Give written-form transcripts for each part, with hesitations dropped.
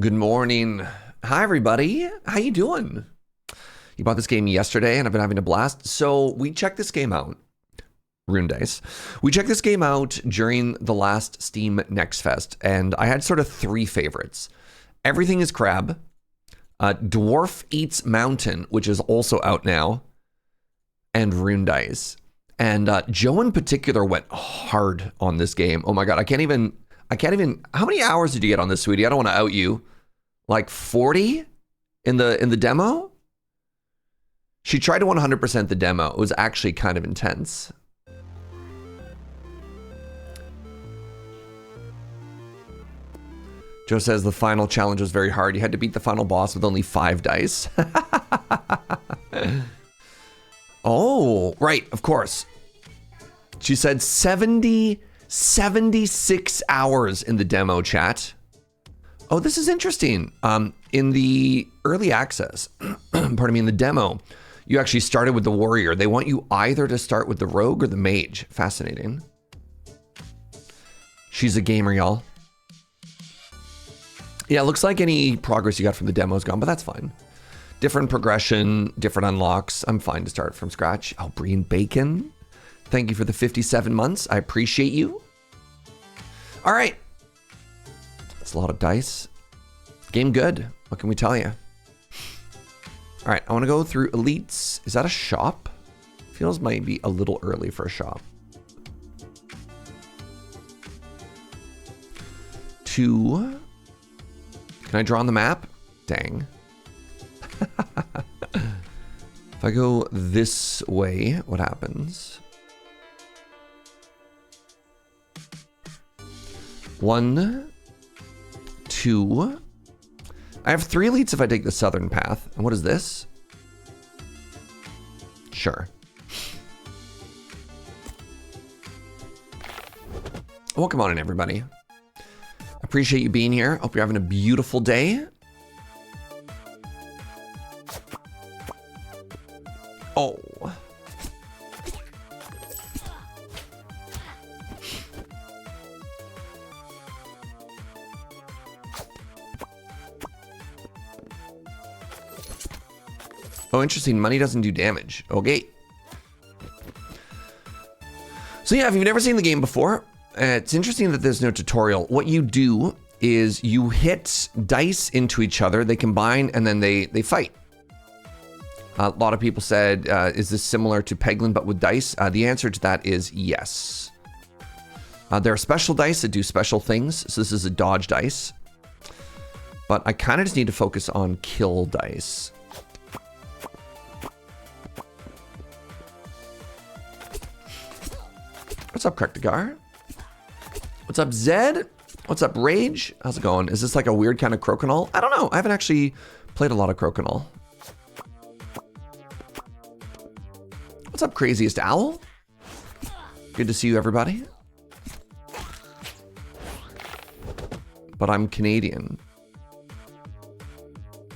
Good morning. Hi, everybody. How you doing? You bought this game yesterday, and I've been having a blast. So we checked this game out. Rune Dice. We checked this game out during the last Steam Next Fest, and I had sort of three favorites. Everything is Crab, Dwarf Eats Mountain, which is also out now, and Rune Dice. And Joe in particular went hard on this game. Oh my God, I can't even, how many hours did you get on this, sweetie? I don't want to out you. Like 40 in the demo? She tried to 100% the demo. It was actually kind of intense. Joe says the final challenge was very hard. You had to beat the final boss with only 5 dice. Oh, right, of course. She said 76 hours in the demo, chat. Oh, this is interesting. In the early access, pardon me, in the demo, you actually started with the warrior. They want you either to start with the rogue or the mage. Fascinating. She's a gamer, y'all. Yeah, it looks like any progress you got from the demo is gone, but that's fine. Different progression, different unlocks. I'm fine to start from scratch. Oh, Breen Bacon. Thank you for the 57 months. I appreciate you. All right. That's a lot of dice. Game good. What can we tell you? All right, I want to go through elites. Is that a shop? Feels maybe a little early for a shop. 2. Can I draw on the map? Dang. If I go this way, what happens? 1, 2. I have 3 elites if I take the southern path. And what is this? Sure. Welcome on in, everybody. Appreciate you being here. Hope you're having a beautiful day. Oh. Oh, interesting. Money doesn't do damage. Okay. So yeah, if you've never seen the game before, it's interesting that there's no tutorial. What you do is you hit dice into each other, they combine, and then they fight. A lot of people said, is this similar to Peglin but with dice? The answer to that is yes. There are special dice that do special things, so this is a dodge dice. But I kind of just need to focus on kill dice. What's up, Krektigar? What's up, Zed? What's up, Rage? How's it going? Is this like a weird kind of crokinole? I don't know. I haven't actually played a lot of crokinole. What's up, Craziest Owl? Good to see you, everybody. But I'm Canadian.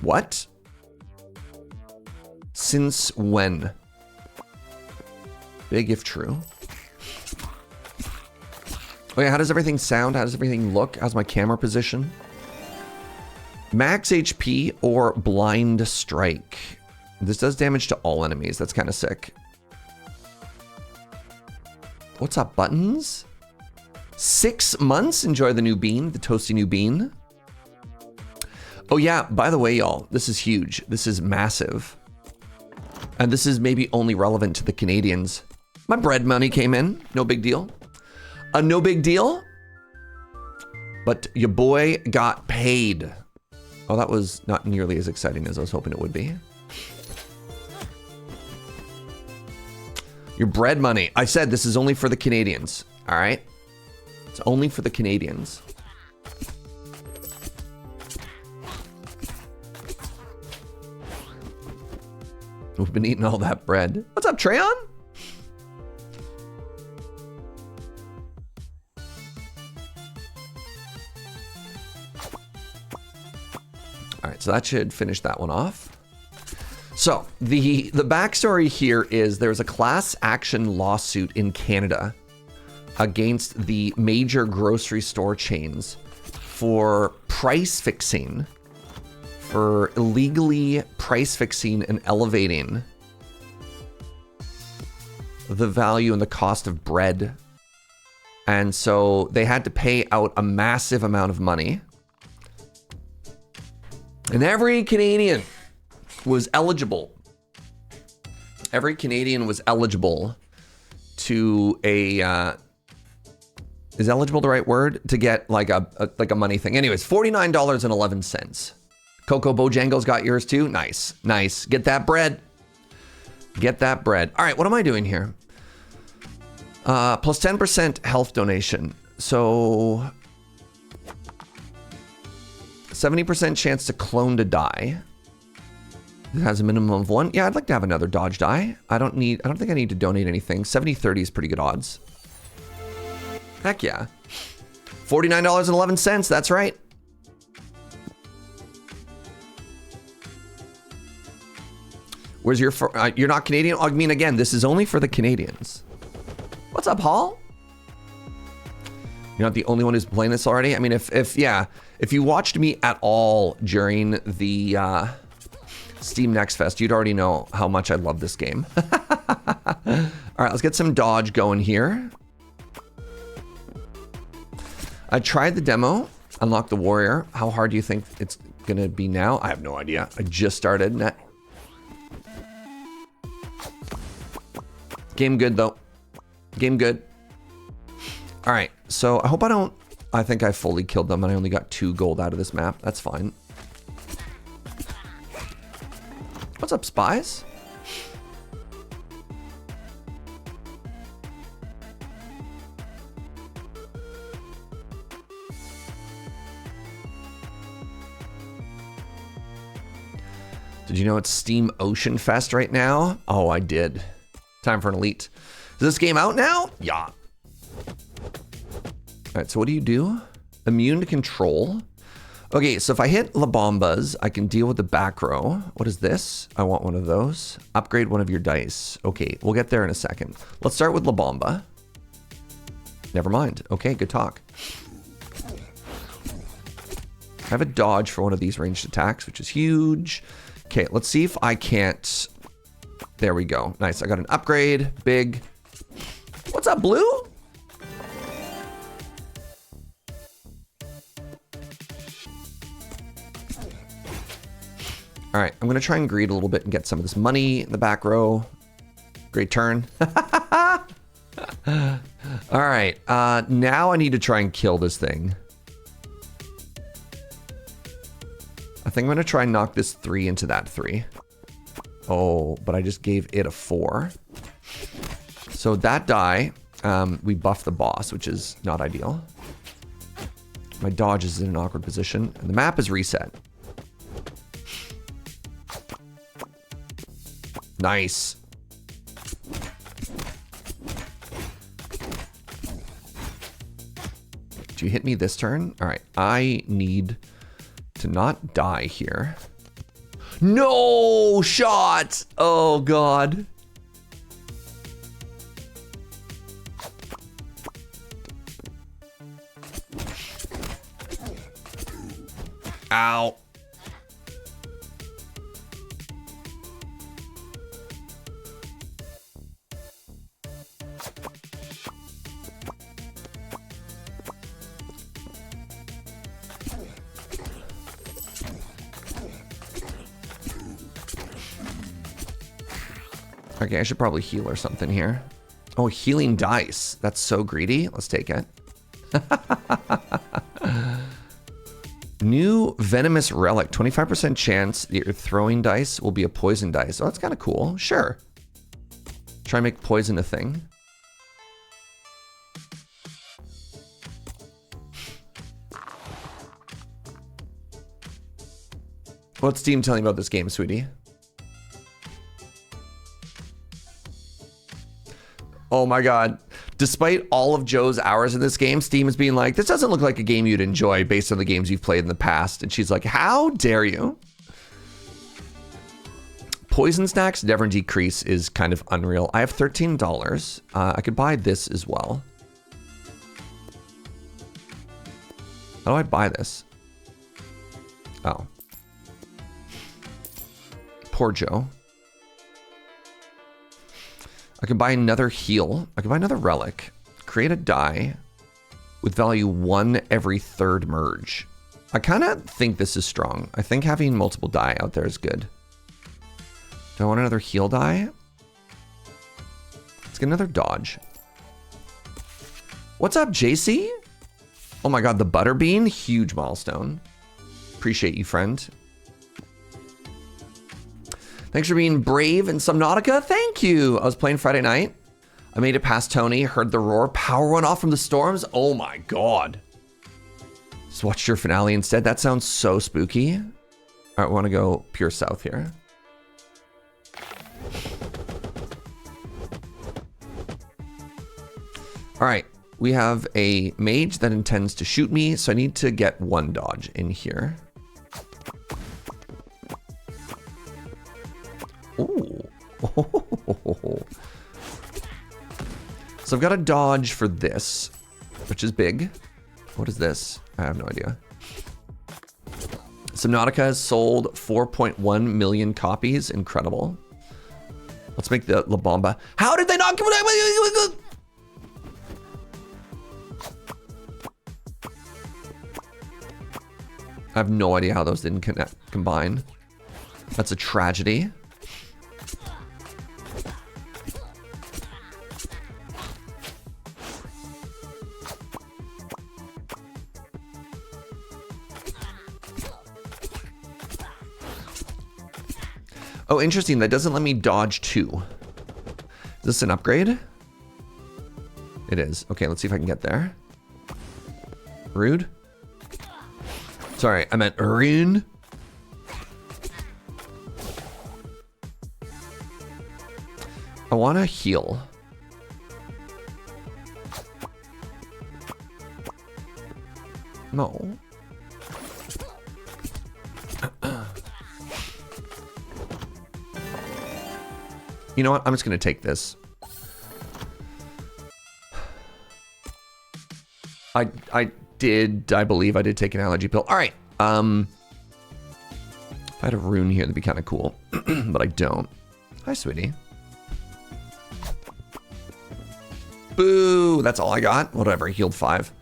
What? Since when? Big if true. Oh yeah, how does everything sound? How does everything look? How's my camera position? Max HP or blind strike. This does damage to all enemies. That's kind of sick. What's up, buttons? 6 months? Enjoy the new bean, the toasty new bean. Oh yeah, by the way, y'all, this is huge. This is massive. And this is maybe only relevant to the Canadians. My bread money came in. No big deal. No big deal, but your boy got paid. Oh, that was not nearly as exciting as I was hoping it would be. Your bread money. I said this is only for the Canadians, all right? It's only for the Canadians. We've been eating all that bread. What's up, Treyon? All right, so that should finish that one off. So the backstory here is there's a class action lawsuit in Canada against the major grocery store chains for price fixing for illegally price fixing and elevating the value and the cost of bread. And so they had to pay out a massive amount of money. And every Canadian was eligible. Every Canadian was eligible to a, is eligible the right word? To get like a money thing. Anyways, $49.11. Coco Bojangles got yours too? Nice, nice. Get that bread. Get that bread. All right, what am I doing here? Plus 10% health donation. So 70% chance to clone to die. It has a minimum of 1. Yeah, I'd like to have another dodge die. I don't think I need to donate anything. 70-30 is pretty good odds. Heck yeah. $49.11, that's right. Where's your, you're not Canadian? I mean, again, this is only for the Canadians. What's up, Hall? You're not the only one who's playing this already? I mean, if you watched me at all during the Steam Next Fest, you'd already know how much I love this game. All right, let's get some dodge going here. I tried the demo, unlock the warrior. How hard do you think it's gonna be now? I have no idea. I just started. Game good though. Game good. All right, so I hope I think I fully killed them and I only got 2 gold out of this map. That's fine. What's up, spies? Did you know it's Steam Ocean Fest right now? Oh, I did. Time for an elite. Is this game out now? Yeah. All right, so what do you do? Immune to control. Okay, so if I hit La Bombas, I can deal with the back row. What is this? I want one of those. Upgrade one of your dice. Okay, we'll get there in a second. Let's start with La Bomba. Never mind. Okay, good talk. I have a dodge for one of these ranged attacks, which is huge. Okay, let's see if I can't. There we go. Nice. I got an upgrade. Big. What's up, Blue? All right, I'm gonna try and greed a little bit and get some of this money in the back row. Great turn. All right, now I need to try and kill this thing. I think I'm gonna try and knock this 3 into that 3. Oh, but I just gave it a 4. So that die, we buff the boss, which is not ideal. My dodge is in an awkward position, and the map is reset. Nice. Do you hit me this turn? All right, I need to not die here. No shot! Oh God. Ow. Okay, I should probably heal or something here. Oh, healing dice. That's so greedy. Let's take it. New venomous relic. 25% chance that your throwing dice will be a poison dice. Oh, that's kind of cool. Sure. Try and make poison a thing. What's Steam telling you about this game, sweetie? Oh my God. Despite all of Joe's hours in this game, Steam is being like, this doesn't look like a game you'd enjoy based on the games you've played in the past. And she's like, how dare you? Poison stacks never decrease is kind of unreal. I have $13. I could buy this as well. How do I buy this? Oh. Poor Joe. I can buy another heal. I can buy another relic. Create a die with value 1 every 3rd merge. I kind of think this is strong. I think having multiple die out there is good. Do I want another heal die? Let's get another dodge. What's up, JC? Oh my god, the butterbean, huge milestone. Appreciate you, friend. Thanks for being brave in Subnautica. Thank you. I was playing Friday night. I made it past Tony, heard the roar, power went off from the storms. Oh my god. Just watched your finale instead. That sounds so spooky. All right, we want to go pure south here. All right, we have a mage that intends to shoot me, so I need to get 1 dodge in here. Ooh. So I've got a dodge for this, which is big. What is this? I have no idea. Subnautica has sold 4.1 million copies. Incredible. Let's make the La Bomba. How did they not come out? I have no idea how those didn't combine. That's a tragedy. Oh, interesting. That doesn't let me dodge 2. Is this an upgrade? It is. Okay, let's see if I can get there. Rude. Sorry, I meant Rune. I want to heal. No. You know what? I'm just going to take this. I believe I did take an allergy pill. All right. If I had a rune here, that'd be kind of cool. But I don't. Hi, sweetie. Boo! That's all I got. Whatever. Healed 5.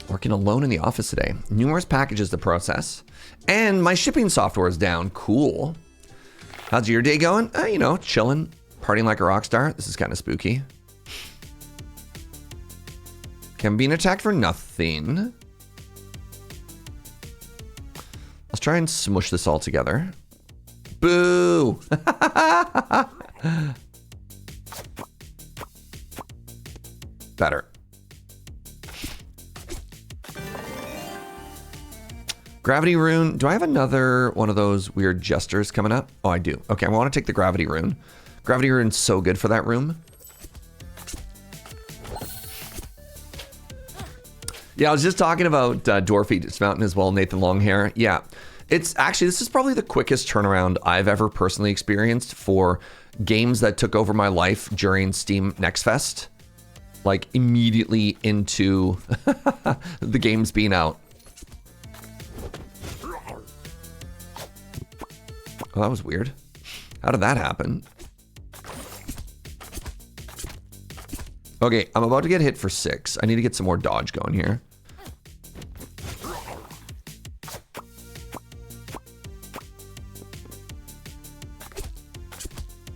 Working alone in the office today. Numerous packages to process. And my shipping software is down. Cool. How's your day going? You know, chilling. Partying like a rock star. This is kind of spooky. Okay, I'm being attacked for nothing. Let's try and smush this all together. Boo! Better. Gravity rune. Do I have another one of those weird gestures coming up? Oh, I do. Okay, I want to take the gravity rune. Gravity rune's so good for that room. Yeah, I was just talking about Dwarf Eats Mountain as well, Nathan Longhair. Yeah, it's actually, this is probably the quickest turnaround I've ever personally experienced for games that took over my life during Steam Next Fest. Like immediately into the games being out. Oh, that was weird. How did that happen? Okay, I'm about to get hit for 6. I need to get some more dodge going here.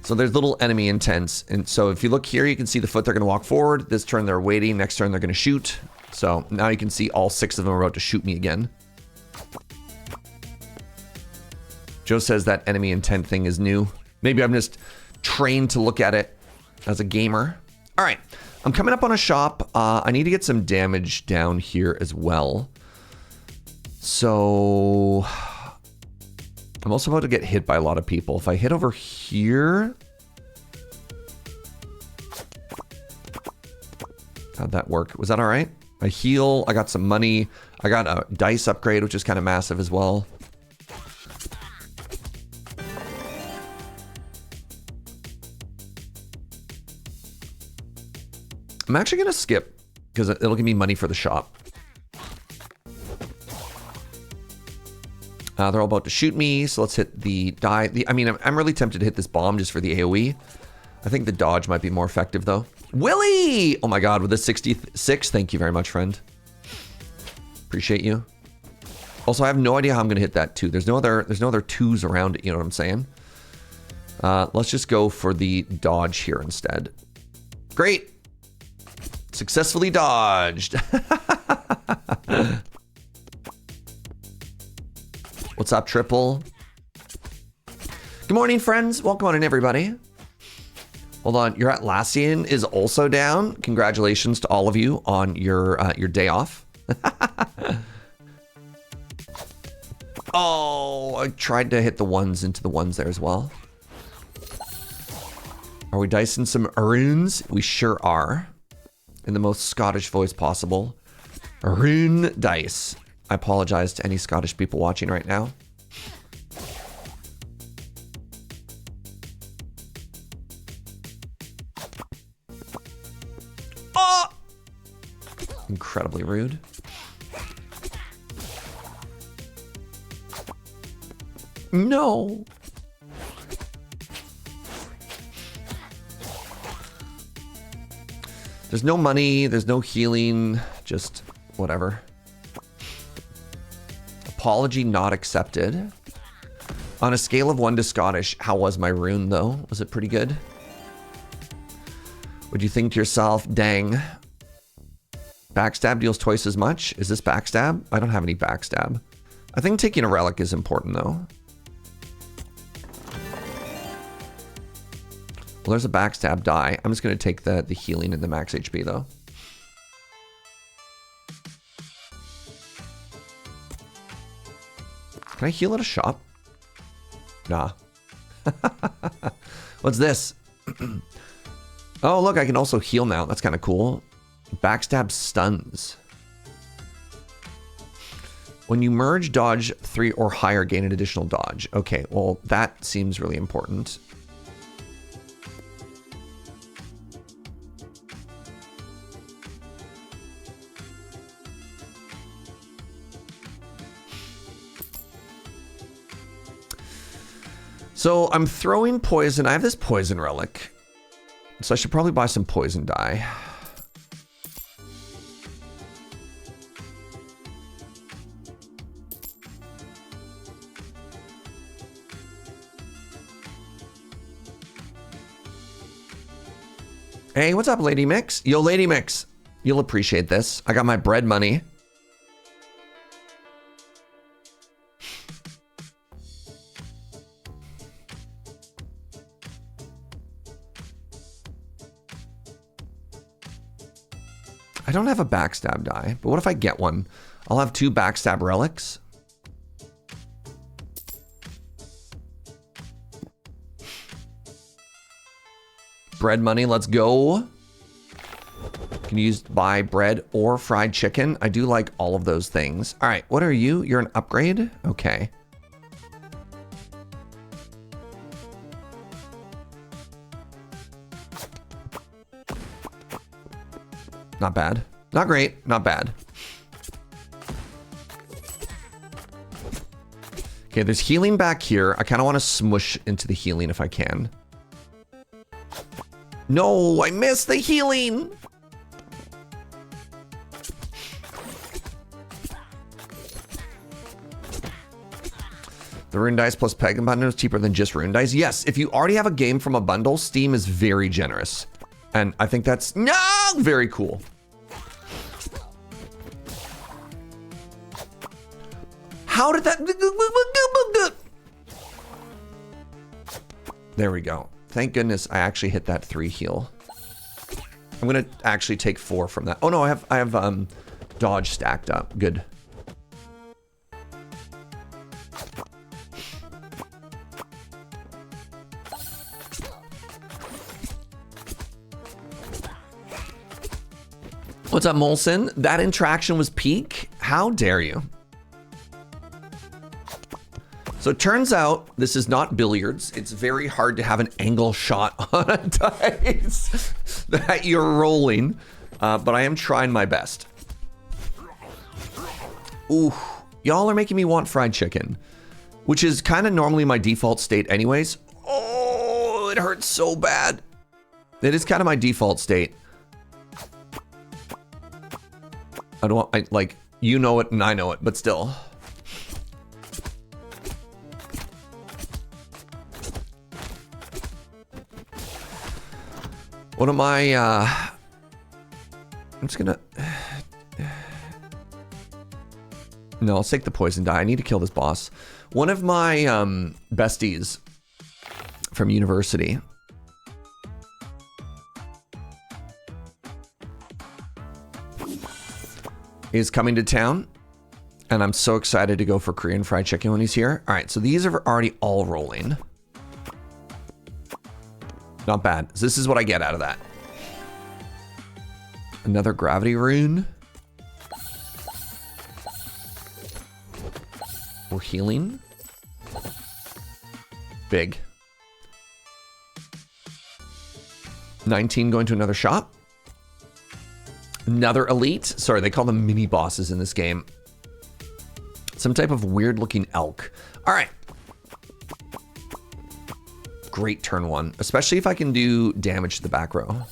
So there's little enemy intents. And so if you look here, you can see the foot, they're going to walk forward. This turn, they're waiting. Next turn, they're going to shoot. So now you can see all 6 of them are about to shoot me again. Joe says that enemy intent thing is new. Maybe I'm just trained to look at it as a gamer. All right, I'm coming up on a shop. I need to get some damage down here as well. So I'm also about to get hit by a lot of people. If I hit over here. How'd that work? Was that all right? I heal, I got some money. I got a dice upgrade, which is kind of massive as well. I'm actually going to skip because it'll give me money for the shop. They're all about to shoot me, so let's hit the die. I mean, I'm really tempted to hit this bomb just for the AoE. I think the dodge might be more effective, though. Willie! Oh my god, with a 66, thank you very much, friend. Appreciate you. Also, I have no idea how I'm going to hit that 2. There's no other 2s around it, you know what I'm saying? Let's just go for the dodge here instead. Great! Successfully dodged. What's up, Triple? Good morning, friends. Welcome on in, everybody. Hold on, your Atlassian is also down. Congratulations to all of you on your day off. Oh, I tried to hit the ones into the ones there as well. Are we dicing some runes? We sure are. In the most Scottish voice possible. Rune Dice. I apologize to any Scottish people watching right now. Oh! Incredibly rude. No. There's no money, there's no healing, just whatever. Apology not accepted. On a scale of 1 to Scottish, how was my rune though? Was it pretty good? Would you think to yourself, dang, backstab deals twice as much? Is this backstab? I don't have any backstab. I think taking a relic is important though. Well, there's a backstab die. I'm just going to take the healing and the max HP, though. Can I heal at a shop? Nah. What's this? Oh, look, I can also heal now. That's kind of cool. Backstab stuns. When you merge dodge 3 or higher, gain an additional dodge. Okay, well, that seems really important. So I'm throwing poison. I have this poison relic. So I should probably buy some poison dye. Hey, what's up, Lady Mix? Yo, Lady Mix. You'll appreciate this. I got my bread money. I don't have a backstab die, but what if I get one? I'll have 2 backstab relics. Bread money, let's go. Can you buy bread or fried chicken? I do like all of those things. All right, what are you? You're an upgrade? Okay. Not bad. Not great. Not bad. Okay, there's healing back here. I kind of want to smush into the healing if I can. No, I missed the healing. The Rune Dice plus Peg bundle is cheaper than just Rune Dice. Yes, if you already have a game from a bundle, Steam is very generous. And I think that's very cool. How did that? There we go. Thank goodness I actually hit that 3 heal. I'm gonna actually take 4 from that. Oh no, I have dodge stacked up. Good. What's up, Molson? That interaction was peak? How dare you? So it turns out this is not billiards. It's very hard to have an angle shot on a dice that you're rolling, but I am trying my best. Ooh, y'all are making me want fried chicken. which is kind of normally my default state anyways. Oh, it hurts so bad. It is kind of my default state. Like, you know it and I know it, but still. One of my, I'm just gonna, no, I'll take the poison die. I need to kill this boss. One of my besties from university is coming to town, and I'm so excited to go for Korean fried chicken when he's here. All right, so these are already all rolling. Not bad. So this is what I get out of that. Another gravity rune. We're healing. Big. 19 going to another shop. Another elite. Sorry, they call them mini bosses in this game. Some type of weird looking elk. All right. Great turn one, especially if I can do damage to the back row.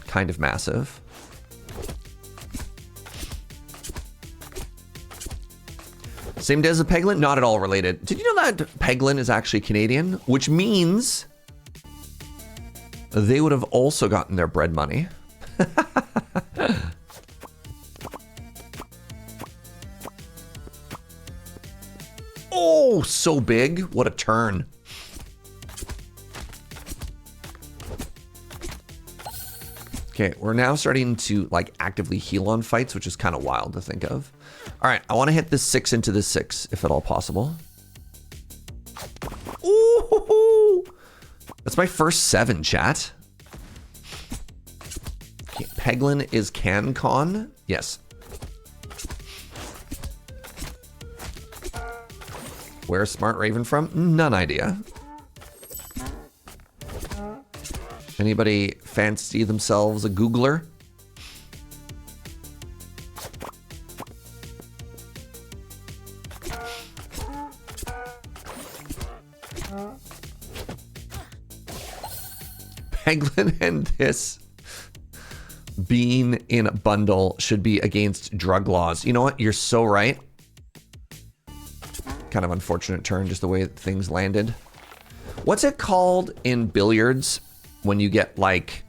Kind of massive. Same day as a Peglin? Not at all related. Did you know that Peglin is actually Canadian? Which means they would have also gotten their bread money. Oh, so big. What a turn. Okay, we're now starting to like actively heal on fights, which is kind of wild to think of. All right, I want to hit this 6 into this 6, if at all possible. Ooh, that's my first 7, chat. Okay, Peglin is CanCon. Yes. Where's Smart Raven from? None idea. Anybody fancy themselves a Googler? Peglin and this being in a bundle should be against drug laws. You know what? You're so right. Kind of unfortunate turn, just the way things landed. What's it called in billiards? When you get like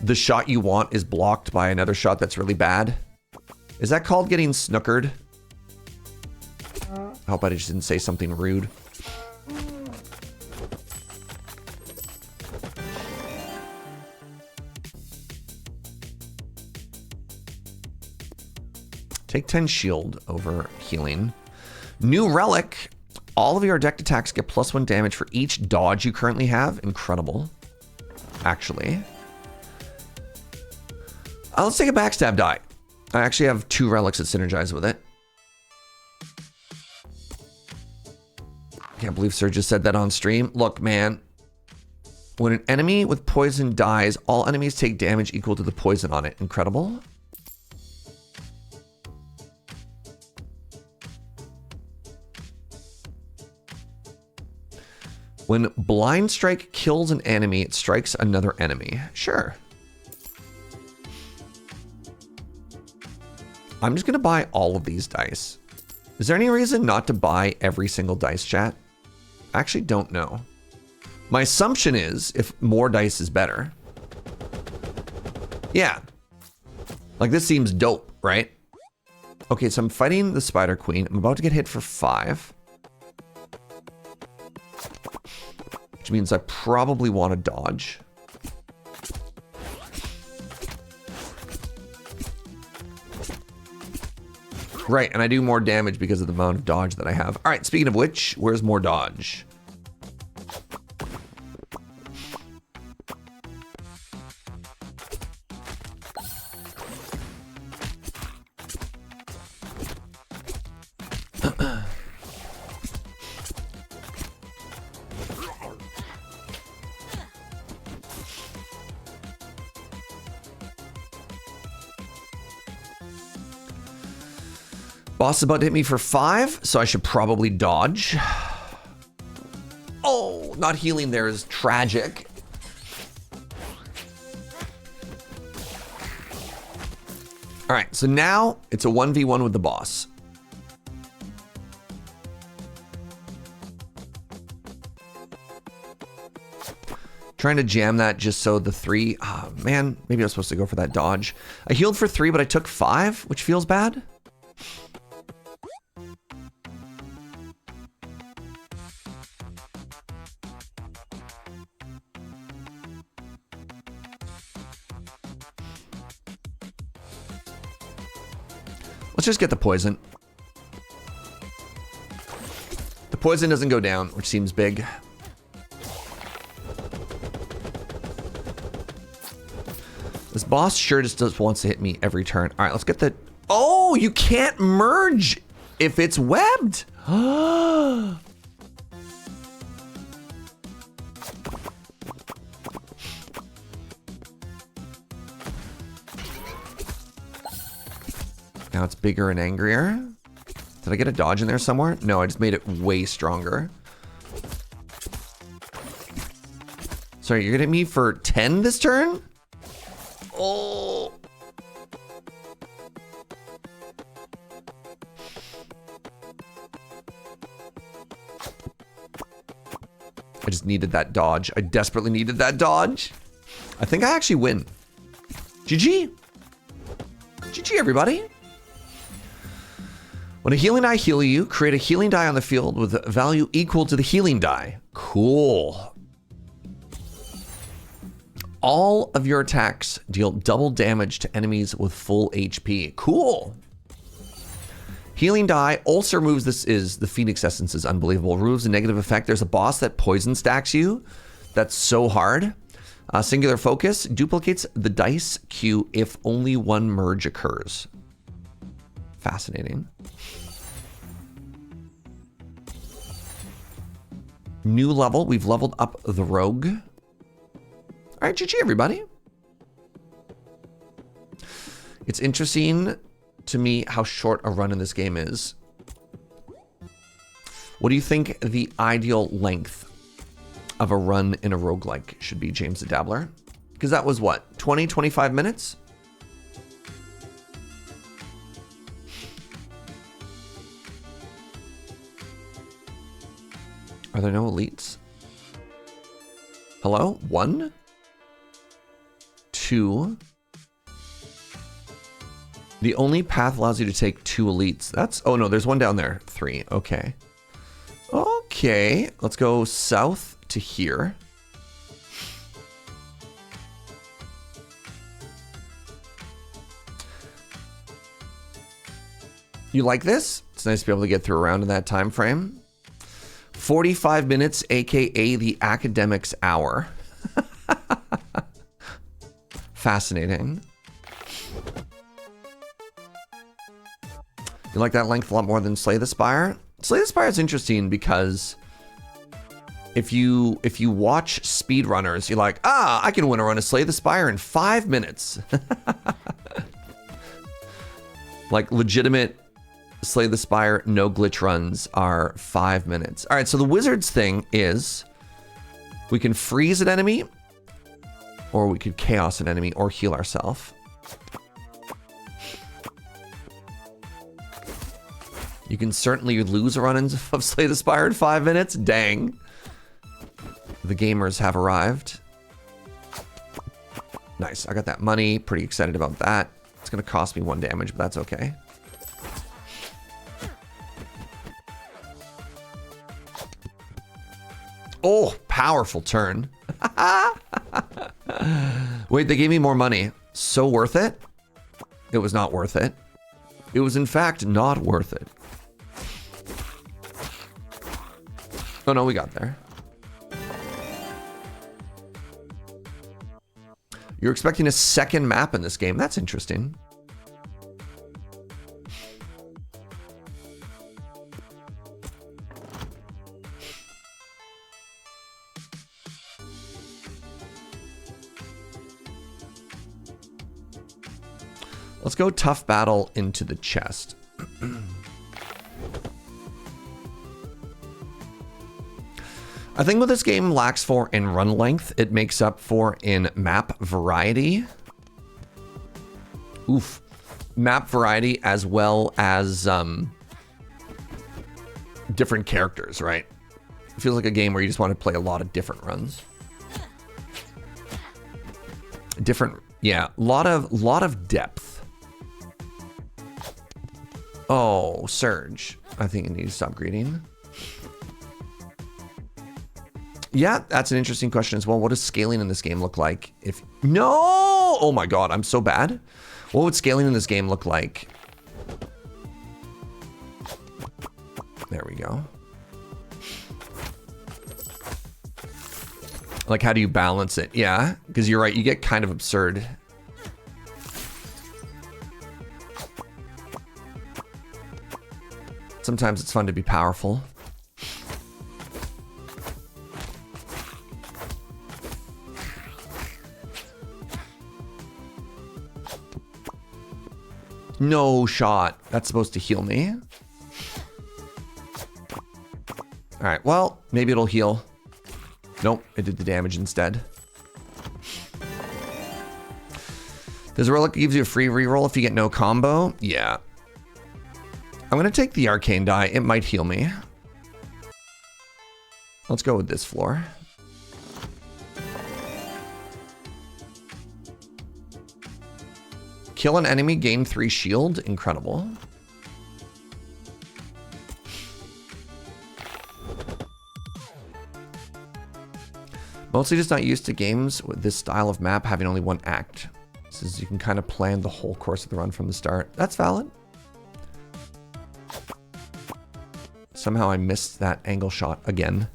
the shot you want is blocked by another shot that's really bad. Is that called getting snookered? I hope I just didn't say something rude. Take 10 shield over healing. New relic. All of your decked attacks get +1 damage for each dodge you currently have. Incredible. Actually. Let's take a backstab die. I actually have 2 relics that synergize with it. Can't believe Sir just said that on stream. Look, man. When an enemy with poison dies, all enemies take damage equal to the poison on it. Incredible. When Blind Strike kills an enemy, it strikes another enemy. Sure. I'm just going to buy all of these dice. Is there any reason not to buy every single dice, chat? I actually don't know. My assumption is if more dice is better. Yeah. Like this seems dope, right? Okay, so I'm fighting the Spider Queen. I'm about to get hit for 5. Which means I probably want to dodge. Right, and I do more damage because of the amount of dodge that I have. All right, speaking of which, where's more dodge? Boss is about to hit me for 5, so I should probably dodge. Oh, not healing there is tragic. All right, so now it's a 1v1 with the boss. Trying to jam that just so the 3, oh man, maybe I was supposed to go for that dodge. I healed for 3, but I took 5, which feels bad. Let's just get the poison. The poison doesn't go down, which seems big. This boss sure just wants to hit me every turn. All right, let's get the... Oh, you can't merge if it's webbed. Now it's bigger and angrier. Did I get a dodge in there somewhere? No, I just made it way stronger. Sorry, you're gonna hit me for 10 this turn? Oh. I just needed that dodge. I desperately needed that dodge. I think I actually win. GG. GG, everybody. When a healing die heal you, create a healing die on the field with a value equal to the healing die. Cool. All of your attacks deal double damage to enemies with full HP. Cool. Healing die also removes, this is, the Phoenix Essence is unbelievable. Removes a negative effect. There's a boss that poison stacks you. That's so hard. Singular focus duplicates the dice queue if only one merge occurs. Fascinating. New level. We've leveled up the rogue. All right, GG, everybody. It's interesting to me how short a run in this game is. What do you think the ideal length of a run in a roguelike should be, James the Dabbler? Because that was what, 20, 25 minutes? Are there no elites? Hello? 1? 2. The only path allows you to take 2 elites. That's, oh no, there's one down there. 3, okay. Okay, let's go south to here. You like this? It's nice to be able to get through around in that time frame. 45 minutes, aka the academics hour. Fascinating. You like that length a lot more than Slay the Spire? Slay the Spire is interesting because if you watch speedrunners, you're like, I can win a run of Slay the Spire in 5 minutes. Like legitimate Slay the Spire no glitch runs are 5 minutes. All right, so the wizard's thing is we can freeze an enemy, or we could chaos an enemy, or heal ourselves. You can certainly lose a run of Slay the Spire in 5 minutes. Dang. The gamers have arrived. Nice, I got that money. Pretty excited about that. It's gonna cost me 1 damage, but that's okay. Oh, powerful turn. Wait, they gave me more money. So worth it? It was not worth it. It was in fact not worth it. Oh no, we got there. You're expecting a second map in this game. That's interesting. Let's go tough battle into the chest. I think what this game lacks for in run length, it makes up for in map variety. Oof. Map variety as well as different characters, right? It feels like a game where you just want to play a lot of different runs. Yeah, lot of depth. Oh, Surge. I think you need to stop greeting. Yeah, that's an interesting question as well. What does scaling in this game look like? No! Oh my god, I'm so bad. What would scaling in this game look like? There we go. Like, how do you balance it? Yeah, because you're right, you get kind of absurd. Sometimes it's fun to be powerful. No shot. That's supposed to heal me. All right, well, maybe it'll heal. Nope, it did the damage instead. Does a relic gives you a free reroll if you get no combo? Yeah. I'm gonna take the arcane die. It might heal me. Let's go with this floor. Kill an enemy, gain 3 shield. Incredible. Mostly just not used to games with this style of map having only one act. This is, you can kind of plan the whole course of the run from the start. That's valid. Somehow I missed that angle shot again.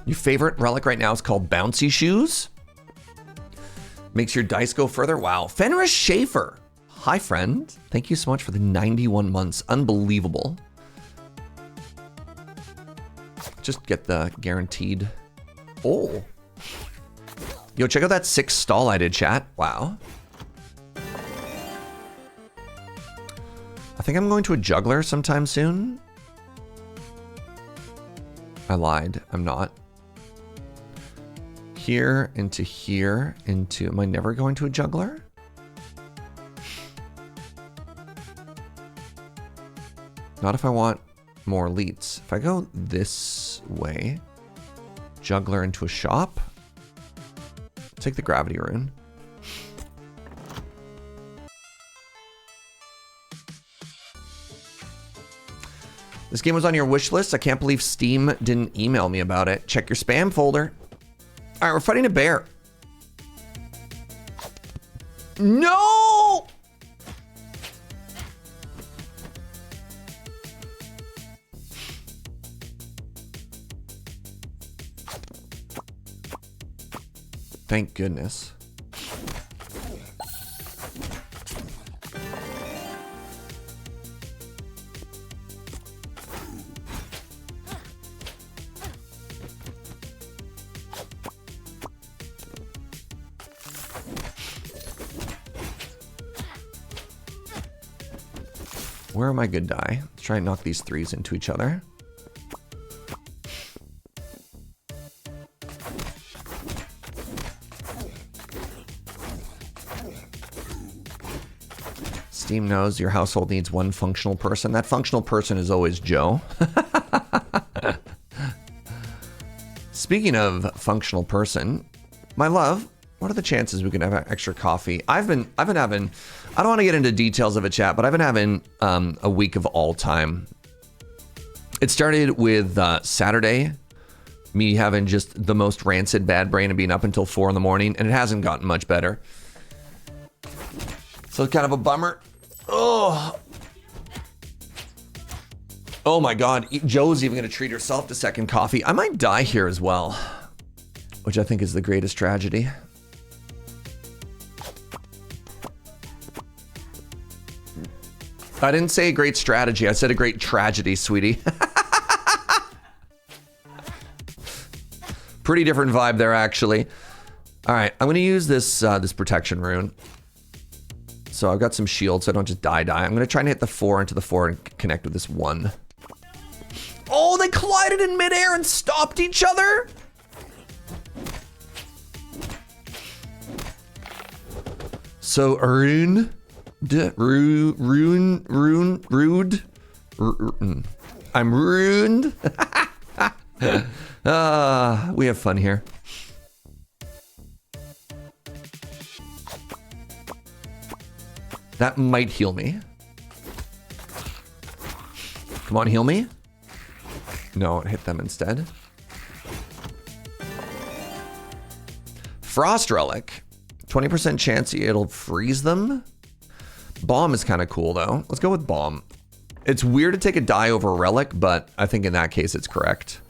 Your favorite relic right now is called Bouncy Shoes. Makes your dice go further. Wow. Fenris Schaefer. Hi, friend. Thank you so much for the 91 months. Unbelievable. Just get the guaranteed. Oh. Yo, check out that 6 stall I did, chat. Wow. I think I'm going to a juggler sometime soon. I lied. I'm not. Here into here into. Am I never going to a juggler? Not if I want more elites. If I go this way, juggler into a shop. Take the gravity rune. This game was on your wish list. I can't believe Steam didn't email me about it. Check your spam folder. All right, we're fighting a bear. No! Thank goodness. Where are my good die? Let's try and knock these 3s into each other. Steam knows your household needs one functional person. That functional person is always Joe. Speaking of functional person, my love, what are the chances we can have extra coffee? I've been having, I don't want to get into details of a chat, but I've been having a week of all time. It started with Saturday, me having just the most rancid bad brain and being up until 4 in the morning, and it hasn't gotten much better. So it's kind of a bummer. Oh my God, Joe's even gonna treat herself to second coffee. I might die here as well, which I think is the greatest tragedy. I didn't say a great strategy. I said a great tragedy, sweetie. Pretty different vibe there, actually. All right, I'm gonna use this this protection rune. So I've got some shield, so I don't just die. I'm gonna try and hit the 4 into the 4 and connect with this 1. Oh, they collided in midair and stopped each other? So Rude. I'm ruined. We have fun here. That might heal me. Come on, heal me. No, hit them instead. Frost Relic. 20% chance it'll freeze them. Bomb is kind of cool though. Let's go with Bomb. It's weird to take a die over a Relic, but I think in that case it's correct.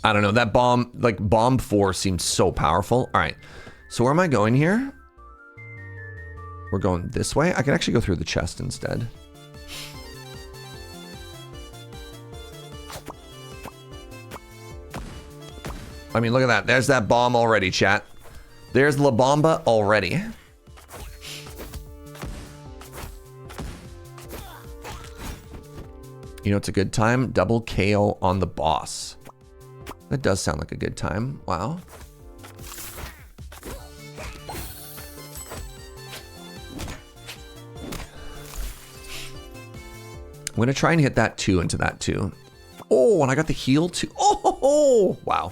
I don't know, that Bomb, like Bomb 4 seems so powerful. All right, so where am I going here? We're going this way. I can actually go through the chest instead. I mean, look at that. There's that bomb already, chat. There's La Bomba already. You know, it's a good time. Double KO on the boss. That does sound like a good time. Wow. I'm gonna try and hit that 2 into that 2. Oh, and I got the heal too. Oh, wow.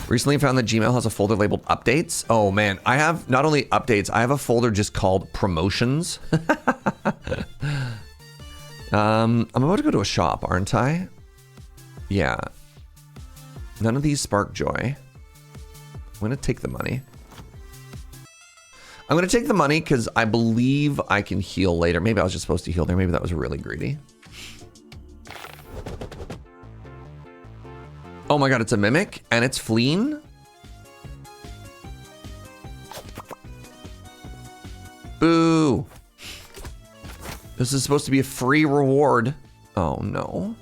Recently found that Gmail has a folder labeled updates. Oh man, I have not only updates, I have a folder just called promotions. I'm about to go to a shop, aren't I? Yeah. None of these spark joy. I'm gonna take the money. I'm gonna take the money because I believe I can heal later. Maybe I was just supposed to heal there. Maybe that was really greedy. Oh my god, it's a mimic and it's fleeing. Boo. This is supposed to be a free reward. Oh no.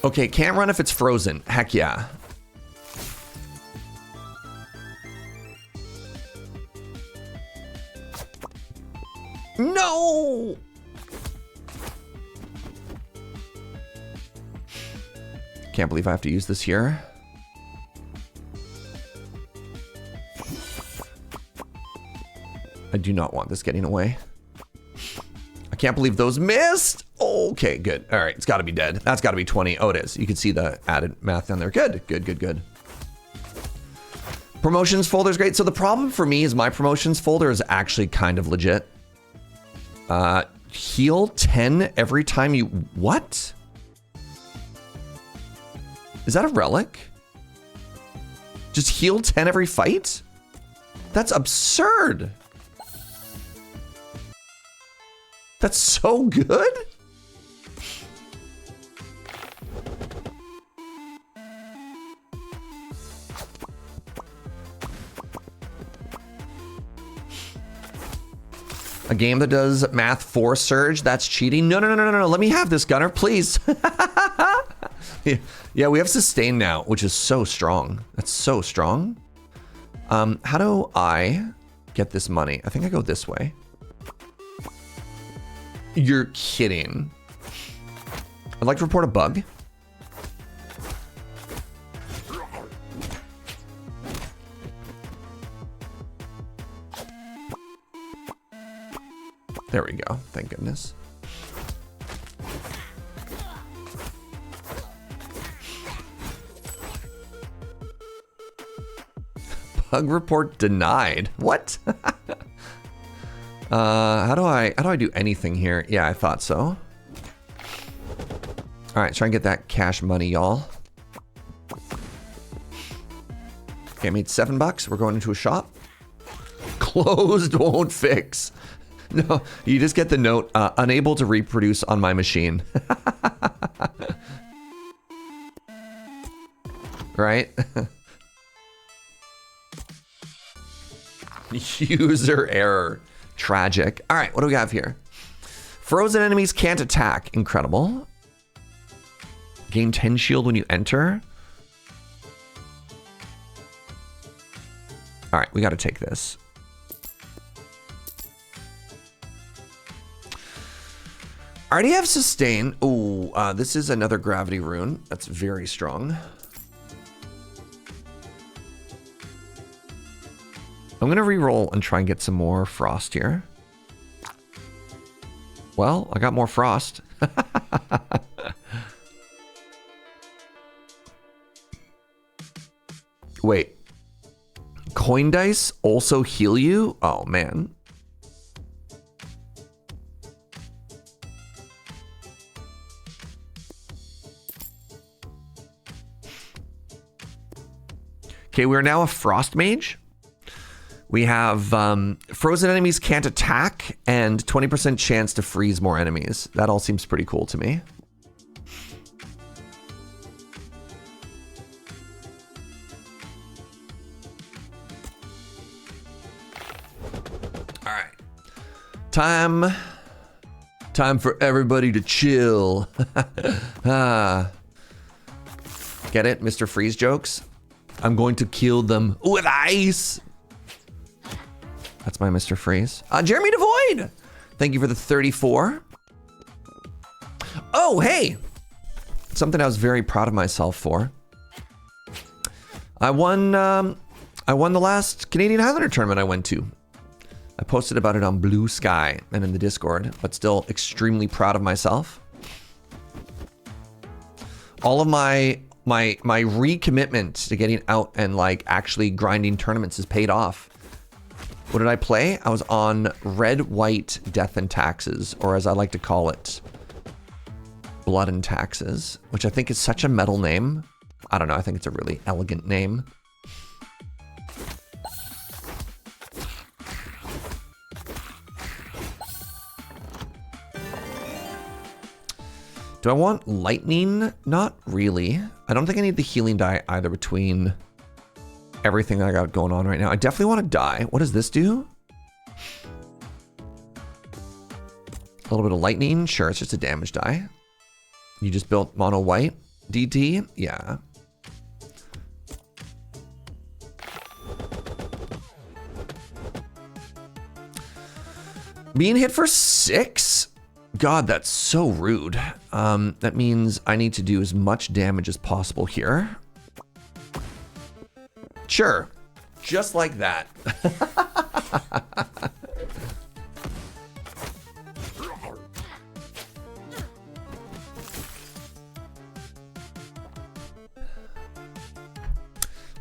Okay, can't run if it's frozen. Heck yeah. No! Can't believe I have to use this here. I do not want this getting away. I can't believe those missed. Okay, good. All right, it's got to be dead. That's got to be 20. Oh, it is. You can see the added math down there. Good, good, good, good. Promotions folder is great. So the problem for me is my promotions folder is actually kind of legit. Heal 10 every time you... What? Is that a relic? Just heal 10 every fight? That's absurd. That's so good. A game that does math for Surge, that's cheating. No, no, no, no, no, no. Let me have this, Gunner, please. Yeah, we have sustain now, which is so strong. That's so strong. How do I get this money? I think I go this way. You're kidding. I'd like to report a bug. There we go. Thank goodness. Bug report denied. What? How do I do anything here? Yeah, I thought so. All right, try and get that cash money, y'all. Okay, I made $7. We're going into a shop. Closed won't fix. No, you just get the note, unable to reproduce on my machine. Right? User error. Tragic. All right, what do we have here? Frozen enemies can't attack. Incredible. Gain 10 shield when you enter. All right, we got to take this. I already have sustain. Oh, this is another gravity rune. That's very strong. I'm going to re-roll and try and get some more frost here. Well, I got more frost. Wait. Coin dice also heal you? Oh, man. Okay, we're now a frost mage. We have frozen enemies can't attack and 20% chance to freeze more enemies. That all seems pretty cool to me. All right. Time for everybody to chill. Get it, Mr. Freeze jokes? I'm going to kill them with ice. That's my Mr. Freeze. Jeremy Devoid, thank you for the 34. Oh, hey. Something I was very proud of myself for. I won the last Canadian Highlander tournament I went to. I posted about it on Blue Sky and in the Discord, but still extremely proud of myself. All of my recommitment to getting out and like actually grinding tournaments has paid off. What did I play? I was on Red, White, Death and Taxes, or as I like to call it, Blood and Taxes, which I think is such a metal name. I don't know, I think it's a really elegant name. Do I want lightning? Not really. I don't think I need the healing die either between everything I got going on right now. I definitely want to die. What does this do? A little bit of lightning. Sure, it's just a damage die. You just built mono white. DT? Yeah. Being hit for 6? God, that's so rude. That means I need to do as much damage as possible here. Sure, just like that.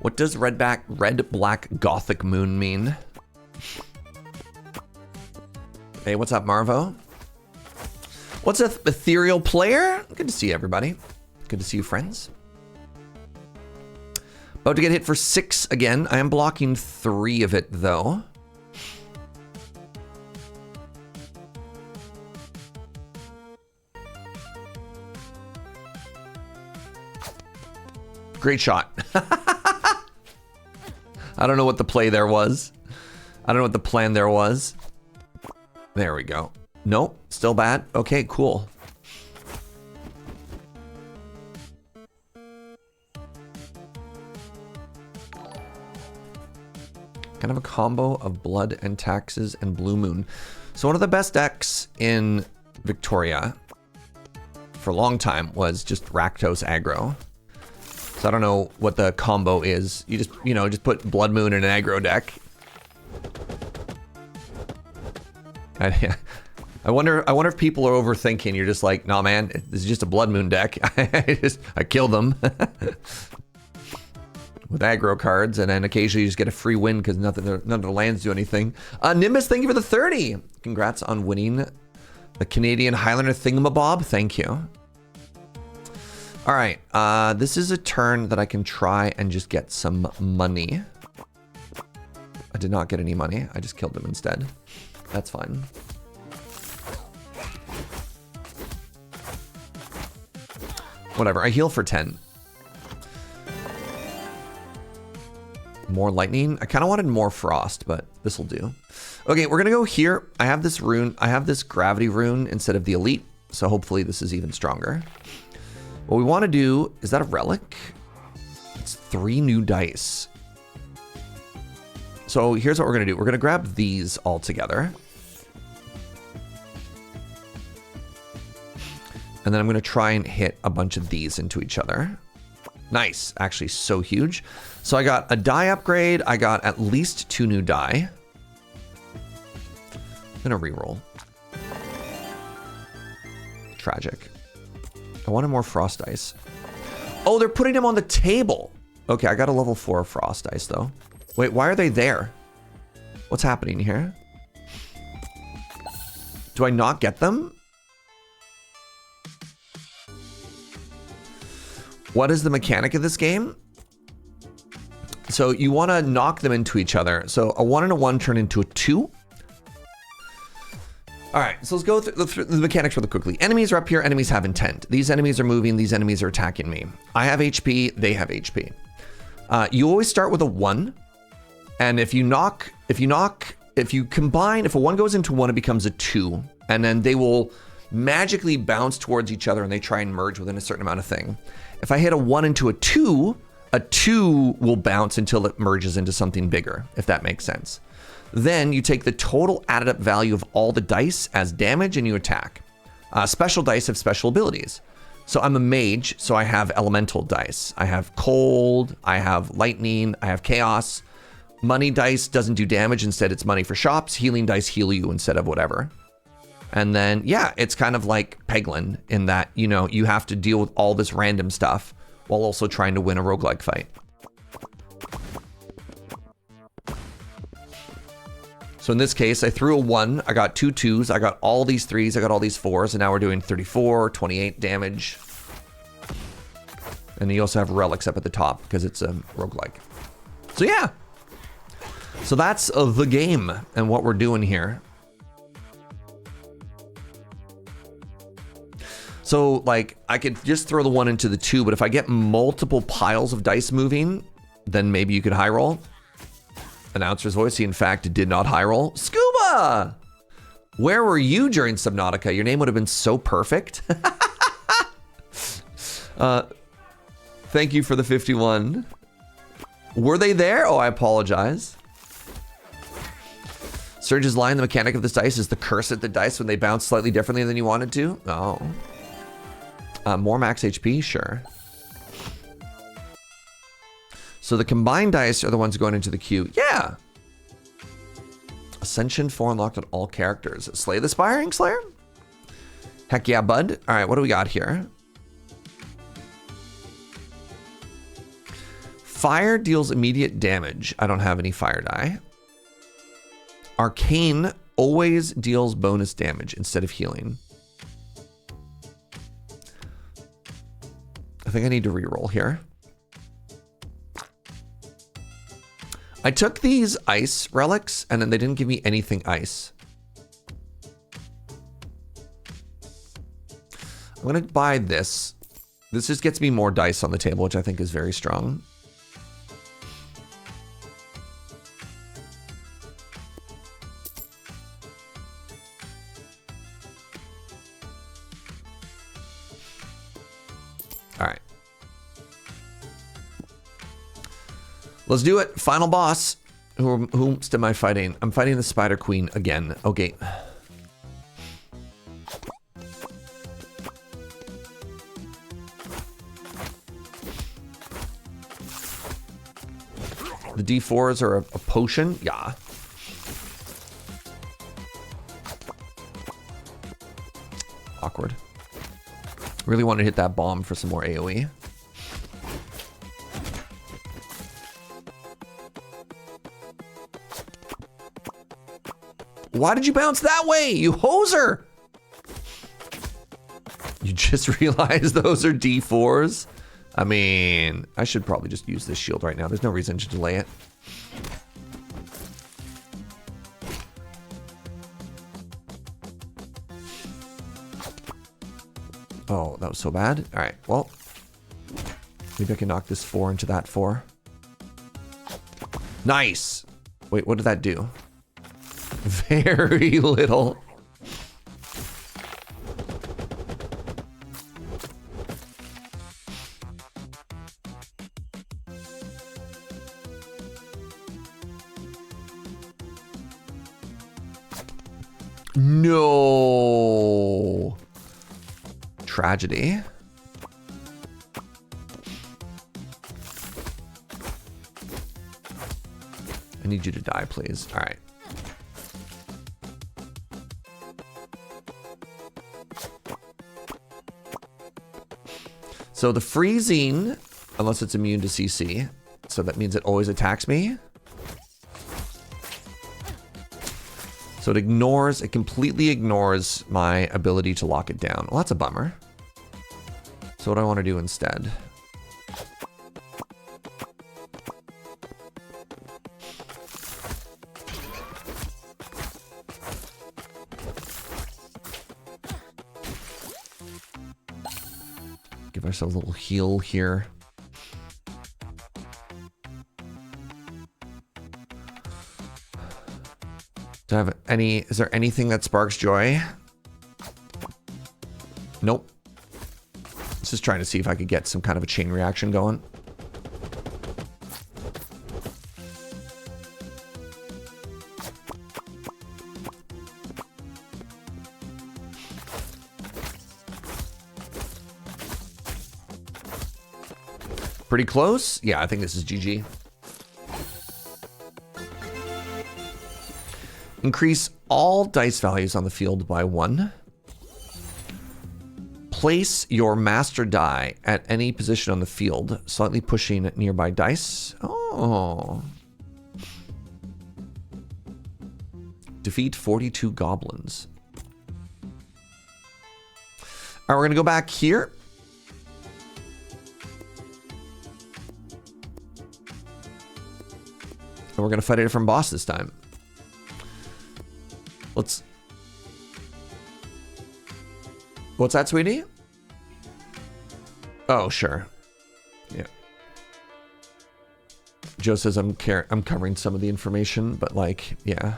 What does red black gothic moon mean? Hey, what's up, Marvo? What's up, ethereal player? Good to see everybody. Good to see you, friends. About to get hit for 6 again. I am blocking 3 of it, though. Great shot. I don't know what the play there was. I don't know what the plan there was. There we go. Nope, still bad. Okay, cool. Kind of a combo of Blood and Taxes and Blue Moon. So one of the best decks in Victoria for a long time was just Rakdos aggro. So I don't know what the combo is. You just put Blood Moon in an aggro deck. I wonder if people are overthinking. You're just like, nah, man, this is just a Blood Moon deck. I kill them with aggro cards, and then occasionally you just get a free win because none of the lands do anything. Nimbus, thank you for the 30. Congrats on winning the Canadian Highlander thingamabob. Thank you. All right, this is a turn that I can try and just get some money. I did not get any money. I just killed him instead. That's fine. Whatever, I heal for 10. More lightning. I kind of wanted more frost, but This will do. Okay, we're gonna go here. I have this rune. I have this gravity rune instead of the elite. So hopefully this is even stronger. What we want to do, is that a relic? It's 3 new dice. So here's what we're gonna do. We're gonna grab these all together. And then I'm gonna try and hit a bunch of these into each other. Nice, actually so huge. So I got a die upgrade. I got at least 2 new die. I'm gonna reroll. Tragic. I wanted more frost dice. Oh, they're putting them on the table. Okay, I got a level 4 frost dice though. Wait, why are they there? What's happening here? Do I not get them? What is the mechanic of this game? So you want to knock them into each other. So a 1 and a 1 turn into a 2. All right, so let's go through the mechanics really quickly. Enemies are up here, enemies have intent. These enemies are moving, these enemies are attacking me. I have HP, they have HP. You always start with a 1. And if you combine, if a 1 goes into 1, it becomes a 2. And then they will magically bounce towards each other and they try and merge within a certain amount of thing. If I hit a 1 into a 2 will bounce until it merges into something bigger, if that makes sense. Then you take the total added up value of all the dice as damage and you attack. Special dice have special abilities. So I'm a mage, so I have elemental dice. I have cold, I have lightning, I have chaos. Money dice doesn't do damage, instead it's money for shops. Healing dice heal you instead of whatever. And then, yeah, it's kind of like Peglin in that, you know, you have to deal with all this random stuff while also trying to win a roguelike fight. So in this case, I threw a 1, I got 2 2s, I got all these 3s, I got all these 4s, and now we're doing 34, 28 damage. And you also have relics up at the top because it's a roguelike. So yeah. So that's the game and what we're doing here. So like I could just throw the 1 into the 2, but if I get multiple piles of dice moving, then maybe you could high roll. Announcer's voice, he in fact did not high roll. Scuba! Where were you during Subnautica? Your name would have been so perfect. Thank you for the 51. Were they there? Oh, I apologize. Surge's line, the mechanic of this dice is to curse at the dice when they bounce slightly differently than you wanted to. Oh. More max HP, sure. So the combined dice are the ones going into the queue. Yeah. Ascension 4 unlocked on all characters. Slay the Spiring Slayer? Heck yeah, bud. All right, what do we got here? Fire deals immediate damage. I don't have any fire die. Arcane always deals bonus damage instead of healing. I think I need to reroll here. I took these ice relics and then they didn't give me anything ice. I'm gonna buy this. This just gets me more dice on the table, which I think is very strong. All right. Let's do it. Final boss. Whom am I fighting? I'm fighting the Spider Queen again. Okay. The D4s are a potion. Yeah. Awkward. Really want to hit that bomb for some more AoE. Why did you bounce that way, you hoser? You just realized those are D4s? I mean, I should probably just use this shield right now. There's no reason to delay it. Oh, that was so bad. All right, well, maybe I can knock this 4 into that 4. Nice. Wait, what did that do? Very little. No. Tragedy. I need you to die, please. All right. So the freezing, unless it's immune to CC, so that means it always attacks me. So it completely ignores my ability to lock it down. Well, that's a bummer. So what do I want to do instead? Give ourselves a little heal here. Do I have any, is there anything that sparks joy? Nope. Just trying to see if I could get some kind of a chain reaction going. Pretty close. Yeah, I think this is GG. Increase all dice values on the field by 1. Place your master die at any position on the field, slightly pushing nearby dice. Oh. Defeat 42 goblins. All right, we're gonna go back here. And we're gonna fight a different boss this time. Let's... What's that, sweetie? Oh, sure. Yeah. Joe says I'm covering some of the information, but like, yeah.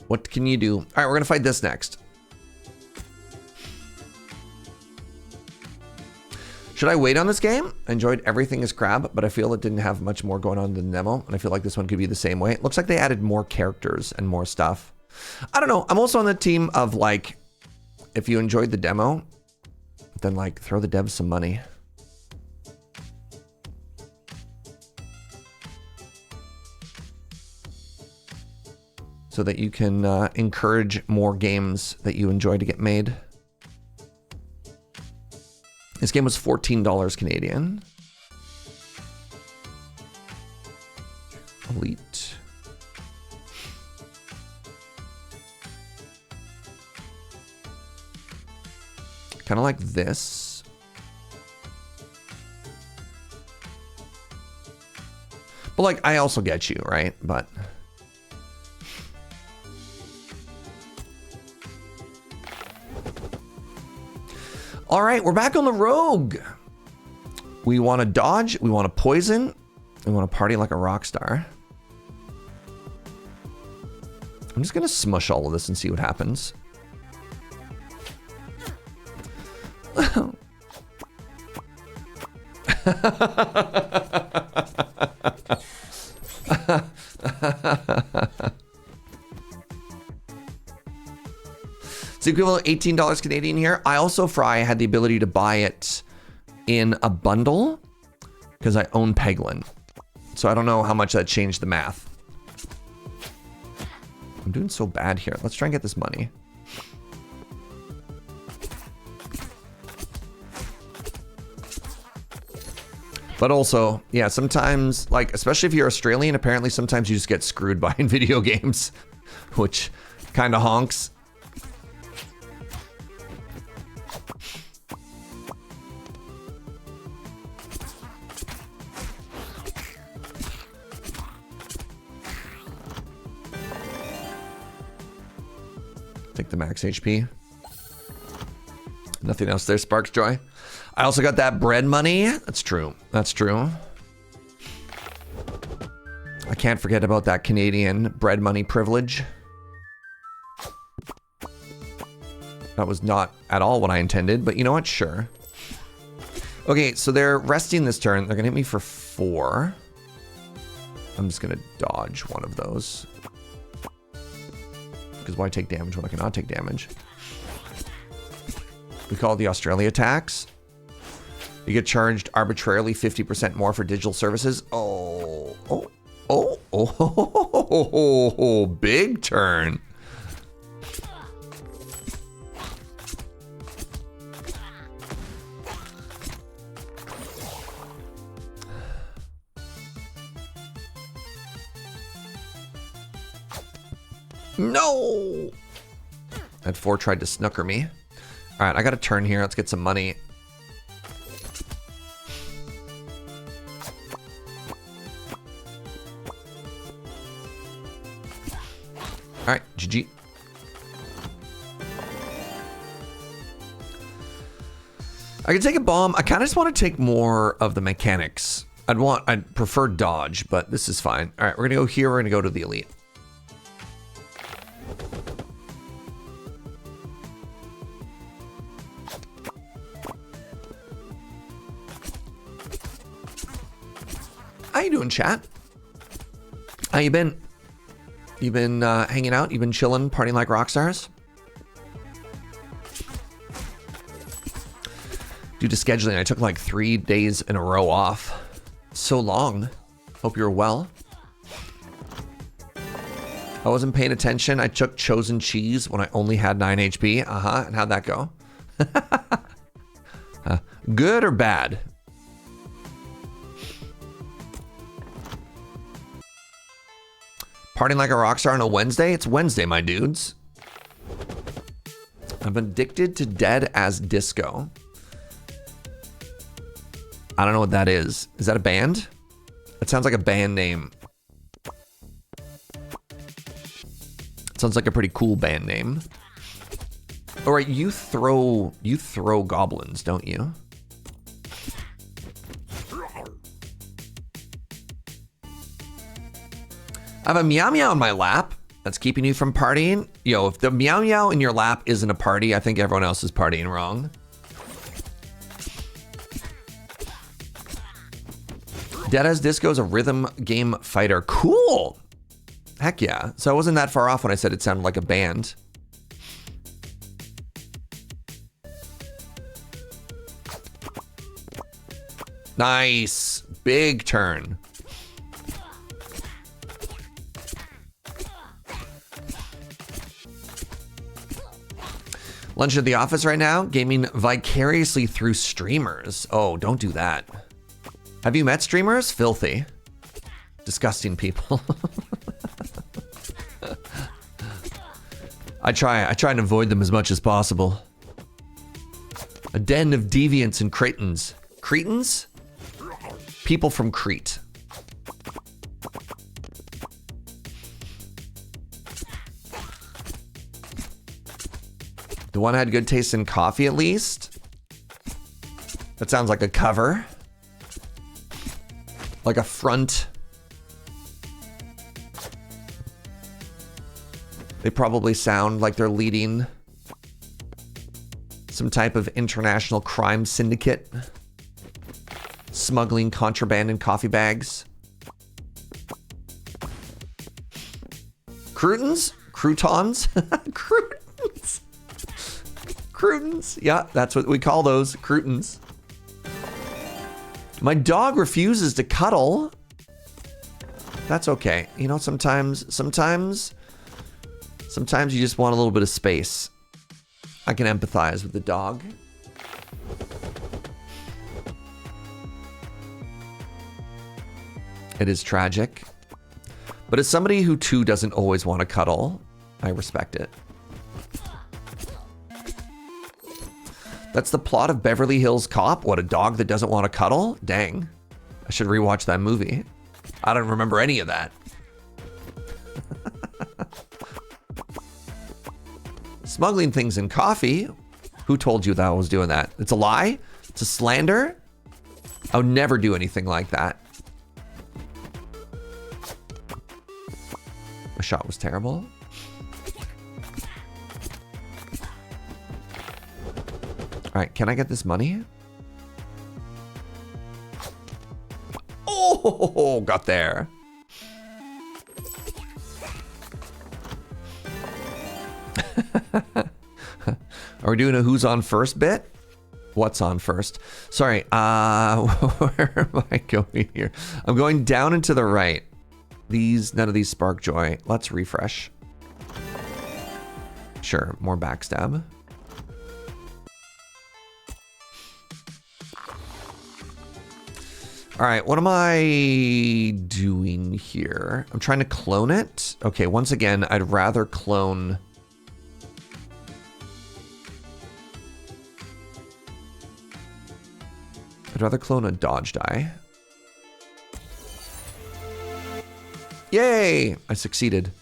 What can you do? All right, we're gonna fight this next. Should I wait on this game? I enjoyed everything as Crab, but I feel it didn't have much more going on than the demo, and I feel like this one could be the same way. It looks like they added more characters and more stuff. I don't know. I'm also on the team of like, if you enjoyed the demo, then like throw the devs some money. So that you can encourage more games that you enjoy to get made. This game was $14 Canadian. Elite. Kind of like this. But like, I also get you, right? But... All right, we're back on the rogue. We want to dodge, we want to poison, we want to party like a rock star. I'm just gonna smush all of this and see what happens. It's the equivalent of $18 Canadian here. I also, Fry, had the ability to buy it in a bundle because I own Peglin. So I don't know how much that changed the math. I'm doing so bad here. Let's try and get this money. But also, yeah, sometimes, like, especially if you're Australian, apparently sometimes you just get screwed by in video games, which kind of honks. Take the max HP. Nothing else there, Sparks Joy. I also got that bread money. That's true. That's true. I can't forget about that Canadian bread money privilege. That was not at all what I intended, but you know what? Sure. Okay, so they're resting this turn. They're gonna hit me for 4. I'm just gonna dodge one of those. Because why take damage when I cannot take damage? We call it the Australia tax. You get charged arbitrarily 50% more for digital services. Oh, big turn. No! That 4 tried to snooker me. All right, I got a turn here. Let's get some money. All right, GG. I could take a bomb. I kind of just want to take more of the mechanics. I'd prefer dodge, but this is fine. All right, we're gonna go here. We're gonna go to the elite. How you doing, chat? How you been? You been hanging out? You been chilling, partying like rock stars? Due to scheduling, I took like 3 days in a row off. So long. Hope you're well. I wasn't paying attention. I took chosen cheese when I only had 9 HP. And how'd that go? Good or bad? Partying like a rock star on a Wednesday? It's Wednesday, my dudes. I'm addicted to Dead as Disco. I don't know what that is. Is that a band? It sounds like a band name. It sounds like a pretty cool band name. All right, you throw goblins, don't you? I have a meow meow in my lap that's keeping you from partying. Yo, if the meow meow in your lap isn't a party, I think everyone else is partying wrong. Dead as Disco is a rhythm game fighter. Cool. Heck yeah. So I wasn't that far off when I said it sounded like a band. Nice. Big turn. Lunch at the office right now, gaming vicariously through streamers. Oh, don't do that. Have you met streamers? Filthy. Disgusting people. I try and avoid them as much as possible. A den of deviants and cretins. Cretins? People from Crete. The one had good taste in coffee, at least. That sounds like a cover. Like a front. They probably sound like they're leading some type of international crime syndicate. Smuggling contraband in coffee bags. Croutons? Croutons? Croutons. Croutons. Yeah, that's what we call those. Croutons. My dog refuses to cuddle. That's okay. You know, sometimes you just want a little bit of space. I can empathize with the dog. It is tragic. But as somebody who too doesn't always want to cuddle, I respect it. That's the plot of Beverly Hills Cop. What, a dog that doesn't want to cuddle? Dang. I should rewatch that movie. I don't remember any of that. Smuggling things in coffee? Who told you that I was doing that? It's a lie? It's a slander? I would never do anything like that. My shot was terrible. All right, can I get this money? Oh, got there. Are we doing a who's on first bit? What's on first? Sorry, where am I going here? I'm going down and to the right. None of these spark joy. Let's refresh. Sure, more backstab. All right, what am I doing here? I'm trying to clone it. Okay, once again, I'd rather clone... I'd rather clone a dodge die. Yay! I succeeded.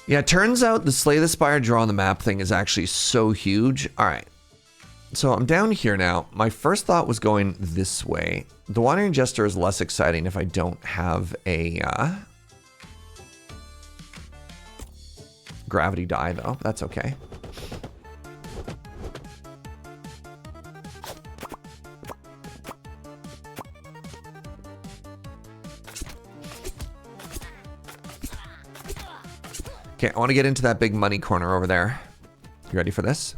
Yeah, it turns out the Slay the Spire draw on the map thing is actually so huge. All right. So I'm down here now. My first thought was going this way. The Wandering Jester is less exciting if I don't have a gravity die, though. That's okay. Okay, I want to get into that big money corner over there. You ready for this?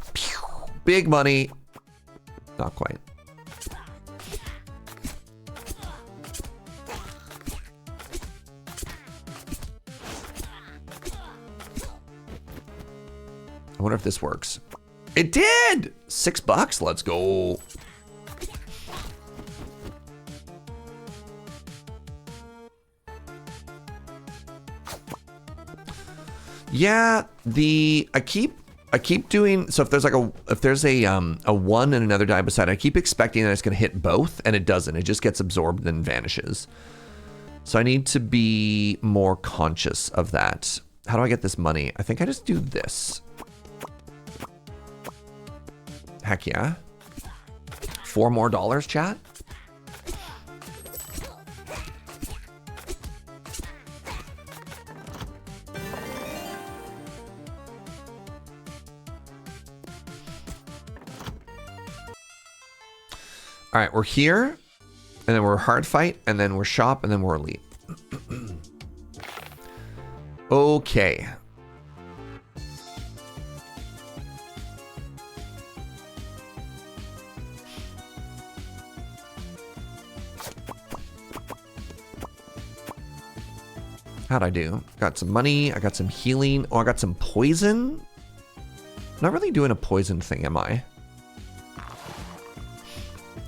Big money. Not quite. I wonder if this works. It did! $6, let's go. Yeah, I keep doing, so if there's like a 1 and another die beside it, I keep expecting that it's gonna hit both, and it doesn't. It just gets absorbed and vanishes. So I need to be more conscious of that. How do I get this money? I think I just do this. Heck yeah. $4 more, chat? All right, we're here, and then we're hard fight, and then we're shop, and then we're elite. Okay. How'd I do? Got some money, I got some healing. Oh, I got some poison? Not really doing a poison thing, am I?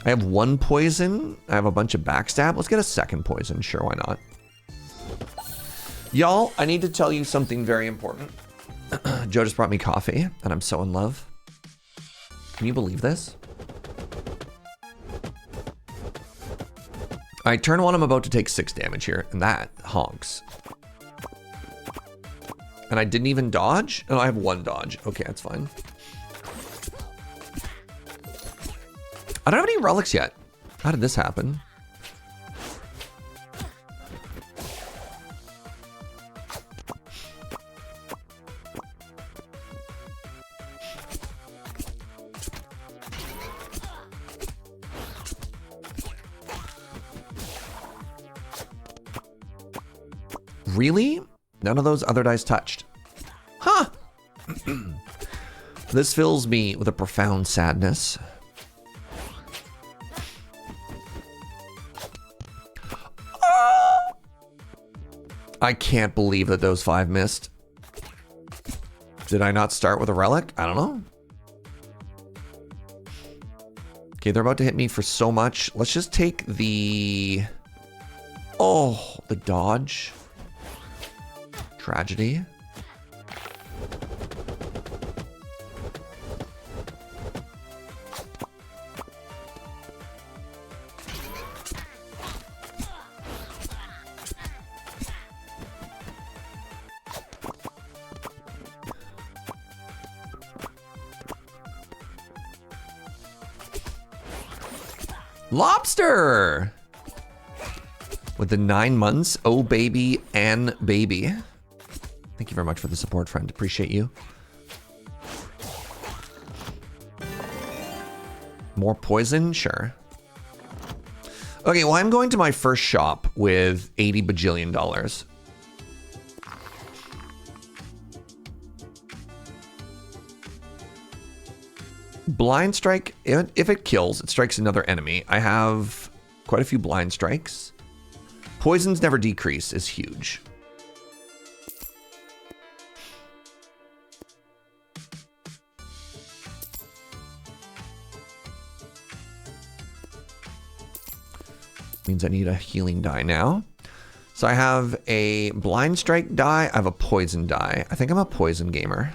I have 1 poison. I have a bunch of backstab. Let's get a second poison. Sure, why not? Y'all, I need to tell you something very important. Joe just brought me coffee, and I'm so in love. Can you believe this? All right, turn 1, I'm about to take 6 damage here, and that honks. And I didn't even dodge? Oh, I have 1 dodge. Okay, that's fine. I don't have any relics yet. How did this happen? Really? None of those other dice touched. Huh. This fills me with a profound sadness. I can't believe that those 5 missed. Did I not start with a relic? I don't know. Okay, they're about to hit me for so much. Let's just take the... Oh, the dodge. Tragedy. Lobster! with the 9 months. Oh, baby and baby. Thank you very much for the support, friend. Appreciate you. More poison? Sure. Okay, well, I'm going to my first shop with $80 bajillion. Blind strike, if it kills, it strikes another enemy. I have quite a few blind strikes. Poisons never decrease is huge. Means I need a healing die now. So I have a blind strike die. I have a poison die. I think I'm a poison gamer.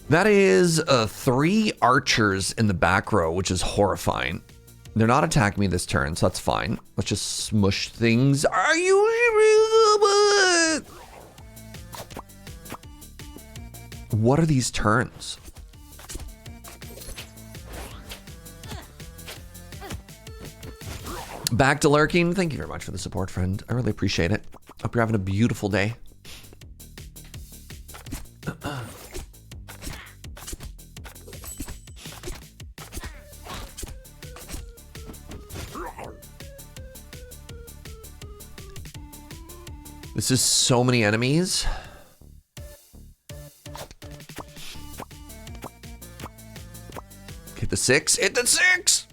That is 3 archers in the back row, which is horrifying. They're not attacking me this turn, so that's fine. Let's just smush things. Are you... What are these turns? Back to lurking. Thank you very much for the support, friend. I really appreciate it. Hope you're having a beautiful day. This is so many enemies. Hit the 6. Hit the 6!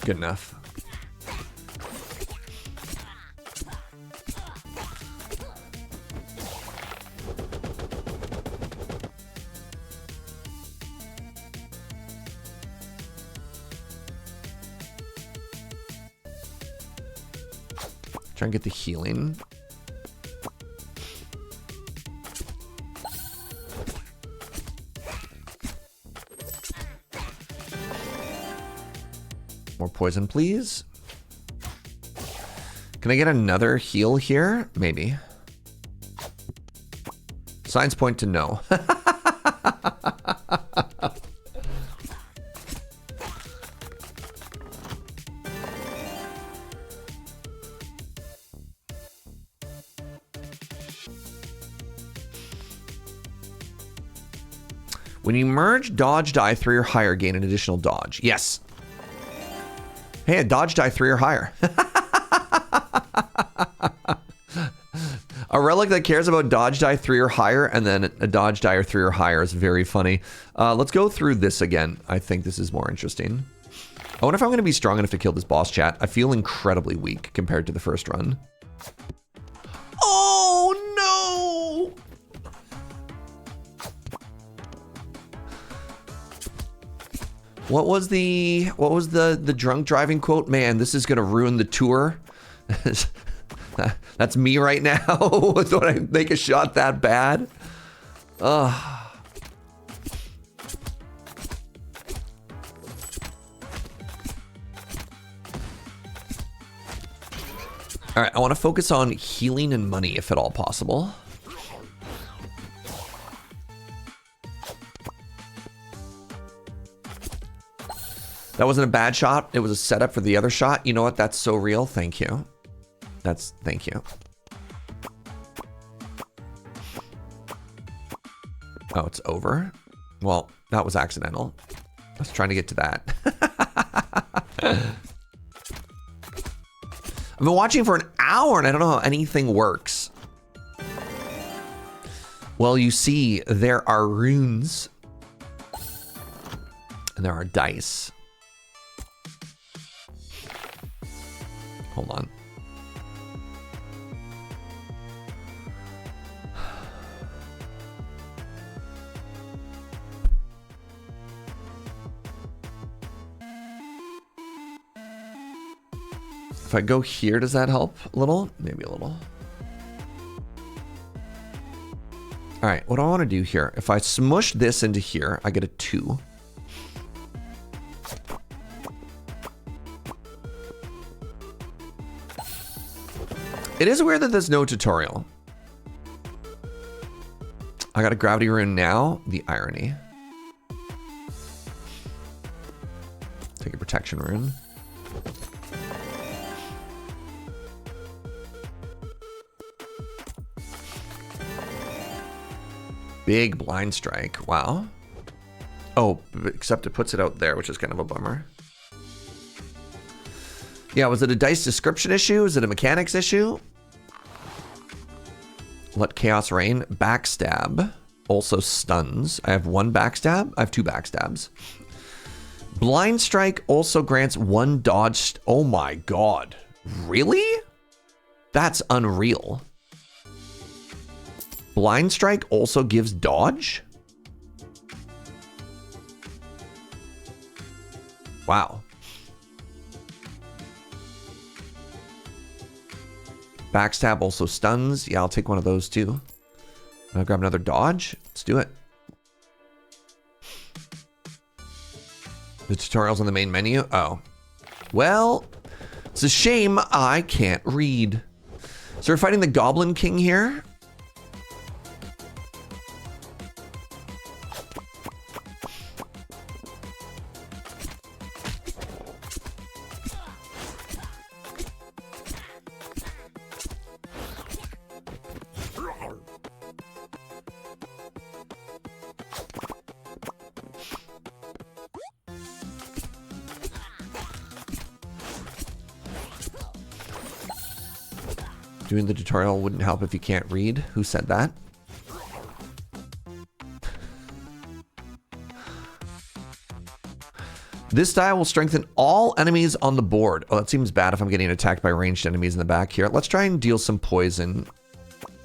Good enough. Try and get the healing. More poison, please. Can I get another heal here? Maybe. Signs point to no. When you merge dodge die 3 or higher, gain an additional dodge. Yes. Hey, a dodge die 3 or higher. A relic that cares about dodge die 3 or higher, and then a dodge die or 3 or higher is very funny. Let's go through this again. I think this is more interesting. I wonder if I'm going to be strong enough to kill this boss, chat. I feel incredibly weak compared to the first run. Oh, no! What was the drunk driving quote? Man, this is gonna ruin the tour. That's me right now. When I make a shot that bad. Ugh. All right, I want to focus on healing and money if at all possible. That wasn't a bad shot. It was a setup for the other shot. You know what? That's so real. Thank you. Thank you. Oh, it's over? Well, that was accidental. I was trying to get to that. I've been watching for an hour and I don't know how anything works. Well, you see, there are runes. And there are dice. Hold on. If I go here, does that help a little? Maybe a little. All right, what do I want to do here? If I smush this into here, I get a 2. It is weird that there's no tutorial. I got a gravity rune now. The irony. Take a protection rune. Big blind strike. Wow. Oh, except it puts it out there, which is kind of a bummer. Yeah, was it a dice description issue? Is it a mechanics issue? Let chaos reign. Backstab. Also stuns. I have 1 backstab. I have 2 backstabs. Blind strike also grants 1 dodge. Oh my god. Really? That's unreal. Blind strike also gives dodge? Wow. Backstab also stuns. Yeah, I'll take one of those too. I'll grab another dodge. Let's do it. The tutorial's on the main menu. Oh. Well, it's a shame I can't read. So we're fighting the Goblin King here. Doing the tutorial wouldn't help if you can't read. Who said that? This die will strengthen all enemies on the board. Oh, that seems bad if I'm getting attacked by ranged enemies in the back here. Let's try and deal some poison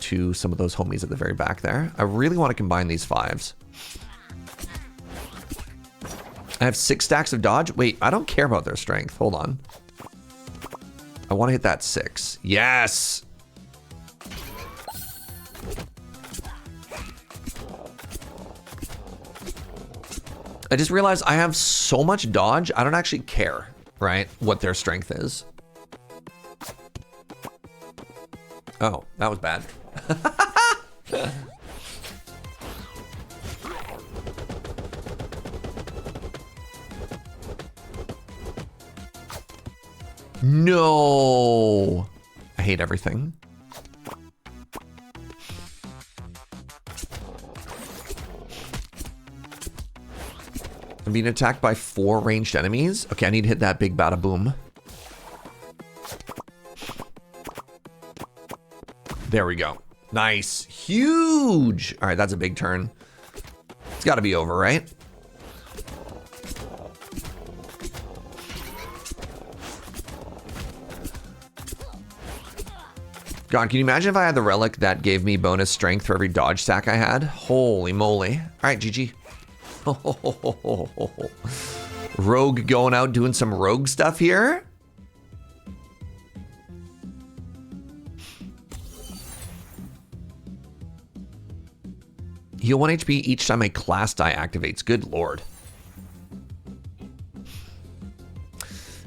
to some of those homies at the very back there. I really want to combine these 5s. I have 6 stacks of dodge. Wait, I don't care about their strength. Hold on. I want to hit that 6. Yes! I just realized I have so much dodge, I don't actually care, right, what their strength is. Oh, that was bad. No! I hate everything. I'm being attacked by 4 ranged enemies. Okay, I need to hit that big bada boom. There we go. Nice. Huge. All right, that's a big turn. It's got to be over, right? God, can you imagine if I had the relic that gave me bonus strength for every dodge stack I had? Holy moly. All right, GG. Rogue going out doing some rogue stuff here. Heal 1 HP each time a class die activates. Good lord.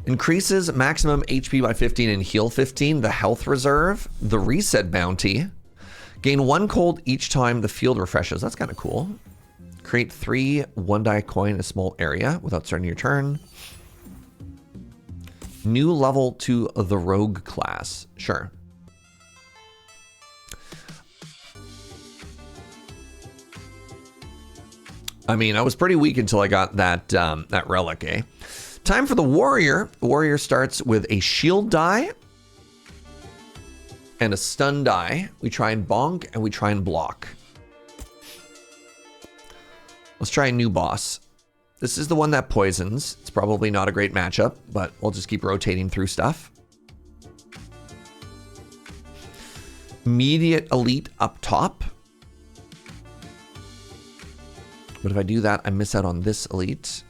Increases maximum HP by 15 and heal 15. The health reserve. The reset bounty. Gain 1 cold each time the field refreshes. That's kind of cool. Create 3 1-die coin in a small area without starting your turn. New level to the rogue class. Sure. I mean, I was pretty weak until I got that that relic, eh? Time for the warrior. The warrior starts with a shield die and a stun die. We try and bonk and we try and block. Let's try a new boss. This is the one that poisons. It's probably not a great matchup, but we'll just keep rotating through stuff. Immediate elite up top. But if I do that, I miss out on this elite.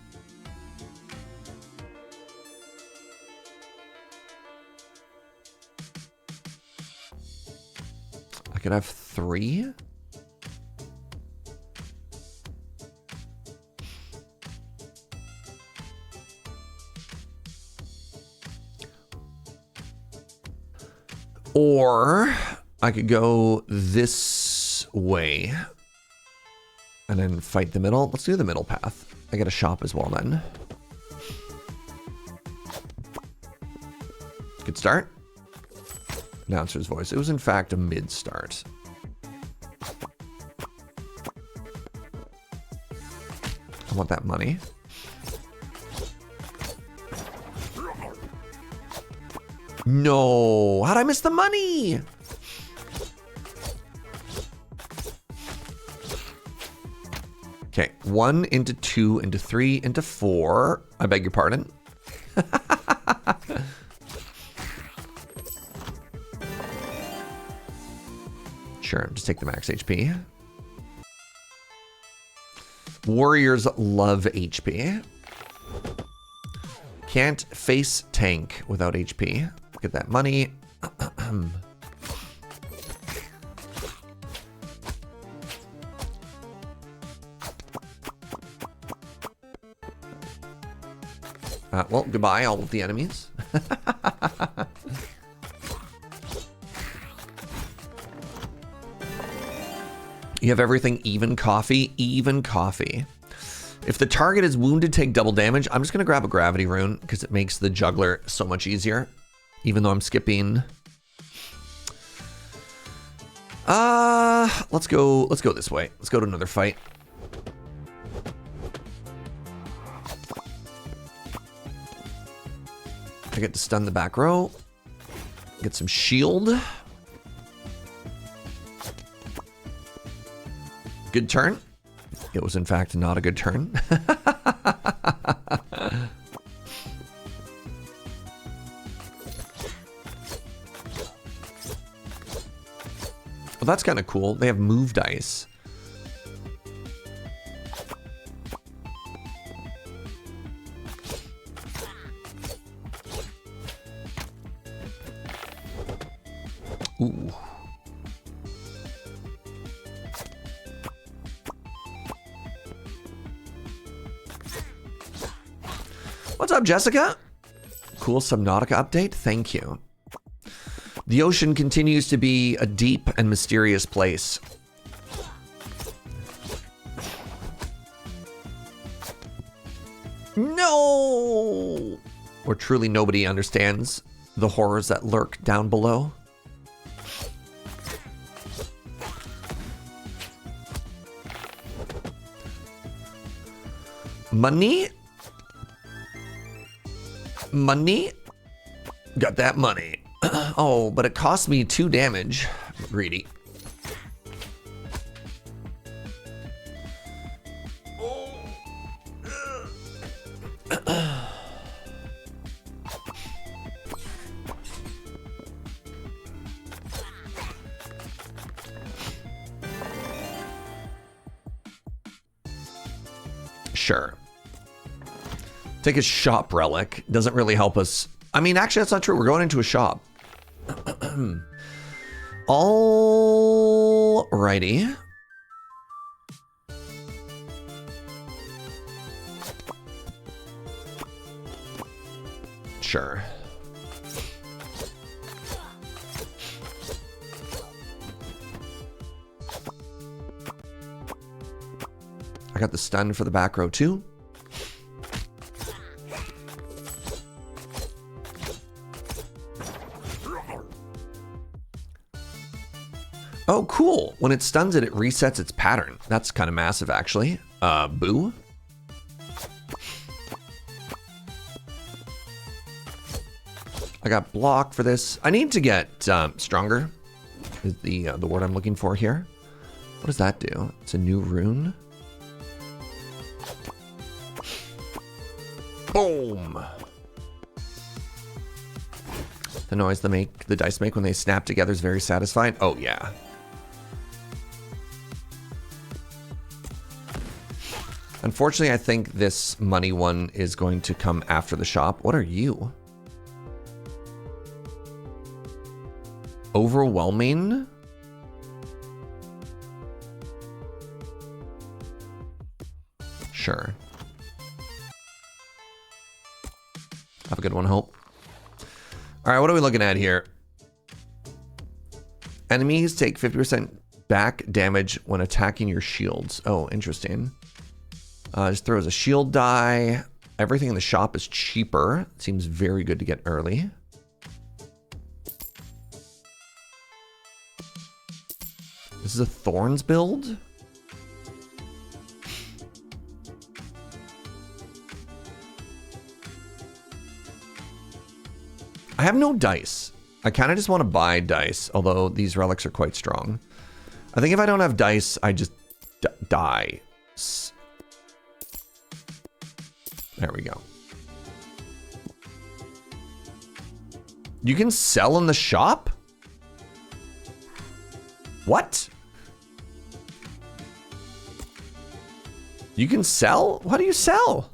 I could have 3. Or I could go this way and then fight the middle. Let's do the middle path. I get a shop as well then. Good start. Announcer's voice. It was in fact a mid start. I want that money. No, how'd I miss the money? Okay, 1 into 2 into 3 into 4. I beg your pardon. Sure, just take the max HP. Warriors love HP. Can't face tank without HP. Get that money. Well, goodbye, all of the enemies. You have everything even coffee, even coffee. If the target is wounded, take double damage. I'm just gonna grab a gravity rune because it makes the juggler so much easier, even though I'm skipping. Let's go this way. Let's go to another fight. I get to stun the back row. Get some shield. Good turn. It was in fact not a good turn. Well, that's kind of cool. They have move dice. Ooh. What's up, Jessica? Cool Subnautica update. Thank you. The ocean continues to be a deep and mysterious place. No! Or truly nobody understands the horrors that lurk down below. Money? Money? Got that money. Oh, but it cost me 2 damage. Greedy. Sure. Take a shop relic. Doesn't really help us. I mean, actually, that's not true. We're going into a shop. Alrighty. Sure. I got the stun for the back row too. Oh, cool. When it stuns it, it resets its pattern. That's kind of massive, actually. Boo. I got block for this. I need to get stronger, is the word I'm looking for here. What does that do? It's a new rune. Boom. The noise the dice make when they snap together is very satisfying. Oh, yeah. Unfortunately, I think this money one is going to come after the shop. What are you? Overwhelming? Sure. Have a good one, Hope. All right, what are we looking at here? Enemies take 50% back damage when attacking your shields. Oh, interesting. Just throws a shield die. Everything in the shop is cheaper. Seems very good to get early. This is a Thorns build? I have no dice. I kind of just want to buy dice, although these relics are quite strong. I think if I don't have dice, I just die. There we go. You can sell in the shop? What? You can sell? What do you sell?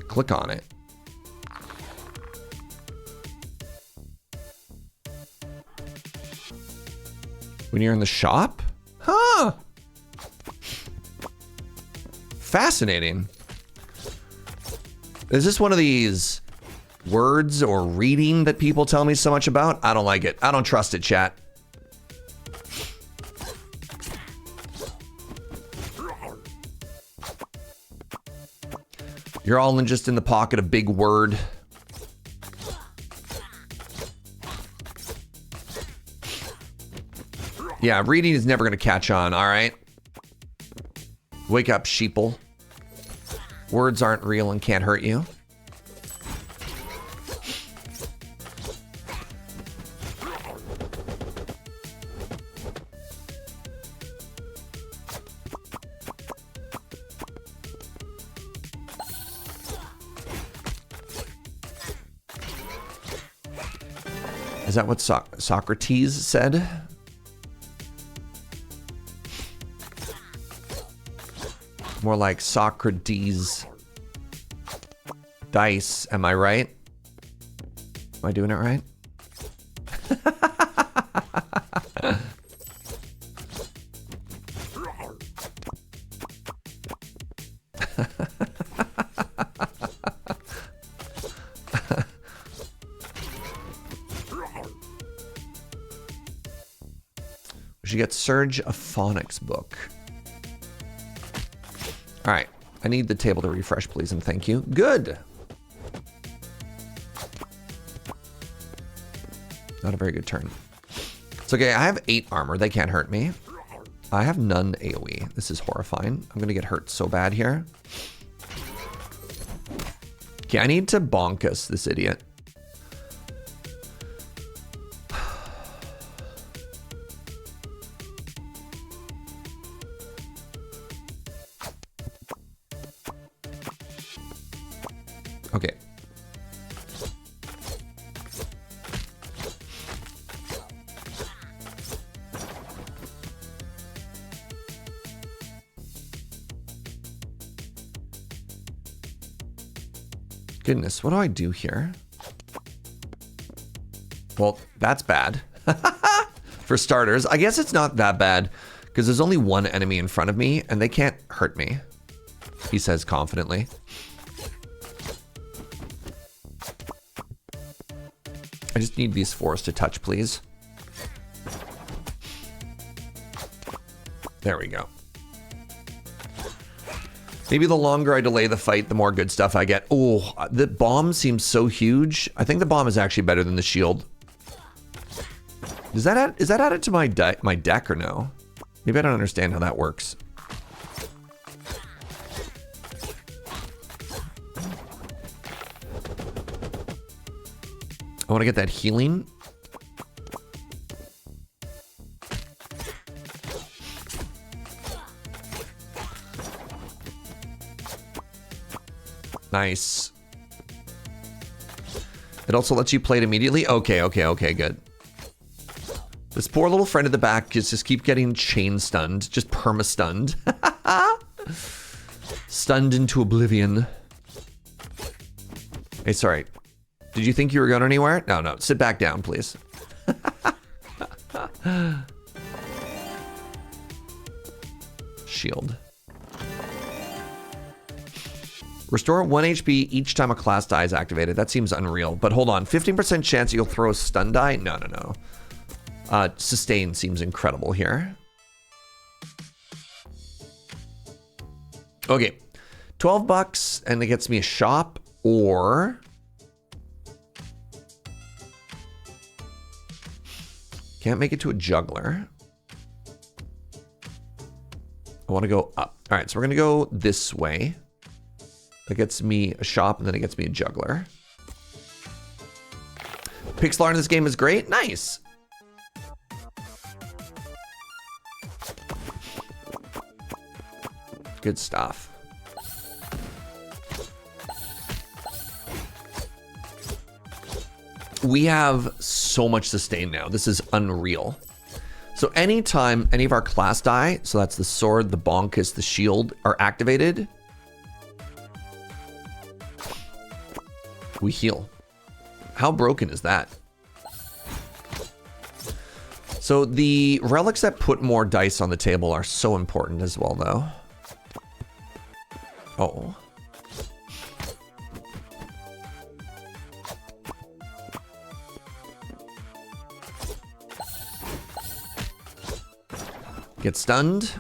Click on it. When you're in the shop? Huh. Fascinating. Is this one of these words or reading that people tell me so much about? I don't like it. I don't trust it, chat. You're all just in the pocket of big word. Yeah, reading is never going to catch on, all right? Wake up, sheeple. Words aren't real and can't hurt you. Is that what Socrates said? More like Socrates dice, am I right? Am I doing it right? We should get Surge a Phonics book. All right, I need the table to refresh, please, and thank you. Good. Not a very good turn. It's okay, I have 8 armor. They can't hurt me. I have none AoE. This is horrifying. I'm gonna get hurt so bad here. Okay, I need to bonk us, this idiot. Okay. Goodness, what do I do here? Well, that's bad. For starters, I guess it's not that bad because there's only one enemy in front of me and they can't hurt me, he says confidently. I just need these 4s to touch, please. There we go. Maybe the longer I delay the fight, the more good stuff I get. Oh, the bomb seems so huge. I think the bomb is actually better than the shield. Is that added to my deck or no? Maybe I don't understand how that works. I want to get that healing. Nice. It also lets you play it immediately. Okay, good. This poor little friend at the back just keep getting chain stunned, just perma stunned. Stunned into oblivion. Hey, sorry. Did you think you were going anywhere? No, sit back down, please. Shield. Restore 1 HP each time a class die is activated. That seems unreal. But hold on. 15% chance you'll throw a stun die? No, no, no. Sustain seems incredible here. Okay. $12 and it gets me a shop or... Can't make it to a juggler. I want to go up. All right, so we're going to go this way. That gets me a shop, and then it gets me a juggler. Pixel art in this game is great. Nice. Good stuff. We have so much sustain now. This is unreal. So anytime any of our class die, so that's the sword, the bonkus, the shield, are activated, we heal. How broken is that? So the relics that put more dice on the table are so important as well, though. Oh. Get stunned.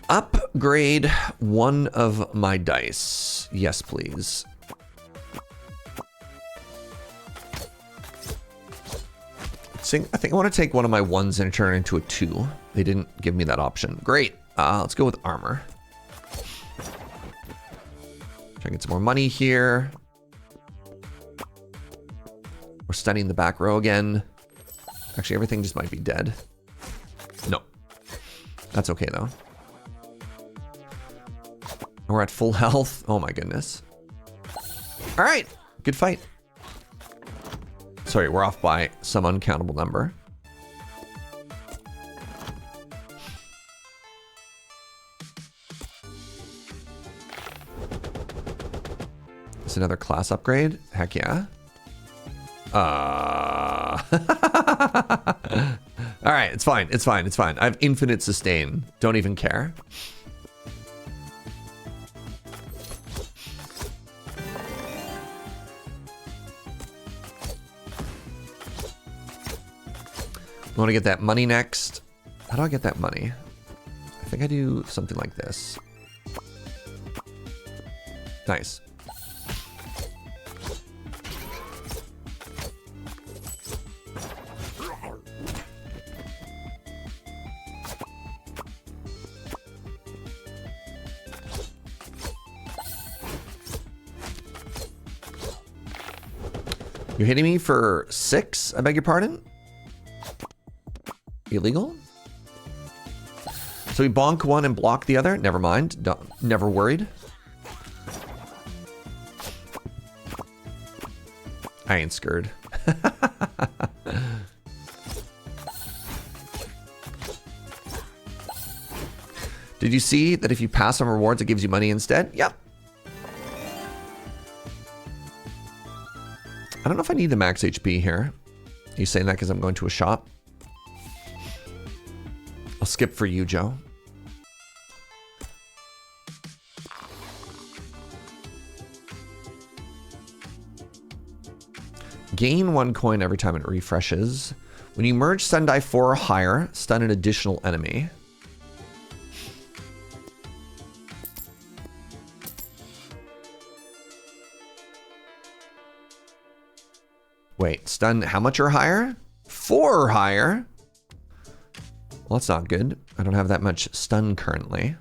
Upgrade one of my dice. Yes, please. I think I want to take one of my ones and turn it into a 2. They didn't give me that option. Great. Let's go with armor. Try and get some more money here. We're stunning the back row again. Actually, everything just might be dead. No. That's okay, though. We're at full health. Oh, my goodness. All right. Good fight. Sorry, we're off by some uncountable number. Is another class upgrade? Heck yeah. All right, it's fine. It's fine. It's fine. I have infinite sustain. Don't even care. I want to get that money next. How do I get that money? I think I do something like this. Nice. You're hitting me for 6? I beg your pardon? Illegal? So we bonk one and block the other? Never mind. Never worried. I ain't scared. Did you see that if you pass on rewards, it gives you money instead? Yep. I don't know if I need the max HP here. Are you saying that because I'm going to a shop? I'll skip for you, Joe. Gain 1 coin every time it refreshes. When you merge stun die 4 or higher, stun an additional enemy. Wait, stun how much or higher? 4 or higher? Well, that's not good. I don't have that much stun currently.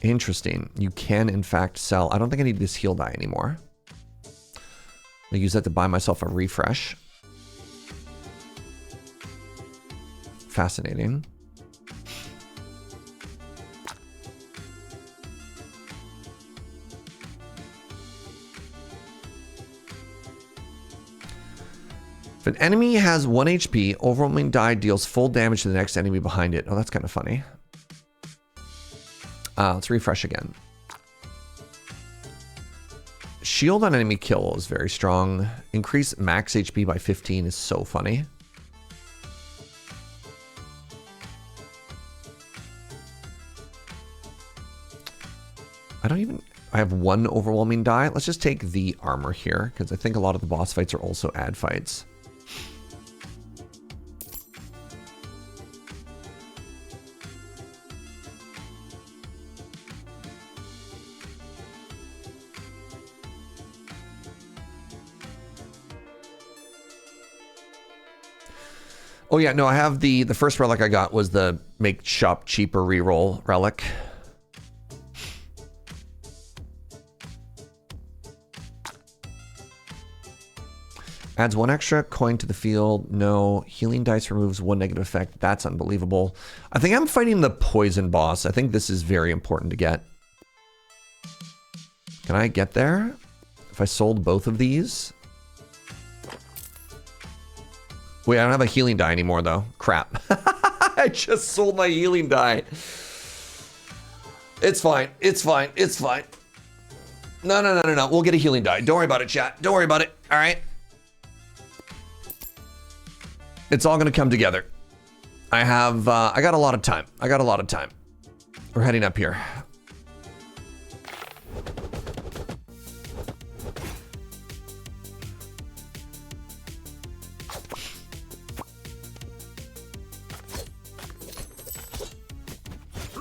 Interesting. You can, in fact, sell. I don't think I need this heal die anymore. I'll use that to buy myself a refresh. Fascinating. If an enemy has 1 HP, overwhelming die deals full damage to the next enemy behind it. Oh, that's kind of funny. Let's refresh again. Shield on enemy kill is very strong. Increase max HP by 15 is so funny. I have one overwhelming die. Let's just take the armor here, because I think a lot of the boss fights are also ad fights. Oh yeah, no, I have the first relic I got was the make shop cheaper reroll relic. Adds 1 extra coin to the field. No. Healing dice removes 1 negative effect. That's unbelievable. I think I'm fighting the poison boss. I think this is very important to get. Can I get there? If I sold both of these? Wait, I don't have a healing die anymore, though. Crap. I just sold my healing die. It's fine. It's fine. It's fine. No. We'll get a healing die. Don't worry about it, chat. Don't worry about it. All right? It's all going to come together. I got a lot of time. We're heading up here.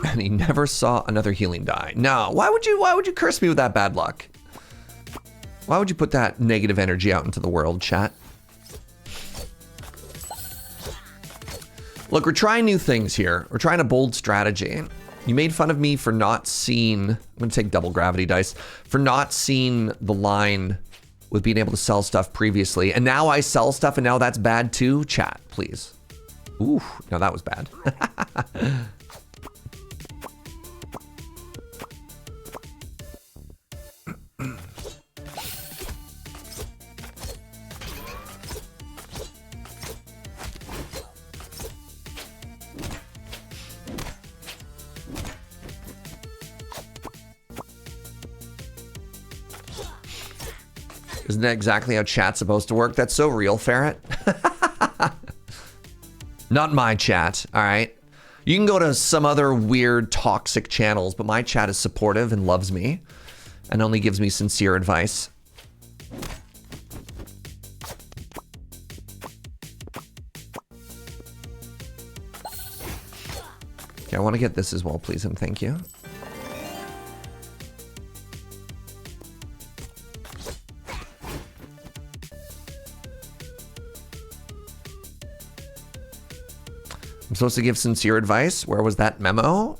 And he never saw another healing die. No, why would you curse me with that bad luck? Why would you put that negative energy out into the world, chat? Look, we're trying new things here. We're trying a bold strategy. You made fun of me for not seeing, I'm gonna take double gravity dice, for not seeing the line with being able to sell stuff previously. And now I sell stuff and now that's bad too? Chat, please. Ooh, no, that was bad. Isn't that exactly how chat's supposed to work? That's so real, Ferret. Not my chat, all right? You can go to some other weird, toxic channels, but my chat is supportive and loves me and only gives me sincere advice. Okay, I want to get this as well, please, and thank you. I'm supposed to give sincere advice? Where was that memo?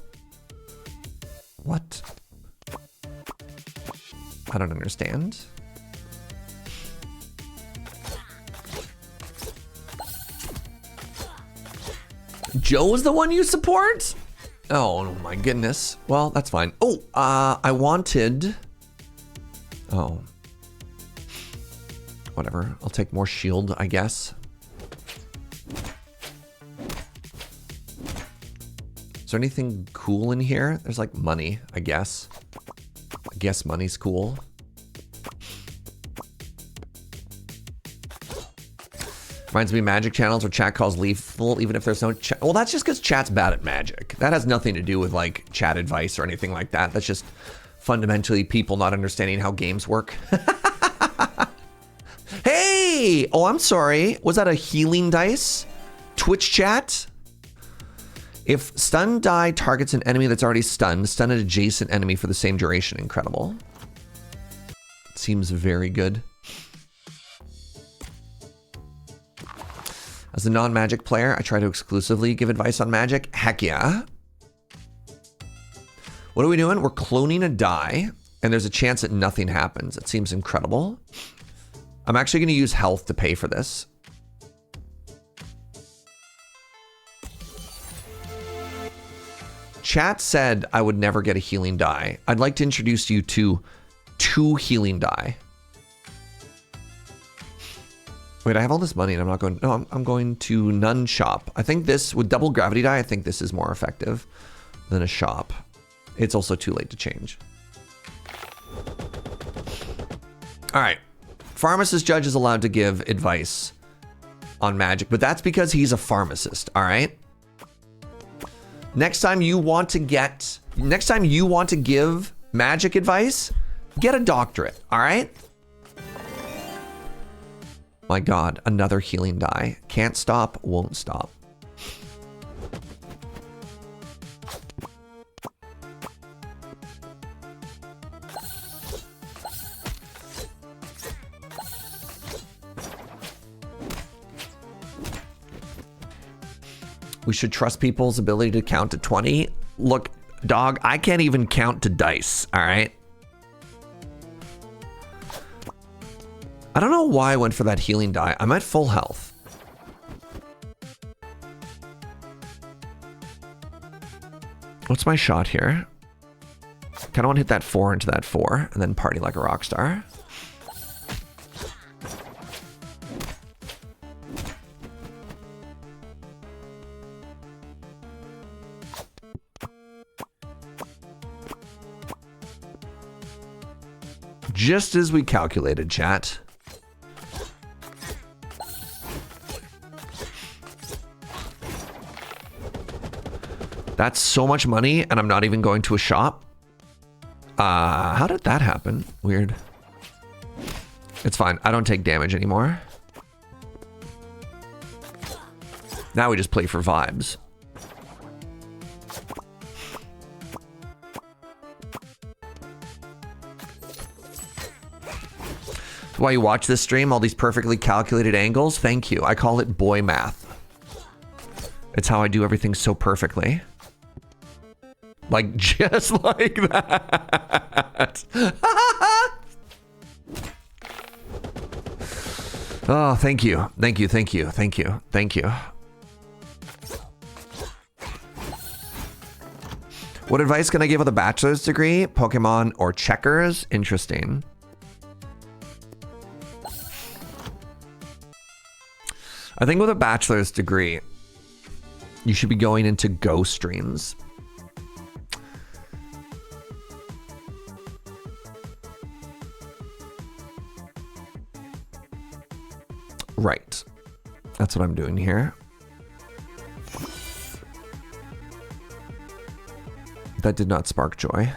What? I don't understand. Joe is the one you support? Oh my goodness. Well, that's fine. Oh, I wanted... Oh. Whatever. I'll take more shield, I guess. Is there anything cool in here? There's like money, I guess. I guess money's cool. Reminds me of magic channels where chat calls lethal even if there's no chat. Well, that's just because chat's bad at magic. That has nothing to do with like chat advice or anything like that. That's just fundamentally people not understanding how games work. Hey! Oh, I'm sorry. Was that a healing dice? Twitch chat? If stun die targets an enemy that's already stunned, stun an adjacent enemy for the same duration. Incredible. Seems very good. As a non-magic player, I try to exclusively give advice on magic. Heck yeah. What are we doing? We're cloning a die, and there's a chance that nothing happens. It seems incredible. I'm actually going to use health to pay for this. Chat said I would never get a healing die. I'd like to introduce you to 2 healing die. Wait, I have all this money and I'm not going... No, I'm going to none shop. I think this, with double gravity die, I think this is more effective than a shop. it's also too late to change. All right. Pharmacist judge is allowed to give advice on magic, but that's because he's a pharmacist, all right? Next time you want to give magic advice, get a doctorate, all right? My God, another healing die. Can't stop, won't stop. We should trust people's ability to count to 20. Look, dog, I can't even count to dice, all right? I don't know why I went for that healing die. I'm at full health. What's my shot here? Kind of want to hit that 4 into that 4 and then party like a rock star. Just as we calculated, chat. That's so much money, and I'm not even going to a shop. How did that happen? Weird. It's fine. I don't take damage anymore. Now we just play for vibes. Why you watch this stream, all these perfectly calculated angles. Thank you. I call it boy math. It's how I do everything so perfectly. Like, just like that. Oh, thank you. Thank you, thank you, thank you, thank you. What advice can I give with a bachelor's degree? Pokemon or checkers? Interesting. I think with a bachelor's degree, you should be going into Go streams. Right. That's what I'm doing here. That did not spark joy.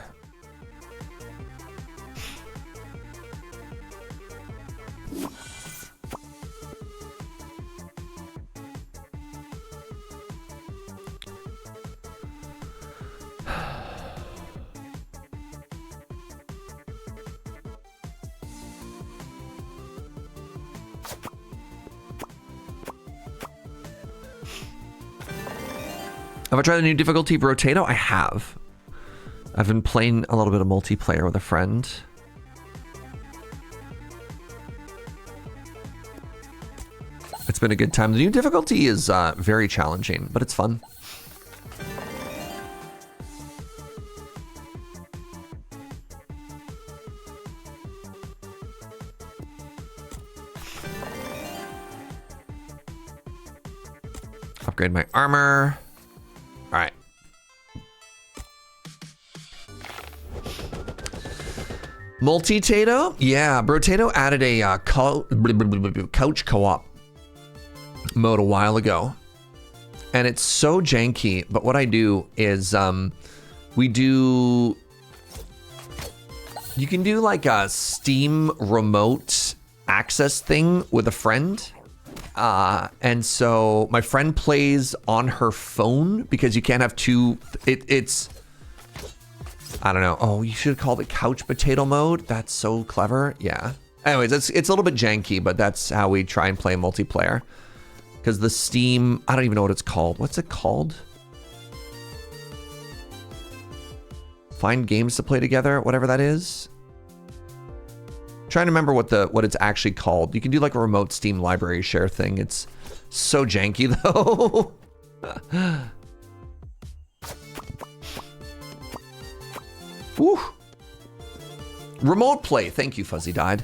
Have I tried the new difficulty Rotato? I have. I've been playing a little bit of multiplayer with a friend. It's been a good time. The new difficulty is very challenging, but it's fun. Upgrade my armor. All right. Multi-tato? Yeah, Brotato added a couch co-op mode a while ago. And it's so janky, but what I do is you can do like a Steam remote access thing with a friend. And so my friend plays on her phone because you can't have two. It's I don't know. Oh, you should have called it couch potato mode. That's so clever. Yeah. Anyways, it's a little bit janky, but that's how we try and play multiplayer. Because the Steam, I don't even know what it's called. What's it called? Find games to play together, whatever that is. Trying to remember what it's actually called. You can do like a remote Steam library share thing. It's so janky though. Woo. Remote play. Thank you, Fuzzy Died.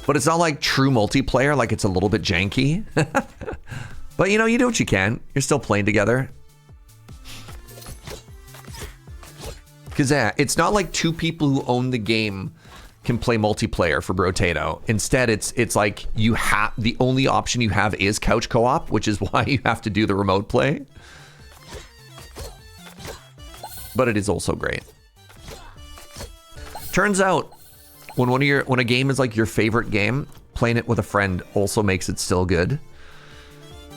But it's not like true multiplayer, like it's a little bit janky. But you know, you do what you can. You're still playing together. Because it's not like two people who own the game can play multiplayer for Brotato. Instead, it's like the only option you have is couch co-op, which is why you have to do the remote play. But it is also great. Turns out, when when a game is like your favorite game, playing it with a friend also makes it still good.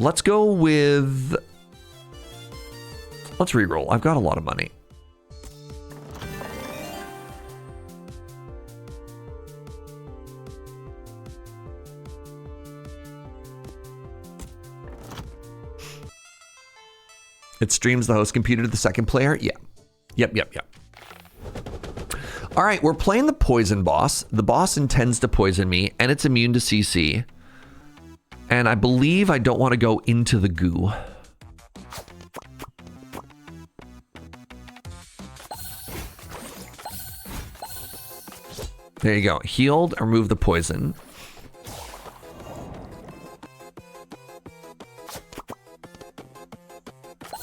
Let's go with... Let's reroll. I've got a lot of money. It streams the host computer to the second player? Yeah. Yep. All right, we're playing the poison boss. The boss intends to poison me, and it's immune to CC. And I believe I don't want to go into the goo. There you go. Healed, remove the poison.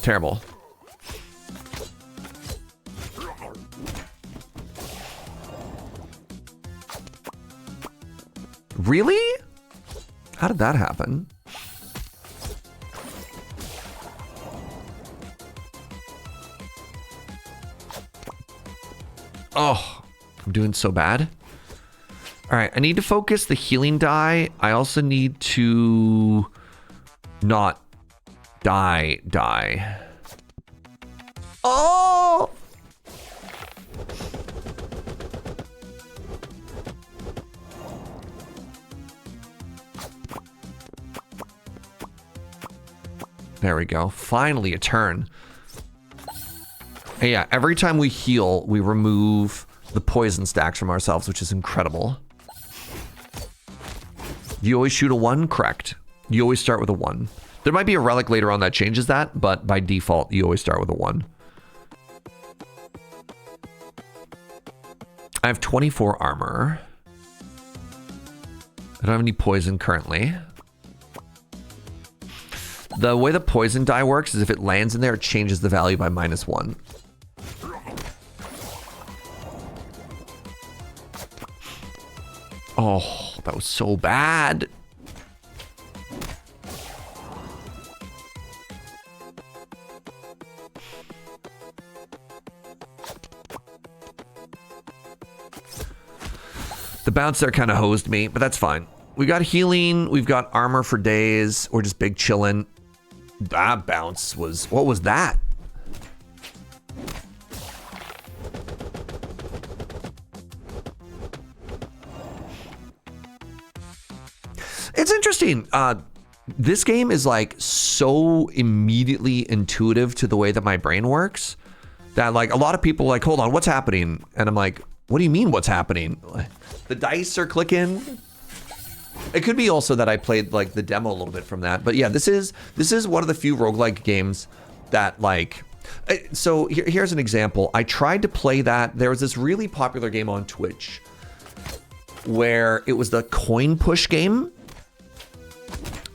Terrible. Really? How did that happen? Oh, I'm doing so bad. All right, I need to focus the healing die. I also need to not die. Oh! There we go. Finally a turn. And yeah, every time we heal, we remove the poison stacks from ourselves, which is incredible. You always shoot a 1? Correct. You always start with a 1. There might be a relic later on that changes that, but by default, you always start with a 1. I have 24 armor. I don't have any poison currently. The way the poison die works is if it lands in there, it changes the value by -1. Oh, that was so bad. The bounce there kind of hosed me, but that's fine. We got healing, we've got armor for days, we're just big chillin'. That bounce was, what was that? It's interesting. This game is like so immediately intuitive to the way that my brain works that like a lot of people are like, hold on, what's happening? And I'm like, what do you mean what's happening? The dice are clicking. It could be also that I played like the demo a little bit from that, but yeah, this is one of the few roguelike games that like, so here's an example. I tried to play that. There was this really popular game on Twitch where it was the coin push game.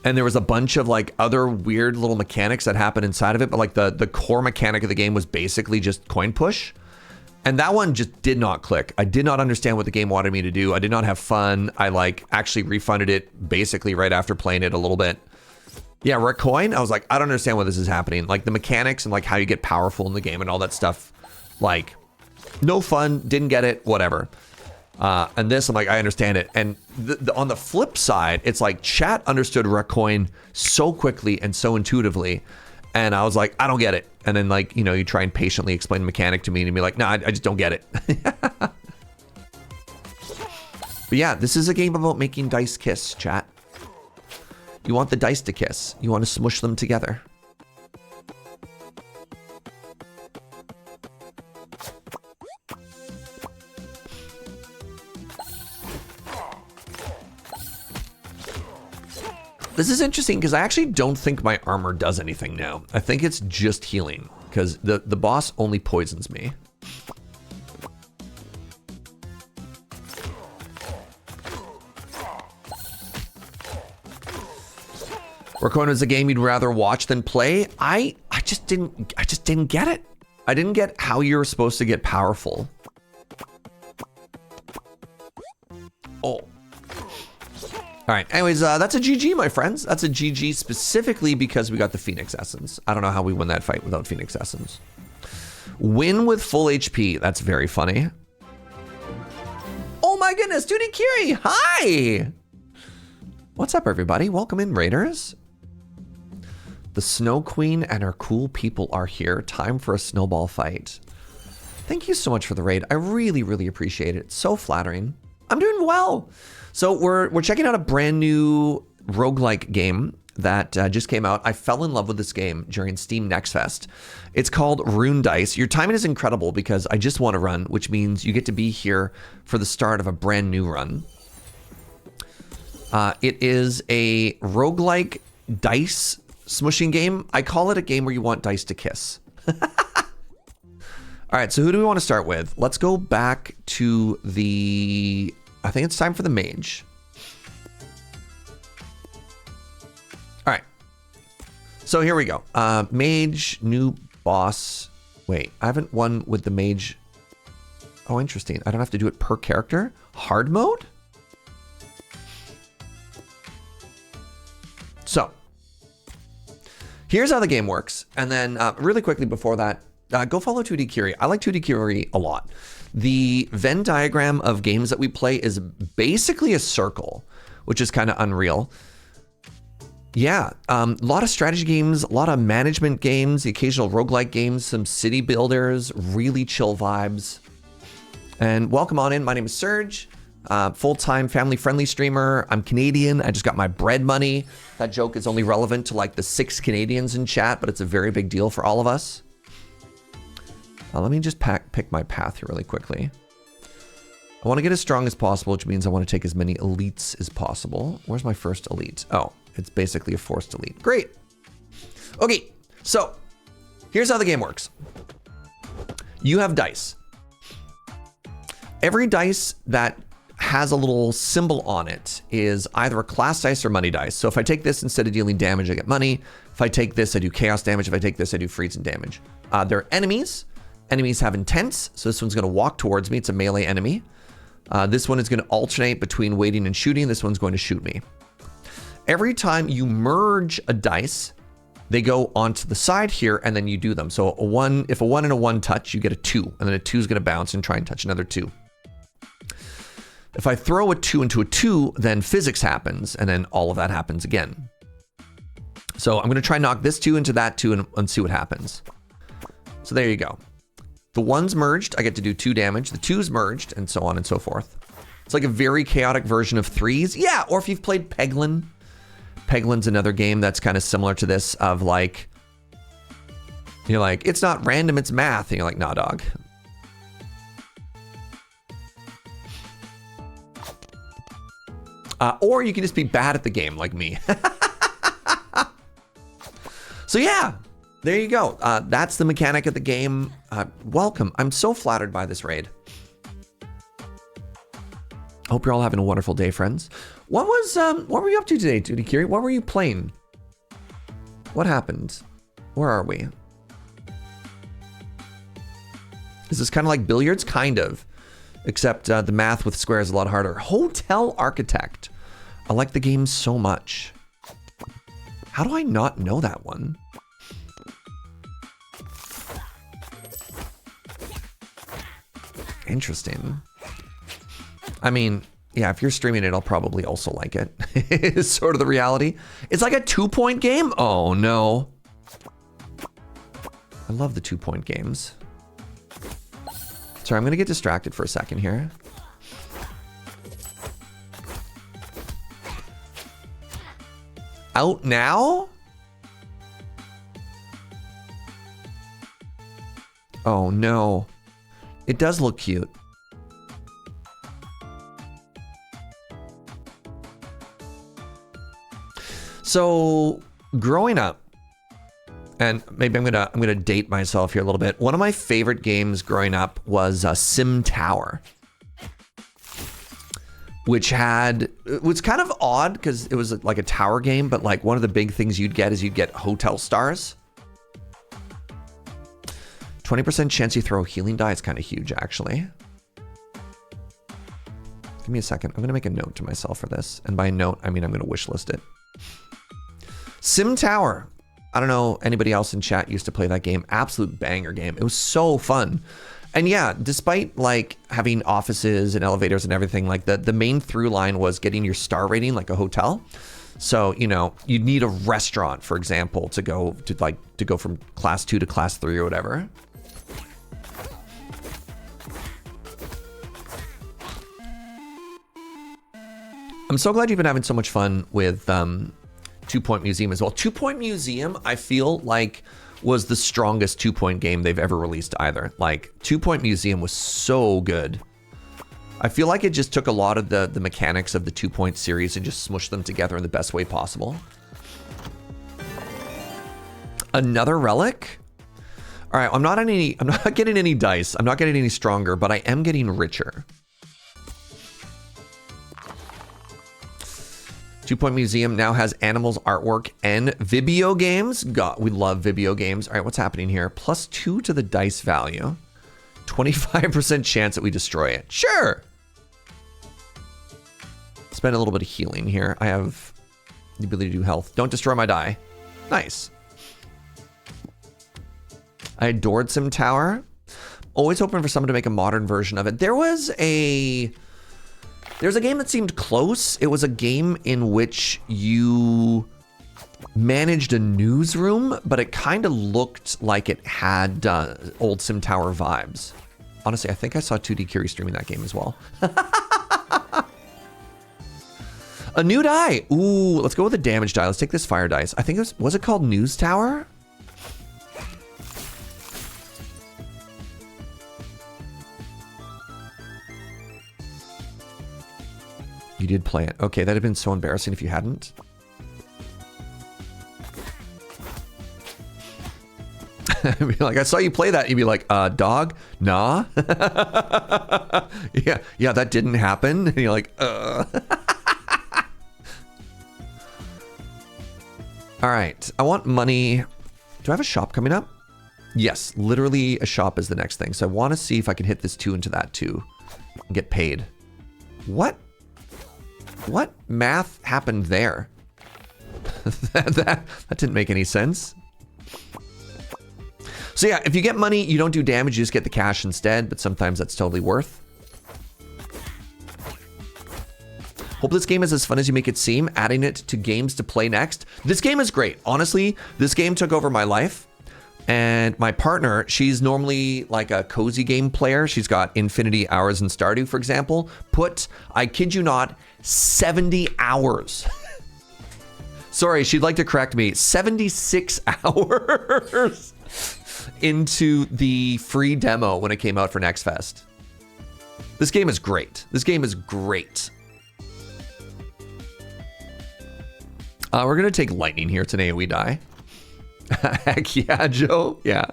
And there was a bunch of like other weird little mechanics that happened inside of it, but like the core mechanic of the game was basically just coin push. And that one just did not click. I did not understand what the game wanted me to do. I did not have fun. I like actually refunded it basically right after playing it a little bit. Yeah, Rick Coin, I was like, I don't understand what this is happening. Like the mechanics and like how you get powerful in the game and all that stuff. Like, no fun, didn't get it, whatever. And this, I'm like, I understand it. And on the flip side, it's like chat understood Rick Coin so quickly and so intuitively. And I was like, I don't get it. And then like, you know, you try and patiently explain the mechanic to me and be like, no, I just don't get it. But yeah, this is a game about making dice kiss, chat. You want the dice to kiss. You want to smush them together. This is interesting because I actually don't think my armor does anything now. I think it's just healing because the boss only poisons me. Recording is a game you'd rather watch than play. I just didn't get it. I didn't get how you're supposed to get powerful. Oh. All right. Anyways, that's a GG, my friends. That's a GG specifically because we got the Phoenix Essence. I don't know how we win that fight without Phoenix Essence. Win with full HP. That's very funny. Oh my goodness, Duty Kiri. Hi. What's up, everybody? Welcome in, Raiders. The Snow Queen and her cool people are here. Time for a snowball fight. Thank you so much for the raid. I really, really appreciate it. It's so flattering. I'm doing well. So we're checking out a brand new roguelike game that just came out. I fell in love with this game during Steam Next Fest. It's called Rune Dice. Your timing is incredible because I just want to run, which means you get to be here for the start of a brand new run. It is a roguelike dice smushing game. I call it a game where you want dice to kiss. All right, so who do we want to start with? Let's go back to the... I think it's time for the mage. All right. So here we go. Mage, new boss. Wait, I haven't won with the mage. Oh, interesting. I don't have to do it per character. Hard mode? So, here's how the game works. And then really quickly before that, go follow 2D Curie. I like 2D Curie a lot. The Venn diagram of games that we play is basically a circle, which is kind of unreal. Yeah, a lot of strategy games, a lot of management games, the occasional roguelike games, some city builders, really chill vibes. And welcome on in. My name is Serge. Full-time family-friendly streamer. I'm Canadian. I just got my bread money. That joke is only relevant to like the 6 Canadians in chat, but it's a very big deal for all of us. Let me just pick my path here really quickly. I want to get as strong as possible, which means I want to take as many elites as possible. Where's my first elite? Oh, it's basically a forced elite. Great. Okay, so here's how the game works. You have dice. Every dice that has a little symbol on it is either a class dice or money dice. So if I take this, instead of dealing damage, I get money. If I take this, I do chaos damage. If I take this, I do freezing damage. They're enemies. Enemies have intents. So this one's going to walk towards me. It's a melee enemy. This one is going to alternate between waiting and shooting. This one's going to shoot me. Every time you merge a dice, they go onto the side here and then you do them. So if a 1 and a 1 touch, you get a 2. And then a 2 is going to bounce and try and touch another 2. If I throw a 2 into a 2, then physics happens, and then all of that happens again. So I'm going to try and knock this 2 into that 2 and see what happens. So there you go. The 1's merged, I get to do 2 damage. The 2's merged, and so on and so forth. It's like a very chaotic version of 3s. Yeah, or if you've played Peglin. Peglin's another game that's kind of similar to this of like, you're like, it's not random, it's math. And you're like, nah, dog. Or you can just be bad at the game like me. So yeah, there you go. That's the mechanic of the game. Welcome. I'm so flattered by this raid. Hope you're all having a wonderful day, friends. What were you up to today, Duty Curie? What were you playing? What happened? Where are we? Is this kind of like billiards? Kind of. Except the math with squares is a lot harder. Hotel Architect. I like the game so much. How do I not know that one? Interesting. I mean, yeah, if you're streaming it, I'll probably also like it. It's sort of the reality. It's like a 2-point game? Oh, no. I love the 2-point games. Sorry, I'm going to get distracted for a second here. Out now? Oh, no. It does look cute. So, growing up, and maybe I'm gonna date myself here a little bit. One of my favorite games growing up was Sim Tower. which it was kind of odd because it was like a tower game, but like one of the big things you'd get is you'd get hotel stars. 20% chance you throw a healing die is kind of huge, actually. Give me a second. I'm going to make a note to myself for this. And by note, I mean I'm going to wish list it. Sim Tower. I don't know anybody else in chat used to play that game. Absolute banger game. It was so fun. And yeah, despite like having offices and elevators and everything, like the main through line was getting your star rating like a hotel. So, you know, you'd need a restaurant, for example, to go from class 2 to class 3 or whatever. I'm so glad you've been having so much fun with 2 Point Museum as well. 2 Point Museum, I feel like, was the strongest 2 Point game they've ever released either. Like, 2 Point Museum was so good. I feel like it just took a lot of the mechanics of the 2 Point series and just smushed them together in the best way possible. Another relic? All right, I'm not getting any dice. I'm not getting any stronger, but I am getting richer. 2 Point Museum now has animals, artwork, and Vibio games. God, we love Vibio games. All right, what's happening here? +2 to the dice value. 25% chance that we destroy it. Sure. Spend a little bit of healing here. I have the ability to do health. Don't destroy my die. Nice. I adored Sim Tower. Always hoping for someone to make a modern version of it. There's a game that seemed close. It was a game in which you managed a newsroom, but it kind of looked like it had old Sim Tower vibes. Honestly, I think I saw 2D Curie streaming that game as well. A new die. Ooh, let's go with a damage die. Let's take this fire dice. I think was it called News Tower? You did play it. Okay, that'd have been so embarrassing if you hadn't. I'd be like, I saw you play that. You'd be like, dog? Nah. yeah, that didn't happen. And you're like, All right, I want money. Do I have a shop coming up? Yes, literally a shop is the next thing. So I want to see if I can hit this 2 into that 2 and get paid. What math happened there? that didn't make any sense. So yeah, if you get money, you don't do damage, you just get the cash instead, but sometimes that's totally worth. Hope this game is as fun as you make it seem, adding it to games to play next. This game is great. Honestly, this game took over my life. And my partner, she's normally like a cozy game player. She's got infinity hours in Stardew, for example. I kid you not, 70 hours. Sorry, she'd like to correct me. 76 hours into the free demo when it came out for Next Fest. This game is great. This game is great. We're going to take lightning here. It's an AoE die. Heck yeah, Joe. Yeah.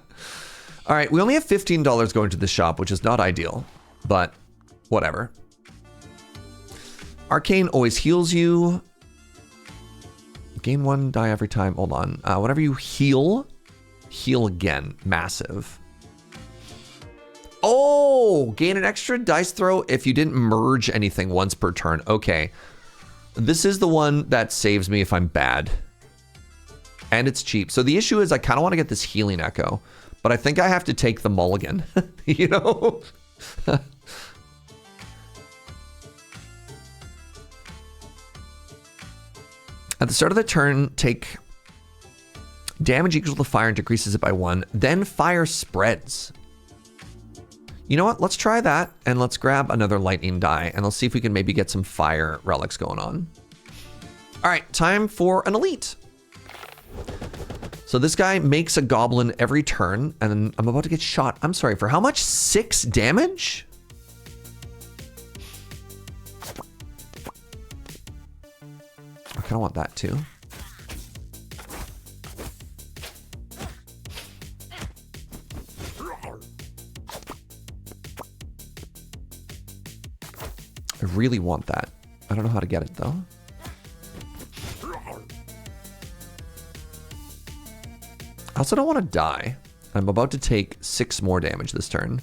All right, we only have $15 going to the shop, which is not ideal, but whatever. Arcane always heals you. Gain 1, die every time. Hold on. Whenever you heal again. Massive. Oh, gain an extra dice throw if you didn't merge anything once per turn. Okay. This is the one that saves me if I'm bad. And it's cheap. So the issue is I kind of want to get this healing echo, but I think I have to take the mulligan, you know? At the start of the turn, take damage equal to fire and decreases it by 1. Then fire spreads. You know what? Let's try that, and let's grab another lightning die, and let's see if we can maybe get some fire relics going on. All right, time for an elite. So this guy makes a goblin every turn, and I'm about to get shot. I'm sorry, for how much? 6 damage? I kind of want that too. I really want that. I don't know how to get it, though. I also don't want to die. I'm about to take 6 more damage this turn.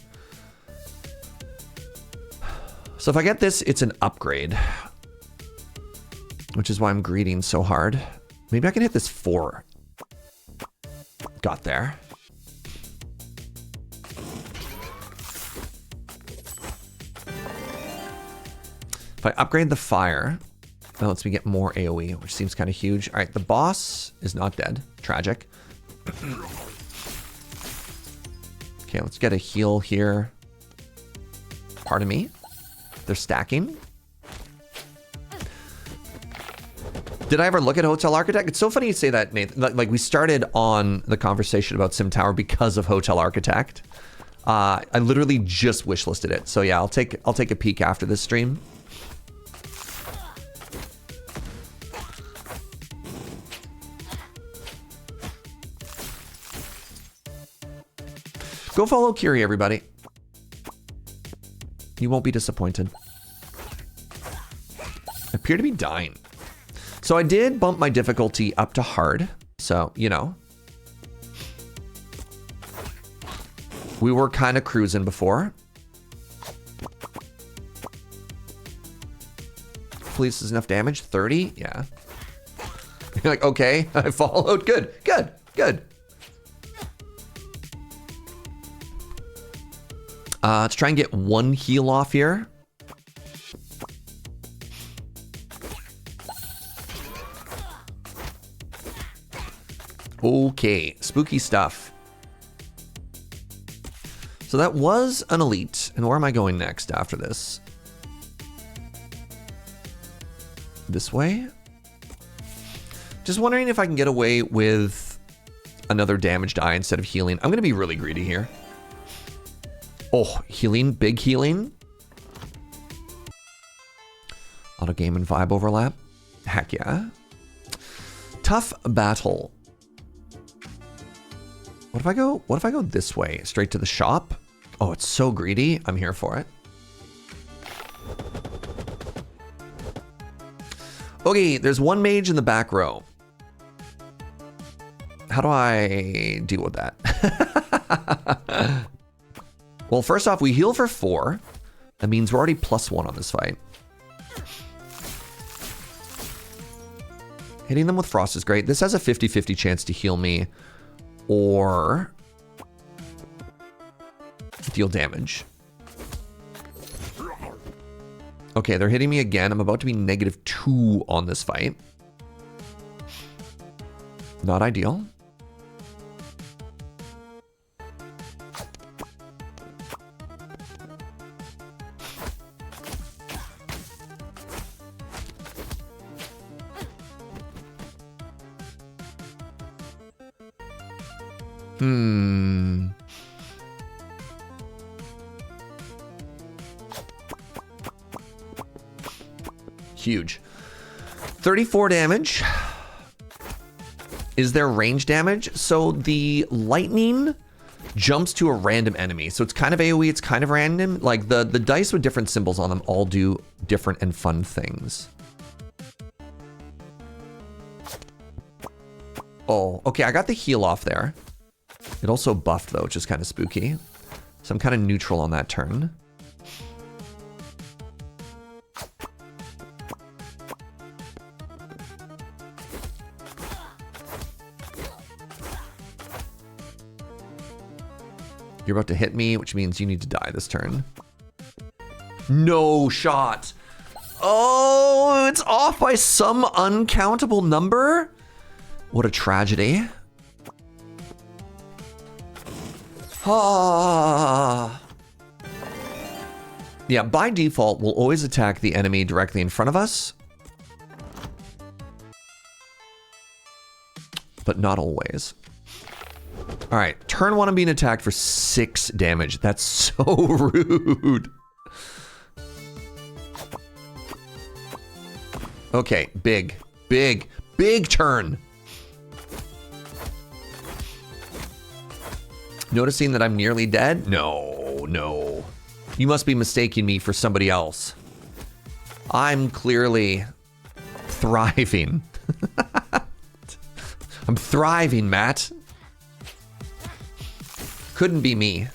So if I get this, it's an upgrade. Which is why I'm greeting so hard. Maybe I can hit this 4. Got there. If I upgrade the fire, that lets me get more AoE, which seems kind of huge. All right, the boss is not dead. Tragic. Okay, let's get a heal here. Pardon me. They're stacking. Did I ever look at Hotel Architect? It's so funny you say that, Nathan. Like we started on the conversation about Sim Tower because of Hotel Architect. I literally just wishlisted it. So yeah, I'll take a peek after this stream. Go follow Kiri, everybody. You won't be disappointed. I appear to be dying. So I did bump my difficulty up to hard. So, you know. We were kind of cruising before. Hopefully this is enough damage. 30? Yeah. You're like, okay, I followed. Good, good, good. Let's try and get 1 heal off here. Okay, spooky stuff. So that was an elite. And where am I going next after this? This way? Just wondering if I can get away with another damaged eye instead of healing. I'm going to be really greedy here. Oh, healing, big healing. Auto game and vibe overlap. Heck yeah. Tough battle. What if I go this way, straight to the shop? Oh, it's so greedy. I'm here for it. Okay, there's 1 mage in the back row. How do I deal with that? Well, first off, we heal for 4. That means we're already +1 on this fight. Hitting them with frost is great. This has a 50-50 chance to heal me or deal damage. Okay, they're hitting me again. I'm about to be -2 on this fight. Not ideal. Huge. 34 damage. Is there range damage? So the lightning jumps to a random enemy. So it's kind of AoE, it's kind of random. Like the dice with different symbols on them all do different and fun things. Oh, okay, I got the heal off there. It also buffed though, which is kind of spooky. So I'm kind of neutral on that turn. You're about to hit me, which means you need to die this turn. No shot. Oh, it's off by some uncountable number? What a tragedy. Ah. Yeah, by default, we'll always attack the enemy directly in front of us. But not always. All right, turn 1, I'm being attacked for 6 damage. That's so rude. Okay, big turn. Noticing that I'm nearly dead? No. You must be mistaking me for somebody else. I'm clearly thriving. I'm thriving, Matt. Couldn't be me.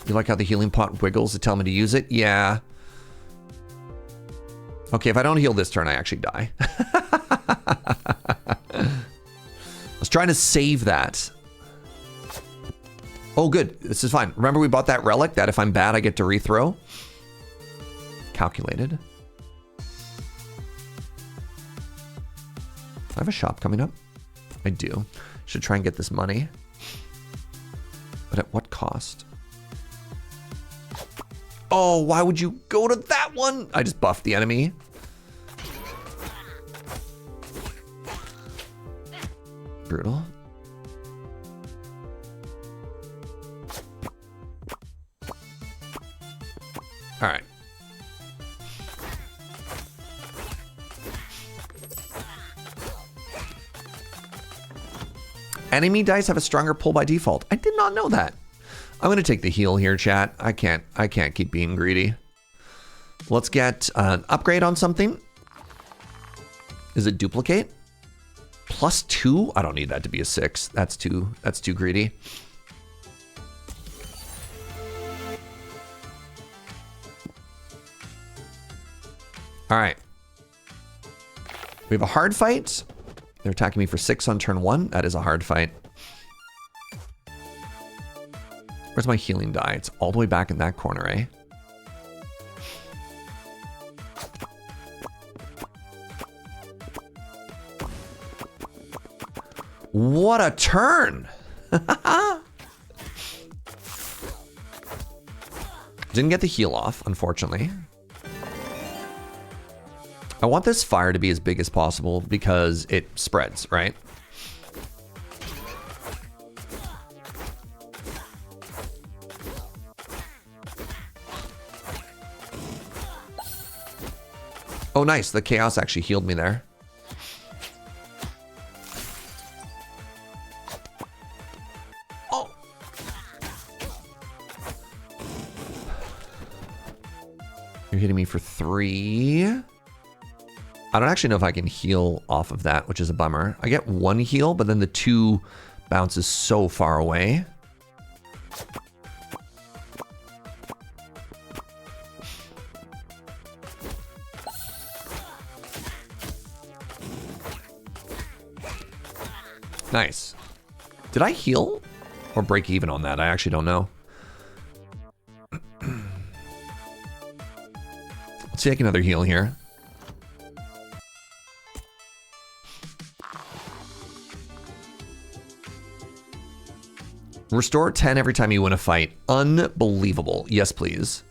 You like how the healing pot wiggles to tell me to use it? Yeah. Okay, if I don't heal this turn, I actually die. I was trying to save that. Oh, good. This is fine. Remember we bought that relic that if I'm bad, I get to rethrow? Calculated. I have a shop coming up. I do. Should try and get this money. But at what cost? Oh, why would you go to that one? I just buffed the enemy. Brutal. All right. Enemy dice have a stronger pull by default. I did not know that. I'm gonna take the heal here, chat. I can't keep being greedy. Let's get an upgrade on something. Is it duplicate? +2? I don't need that to be a 6. That's too greedy. All right. We have a hard fight. They're attacking me for 6 on turn 1. That is a hard fight. Where's my healing die? It's all the way back in that corner, eh? What a turn! Didn't get the heal off, unfortunately. I want this fire to be as big as possible because it spreads, right? Oh, nice. The chaos actually healed me there. Oh. You're hitting me for 3. I don't actually know if I can heal off of that, which is a bummer. I get 1 heal, but then the 2 bounces so far away. Nice. Did I heal or break even on that? I actually don't know. Let's take another heal here. Restore 10 every time you win a fight. Unbelievable. Yes, please.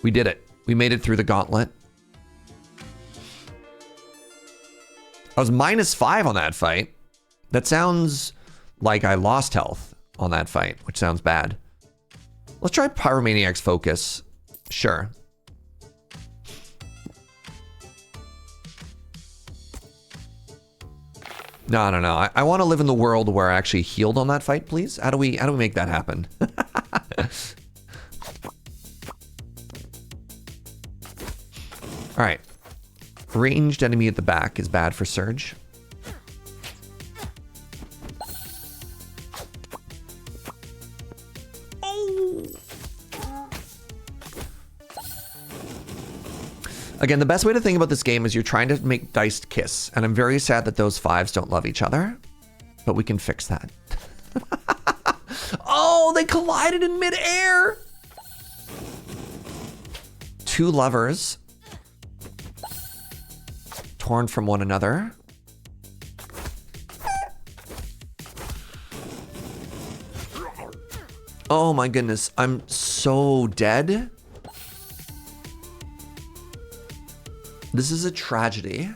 We did it. We made it through the gauntlet. I was -5 on that fight. That sounds like I lost health on that fight, which sounds bad. Let's try Pyromaniac's Focus. Sure. No. I want to live in the world where I actually healed on that fight, please. How do we make that happen? All right. Ranged enemy at the back is bad for Surge. Oh. Again, the best way to think about this game is you're trying to make dice kiss, and I'm very sad that those 5s don't love each other, but we can fix that. Oh, they collided in midair! 2 lovers torn from one another. Oh my goodness, I'm so dead. This is a tragedy.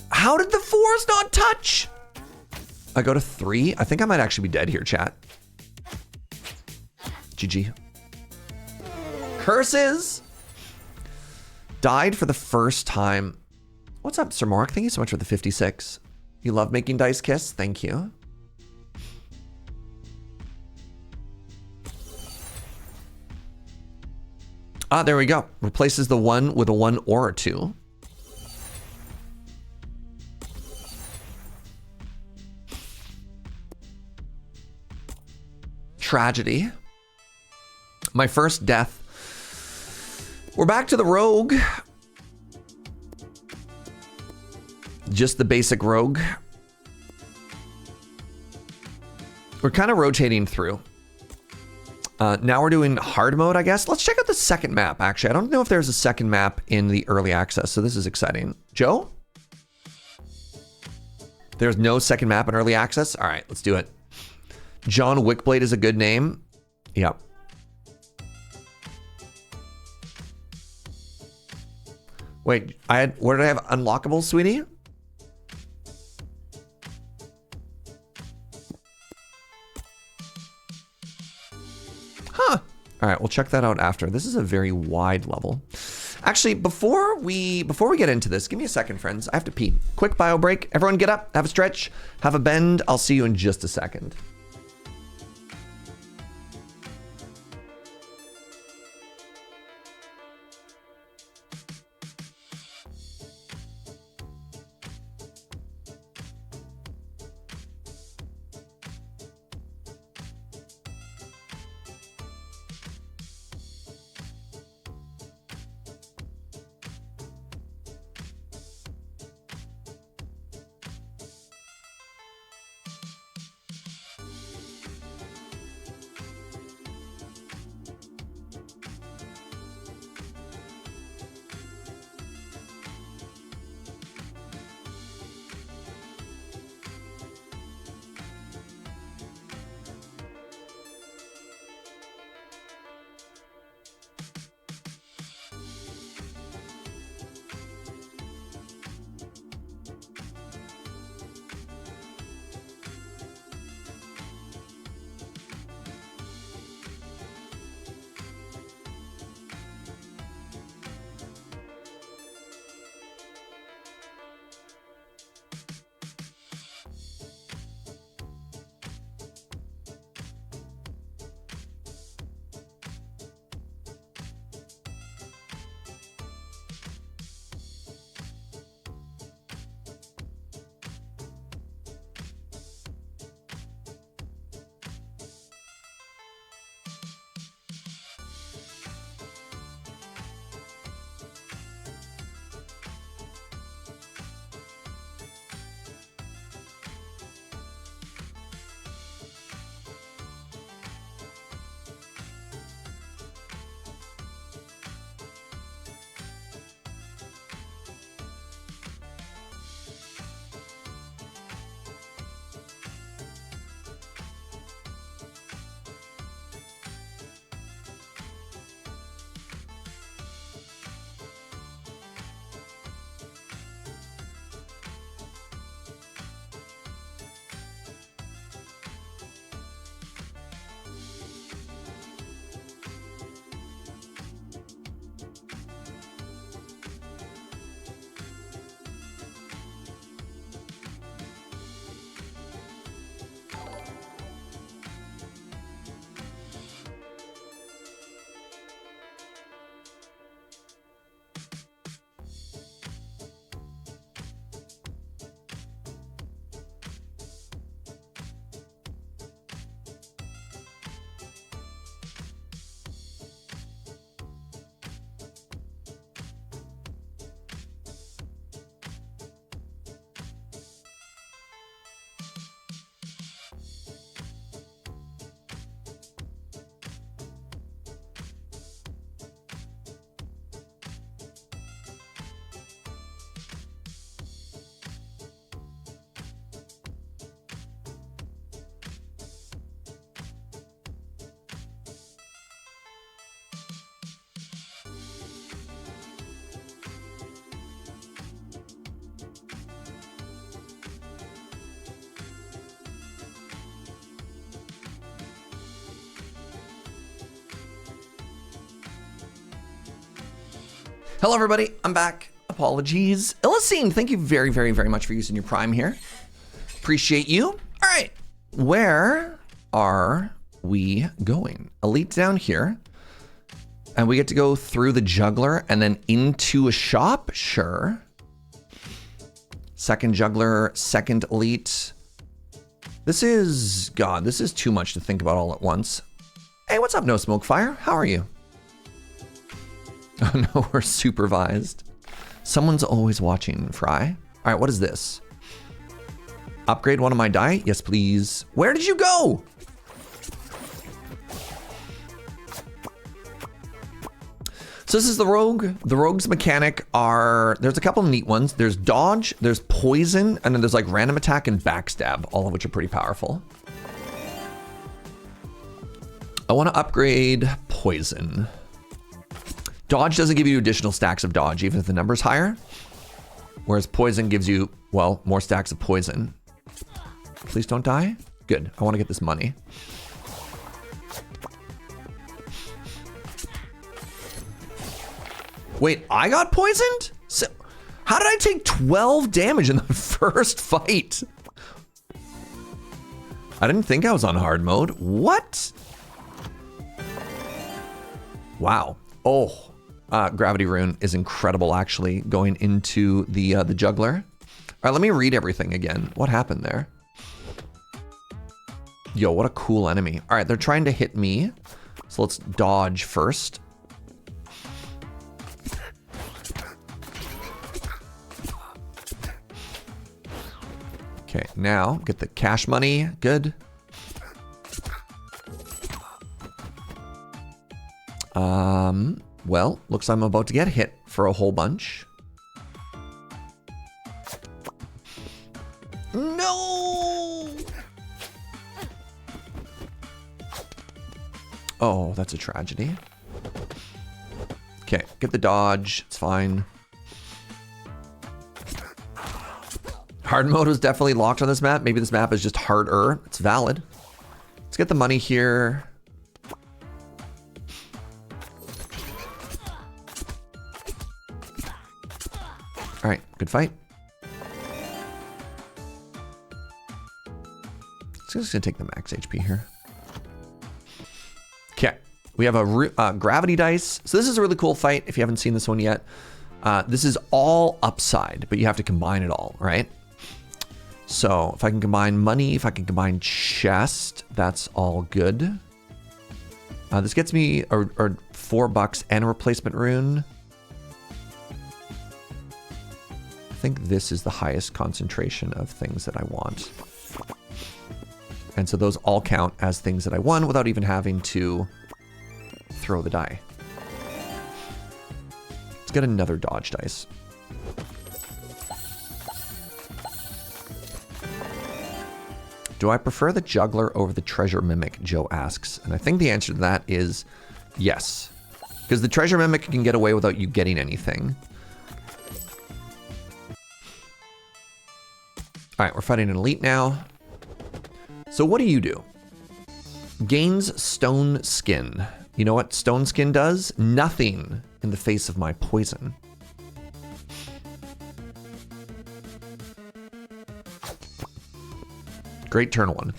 How did the 4 Force not touch. I go to 3. I think I might actually be dead here, chat. GG. Curses. Died for the first time. What's up, Sir Morik? Thank you so much for the 56. You love making dice kiss? Thank you. Ah, there we go. Replaces the 1 with a 1 or a 2. Tragedy. My first death. We're back to the rogue. Just the basic rogue. We're kind of rotating through. Now we're doing hard mode, I guess. Let's check out the second map, actually. I don't know if there's a second map in the early access, so this is exciting. Joe? There's no second map in early access? All right, let's do it. John Wickblade is a good name. Yep. Wait, where did I have unlockables, sweetie? Huh. All right, we'll check that out after. This is a very wide level. Actually, before we get into this, give me a second, friends. I have to pee. Quick bio break. Everyone get up, have a stretch, have a bend. I'll see you in just a second. Hello, everybody. I'm back. Apologies. Illicine, thank you very, very, very much for using your Prime here. Appreciate you. All right. Where are we going? Elite down here. And we get to go through the juggler and then into a shop? Sure. Second juggler, second elite. This is, God, this is too much to think about all at once. Hey, what's up, No Smoke Fire? How are you? Oh no, we're supervised. Someone's always watching, Fry. All right, what is this? Upgrade one of my die? Yes, please. Where did you go? So this is the rogue. The rogue's mechanic are, there's a couple of neat ones. There's dodge, there's poison, and then there's like random attack and backstab, all of which are pretty powerful. I want to upgrade poison. Dodge doesn't give you additional stacks of dodge, even if the number's higher. Whereas poison gives you, well, more stacks of poison. Please don't die. Good, I want to get this money. Wait, I got poisoned? So, how did I take 12 damage in the first fight? I didn't think I was on hard mode. What? Wow. Oh, Gravity Rune is incredible, actually, going into the juggler. All right, let me read everything again. What happened there? Yo, what a cool enemy. All right, they're trying to hit me. So let's dodge first. Okay, now get the cash money. Good. Well, looks like I'm about to get hit for a whole bunch. No! Oh, that's a tragedy. Okay, get the dodge. It's fine. Hard mode was definitely locked on this map. Maybe this map is just harder. It's valid. Let's get the money here. All right, good fight. Just gonna take the max HP here. Okay, we have a gravity dice. So this is a really cool fight if you haven't seen this one yet. This is all upside, but you have to combine it all, right? So if I can combine money, if I can combine chest, that's all good. This gets me $4 and a replacement rune. I think this is the highest concentration of things that I want. And so those all count as things that I won without even having to throw the die. Let's get another dodge dice. Do I prefer the juggler over the treasure mimic, Joe asks. And I think the answer to that is yes. Because the treasure mimic can get away without you getting anything. All right, we're fighting an elite now. So what do you do? Gains stone skin. You know what stone skin does? Nothing in the face of my poison. Great turn one.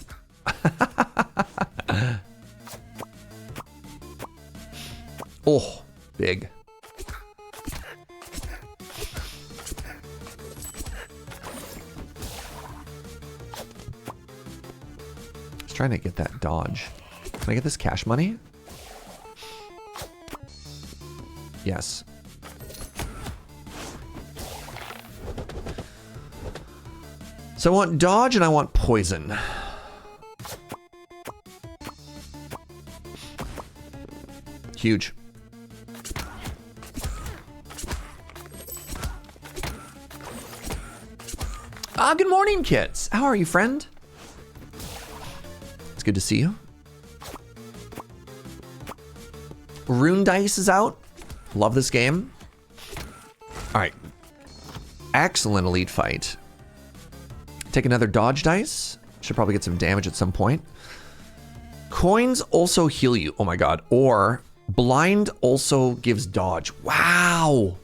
Oh, big. Trying to get that dodge. Can I get this cash money? Yes. So I want dodge and I want poison. Huge. Good morning, kids. How are you, friend? Good to see you. Rune Dice is out. Love this game. All right. Excellent elite fight. Take another dodge dice. Should probably get some damage at some point. Coins also heal you. Oh my God. Or blind also gives dodge. Wow.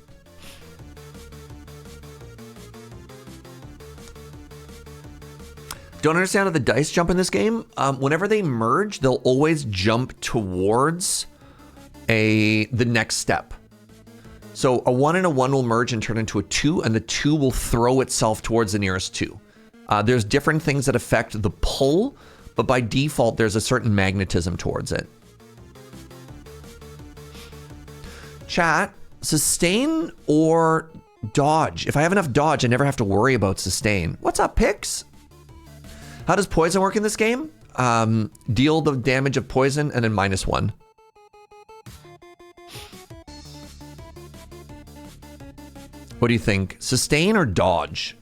Don't understand how the dice jump in this game. Whenever they merge, they'll always jump towards the next step. So a 1 and a 1 will merge and turn into a 2, and the 2 will throw itself towards the nearest 2. There's different things that affect the pull, but by default, there's a certain magnetism towards it. Chat, sustain or dodge? If I have enough dodge, I never have to worry about sustain. What's up, Pix? How does poison work in this game? Deal the damage of poison and then -1. What do you think? Sustain or dodge?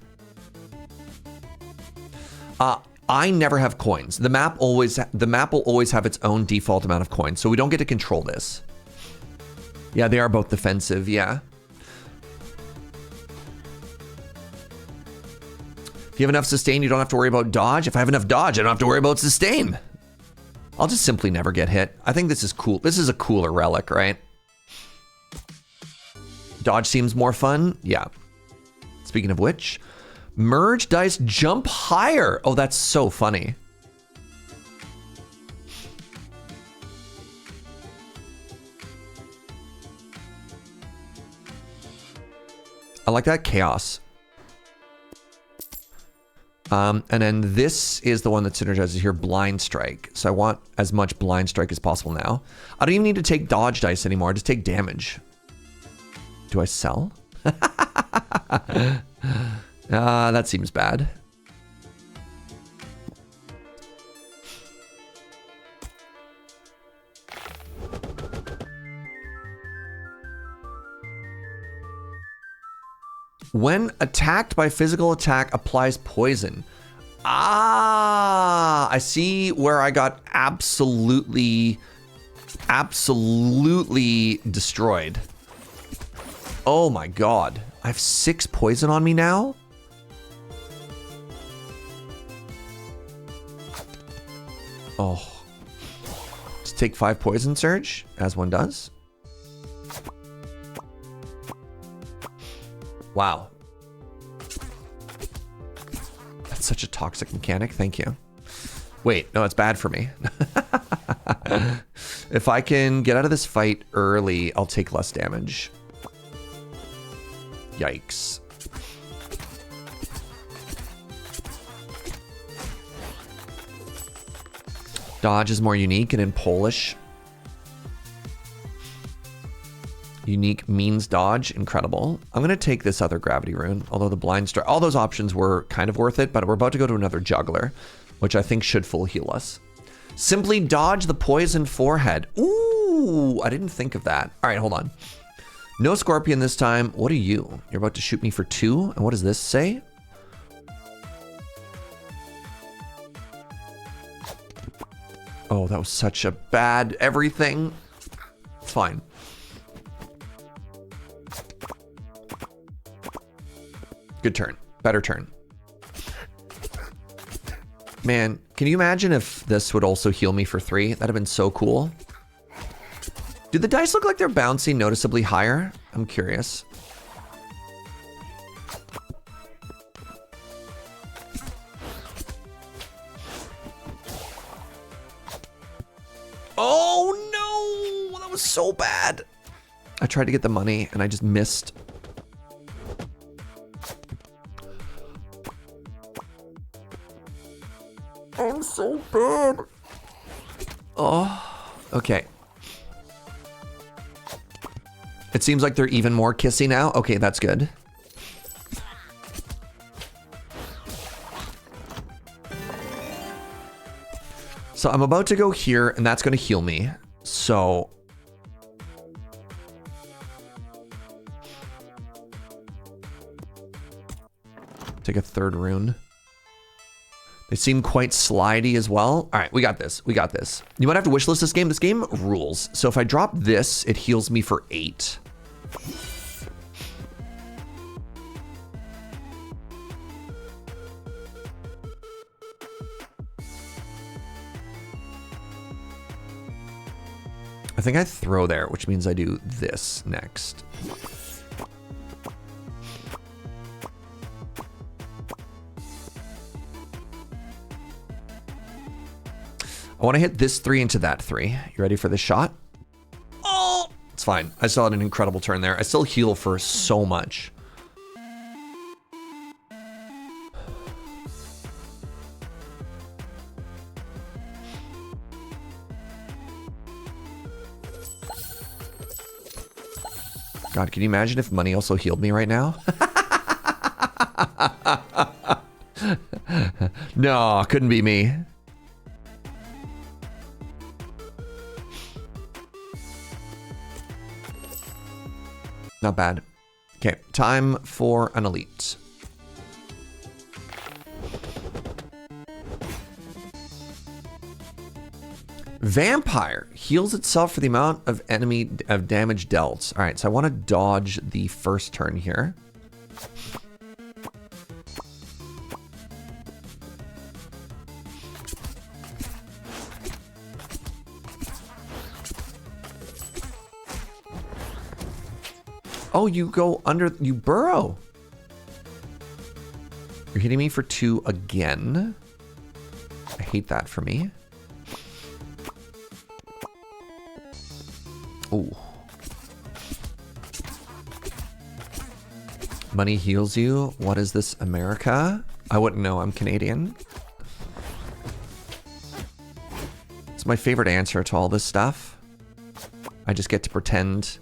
I never have coins. The map will always have its own default amount of coins, so we don't get to control this. Yeah, they are both defensive, yeah. If you have enough sustain, you don't have to worry about dodge. If I have enough dodge, I don't have to worry about sustain. I'll just simply never get hit. I think this is cool. This is a cooler relic, right? Dodge seems more fun. Yeah. Speaking of which, merge dice jump higher. Oh, that's so funny. I like that chaos. And then this is the one that synergizes here, blind strike. So I want as much blind strike as possible now. I don't even need to take dodge dice anymore. I just take damage. Do I sell? That seems bad. When attacked by physical attack, applies poison. Ah, I see where I got absolutely destroyed. Oh my god. I have 6 poison on me now? Oh. Just take 5 poison surge, as one does. Wow. That's such a toxic mechanic. Thank you. Wait, no, it's bad for me. If I can get out of this fight early, I'll take less damage. Yikes. Dodge is more unique and in Polish. Unique means dodge. Incredible. I'm going to take this other gravity rune, although the blind strike, all those options were kind of worth it, but we're about to go to another juggler, which I think should full heal us. Simply dodge the poison forehead. Ooh, I didn't think of that. All right, hold on. No scorpion this time. What are you? You're about to shoot me for 2. And what does this say? Oh, that was such a bad everything. It's fine. Good turn. Better turn. Man, can you imagine if this would also heal me for 3? That'd have been so cool. Do the dice look like they're bouncing noticeably higher? I'm curious. Oh no! That was so bad. I tried to get the money and I just missed. I'm so bad. Oh, okay. It seems like they're even more kissy now. Okay, that's good. So I'm about to go here and that's going to heal me. So take a 3rd rune. They seem quite slidey as well. All right, we got this. We got this. You might have to wishlist this game. This game rules. So if I drop this, it heals me for 8. I think I throw there, which means I do this next. I want to hit this 3 into that 3. You ready for this shot? Oh, it's fine. I still had an incredible turn there. I still heal for so much. God, can you imagine if money also healed me right now? No, couldn't be me. Not bad. Okay, time for an elite. Vampire heals itself for the amount of damage dealt. All right, so I want to dodge the first turn here. Oh, you go under, you burrow. You're hitting me for 2 again. I hate that for me. Ooh. Money heals you. What is this, America? I wouldn't know, I'm Canadian. It's my favorite answer to all this stuff. I just get to pretend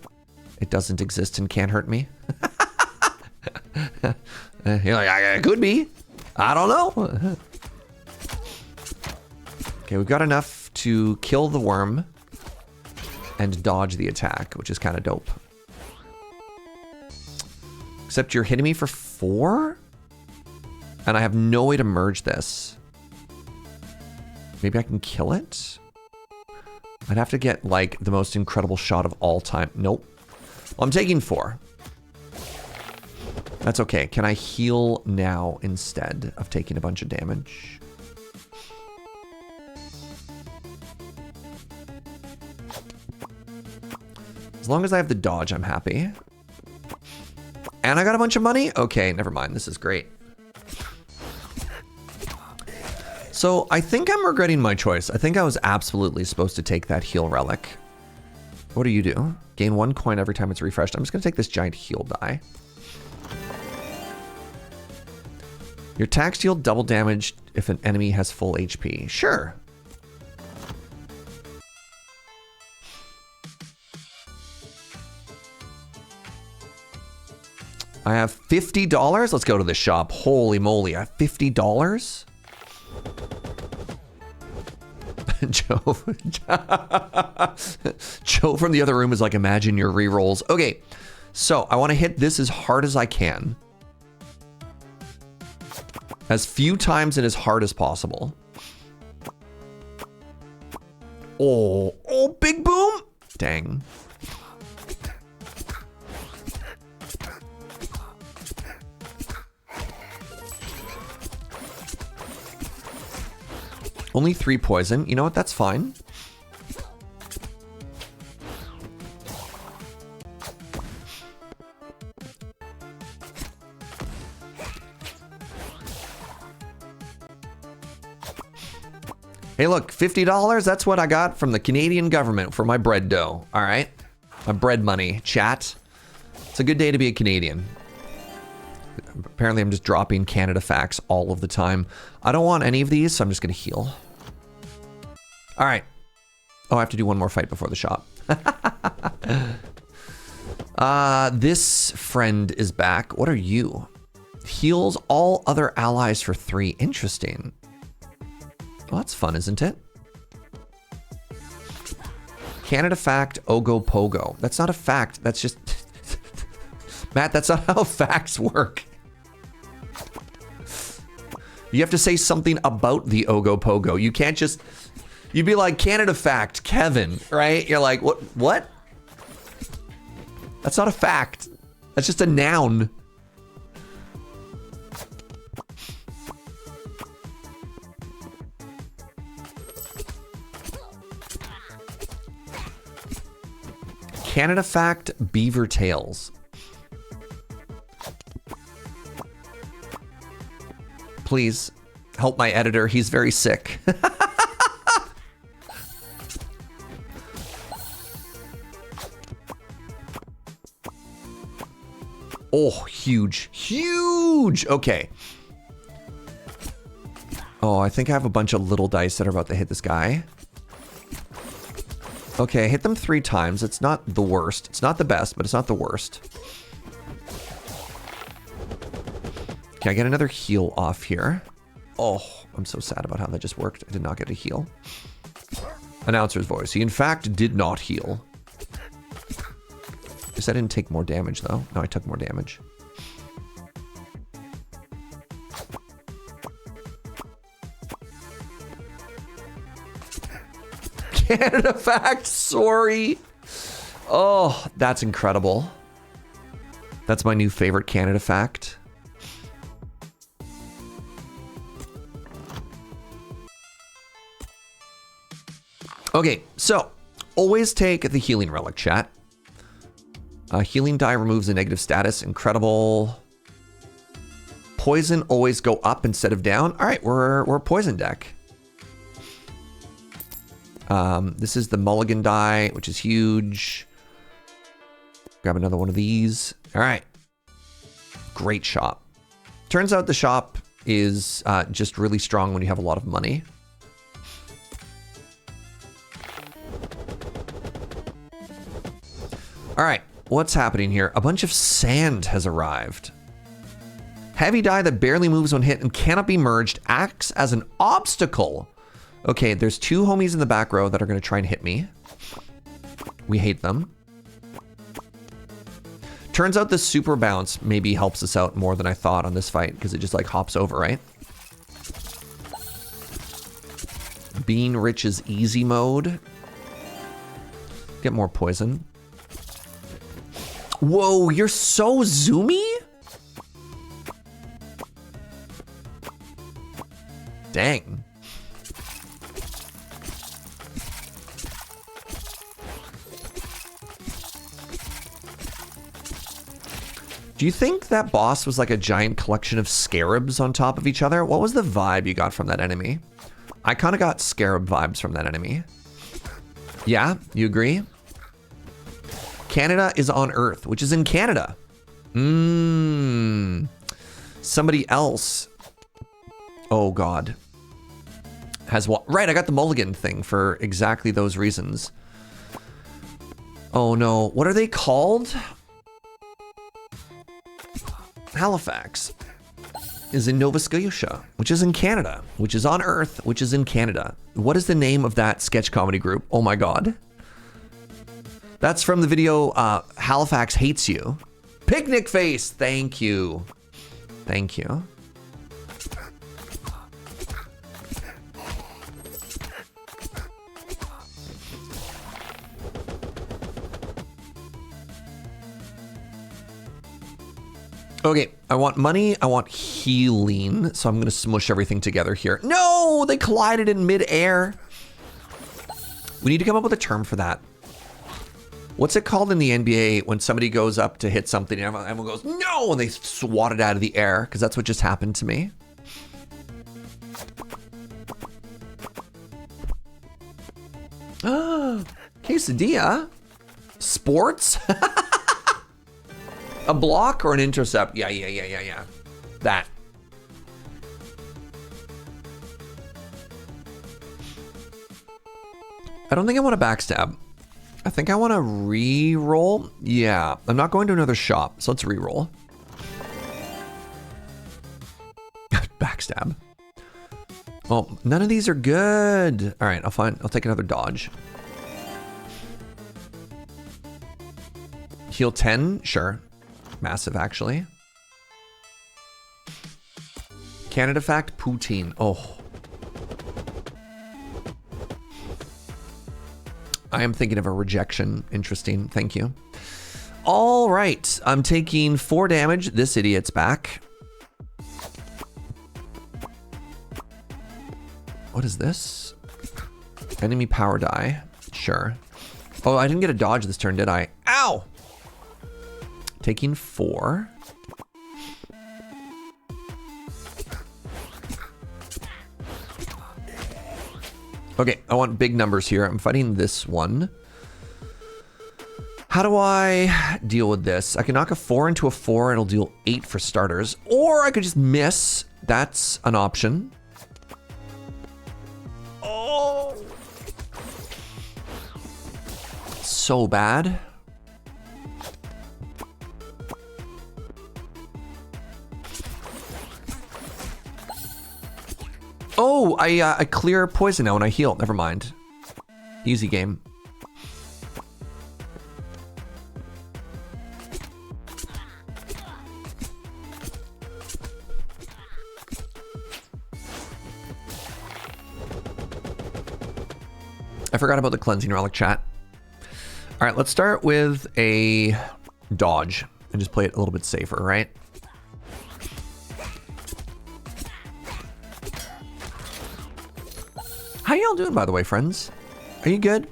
it doesn't exist and can't hurt me. You're like, it could be. I don't know. Okay, we've got enough to kill the worm and dodge the attack, which is kind of dope. Except you're hitting me for 4? And I have no way to merge this. Maybe I can kill it? I'd have to get, like, the most incredible shot of all time. Nope. Well, I'm taking 4. That's okay. Can I heal now instead of taking a bunch of damage? As long as I have the dodge, I'm happy. And I got a bunch of money? Okay, never mind. This is great. So I think I'm regretting my choice. I think I was absolutely supposed to take that heal relic. What do you do? Gain 1 coin every time it's refreshed. I'm just going to take this giant heal die. Your attacks deal double damage if an enemy has full HP. Sure. I have $50. Let's go to the shop. Holy moly, I have $50? Joe. Joe from the other room is like, imagine your rerolls. Okay, so I want to hit this as hard as I can. As few times and as hard as possible. Oh, big boom. Dang. Only 3 poison. You know what? That's fine. Hey, look, $50. That's what I got from the Canadian government for my bread dough. All right. My bread money, chat. It's a good day to be a Canadian. Apparently, I'm just dropping Canada facts all of the time. I don't want any of these, so I'm just going to heal. All right. Oh, I have to do one more fight before the shop. This friend is back. What are you? Heals all other allies for 3. Interesting. Well, that's fun, isn't it? Canada fact, Ogo Pogo. That's not a fact. That's just... Matt, that's not how facts work. You have to say something about the Ogo Pogo. You can't just... You'd be like, Canada fact, Kevin, right? You're like, what? That's not a fact. That's just a noun. Canada fact, beaver tails. Please help my editor. He's very sick. Oh, huge. Huge. Okay. Oh, I think I have a bunch of little dice that are about to hit this guy. Okay, hit them 3 times. It's not the worst. It's not the best, but it's not the worst. Okay, I get another heal off here. Oh, I'm so sad about how that just worked. I did not get a heal. Announcer's voice. He in fact did not heal. Guess I didn't take more damage though. No, I took more damage. Canada fact, sorry. Oh, that's incredible. That's my new favorite Canada fact. Okay, so always take the healing relic, chat. Healing die removes a negative status. Incredible. Poison always go up instead of down. All right, we're a poison deck. This is the mulligan die, which is huge. Grab another one of these. All right. Great shop. Turns out the shop is just really strong when you have a lot of money. All right, what's happening here? A bunch of sand has arrived. Heavy die that barely moves when hit and cannot be merged acts as an obstacle. Okay, there's 2 homies in the back row that are going to try and hit me. We hate them. Turns out the super bounce maybe helps us out more than I thought on this fight because it just like hops over, right? Being rich is easy mode. Get more poison. Whoa, you're so zoomy? Dang. Do you think that boss was like a giant collection of scarabs on top of each other? What was the vibe you got from that enemy? I kind of got scarab vibes from that enemy. Yeah, you agree? Canada is on Earth, which is in Canada. Somebody else. Oh, God. Has what? Right, I got the mulligan thing for exactly those reasons. Oh, no. What are they called? Halifax is in Nova Scotia, which is in Canada, which is on Earth, which is in Canada. What is the name of that sketch comedy group? Oh, my God. That's from the video, Halifax Hates You. Picnic Face, thank you. Thank you. Okay, I want money, I want healing, so I'm gonna smush everything together here. No, they collided in mid-air. We need to come up with a term for that. What's it called in the NBA when somebody goes up to hit something and everyone goes, no, and they swat it out of the air? Because that's what just happened to me. Quesadilla? Sports? A block or an intercept? Yeah. That. I don't think I want to backstab. I think I want to re-roll. Yeah, I'm not going to another shop, so let's re-roll. Backstab. Oh, none of these are good. All right, I'll take another dodge. Heal 10, sure. Massive, actually. Canada fact, poutine. Oh. I am thinking of a rejection. Interesting. Thank you. All right. I'm taking 4 damage. This idiot's back. What is this? Enemy power die. Sure. Oh, I didn't get a dodge this turn, did I? Ow! Taking 4. Okay, I want big numbers here. I'm fighting this one. How do I deal with this? I can knock a 4 into a 4, it'll deal 8 for starters. Or I could just miss. That's an option. Oh. So bad. Oh, I clear poison now when I heal. Never mind. Easy game. I forgot about the cleansing relic, chat. All right, let's start with a dodge and just play it a little bit safer, right? How y'all doing, by the way, friends? Are you good?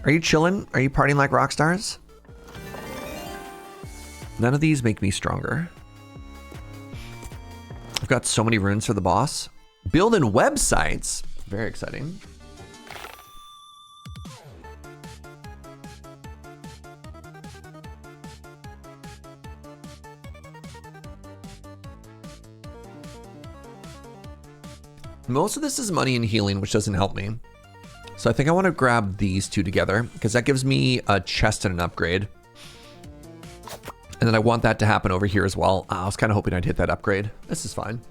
Are you chilling? Are you partying like rock stars? None of these make me stronger. I've got so many runes for the boss. Building websites. Very exciting. Most of this is money and healing, which doesn't help me. So I think I want to grab these two together because that gives me a chest and an upgrade. And then I want that to happen over here as well. I was kind of hoping I'd hit that upgrade. This is fine.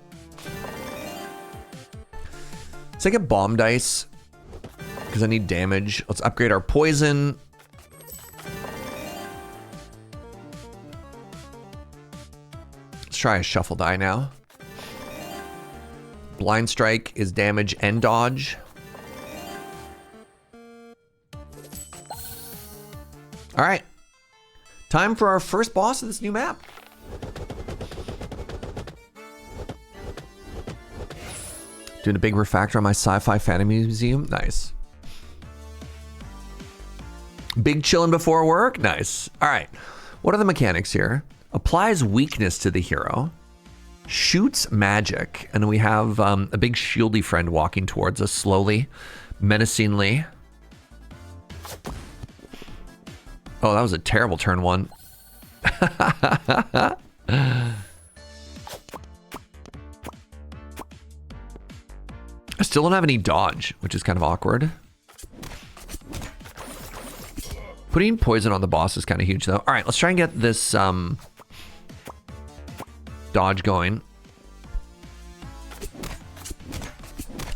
Let's take a bomb dice because I need damage. Let's upgrade our poison. Let's try a shuffle die now. Blind strike is damage and dodge. All right. Time for our first boss of this new map. Doing a big refactor on my sci-fi fantasy museum. Nice. Big chilling before work. Nice. All right. What are the mechanics here? Applies weakness to the hero. Shoots magic, and we have a big shieldy friend walking towards us slowly, menacingly. Oh, that was a terrible turn one. I still don't have any dodge, which is kind of awkward. Putting poison on the boss is kind of huge, though. All right, let's try and get this dodge going.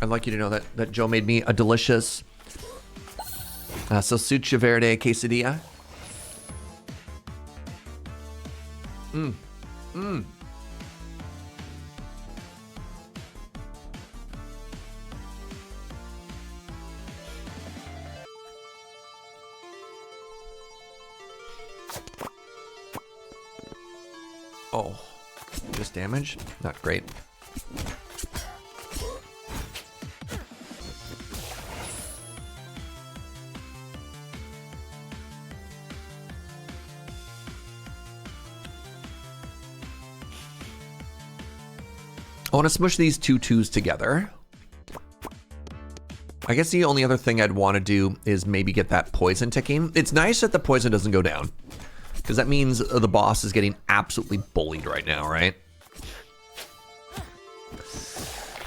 I'd like you to know that Joe made me a delicious salchicha verde quesadilla. Oh, just damage? Not great. I want to smush these two twos together. I guess the only other thing I'd want to do is maybe get that poison ticking. It's nice that the poison doesn't go down, because that means the boss is getting absolutely bullied right now, right?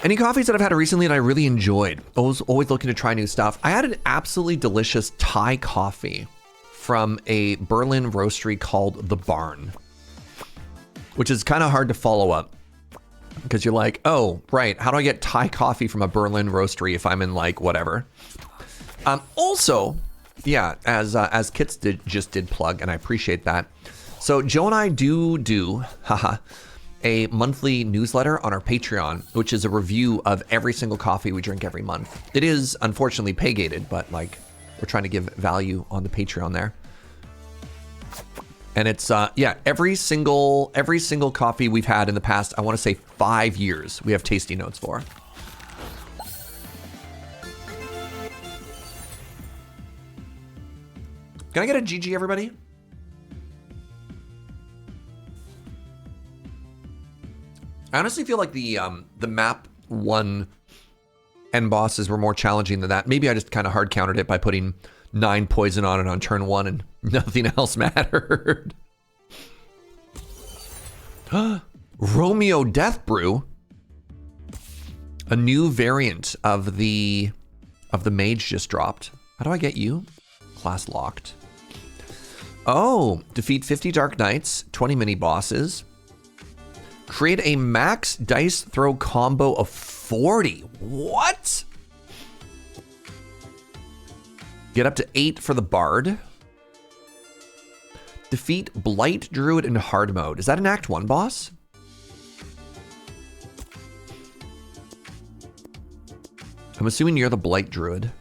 Any coffees that I've had recently that I really enjoyed? I was always looking to try new stuff. I had an absolutely delicious Thai coffee from a Berlin roastery called The Barn, which is kind of hard to follow up. Because you're like, oh, right, how do I get Thai coffee from a Berlin roastery if I'm in like whatever? Also, yeah, as Kits just did plug, and I appreciate that. So Joe and I do a monthly newsletter on our Patreon, which is a review of every single coffee we drink every month. It is unfortunately pay gated, but like we're trying to give value on the Patreon there. And it's, yeah, every single coffee we've had in the past, I want to say 5 years, we have tasty notes for. Can I get a GG, everybody? I honestly feel like the map 1 end bosses were more challenging than that. Maybe I just kind of hard countered it by putting 9 poison on it on turn 1 and nothing else mattered. Romeo Death Brew. A new variant of the mage just dropped. How do I get you? Class locked. Oh, defeat 50 Dark Knights, 20 mini bosses. Create a max dice throw combo of 40. What? Get up to 8 for the Bard. Defeat Blight Druid in hard mode. Is that an Act 1 boss? I'm assuming you're the Blight Druid.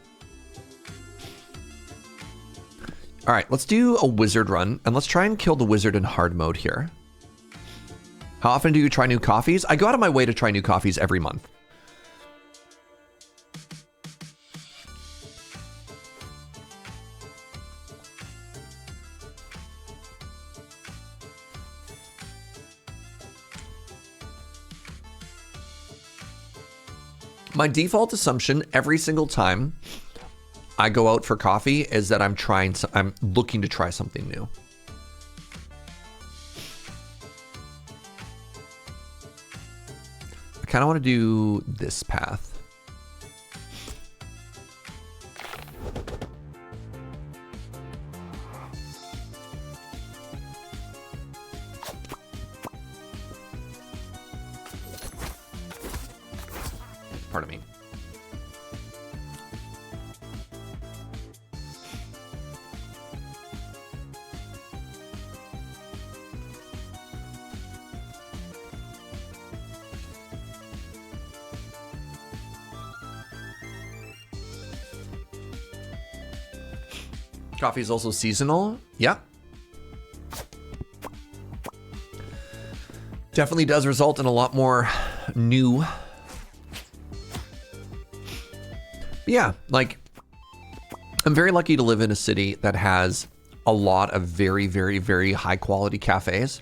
All right, let's do a wizard run, and let's try and kill the wizard in hard mode here. How often do you try new coffees? I go out of my way to try new coffees every month. My default assumption every single time I go out for coffee is that I'm looking to try something new. I kind of want to do this path. Pardon me. Coffee is also seasonal. Yeah. Definitely does result in a lot more new. Yeah, like, I'm very lucky to live in a city that has a lot of very, very, very high quality cafes.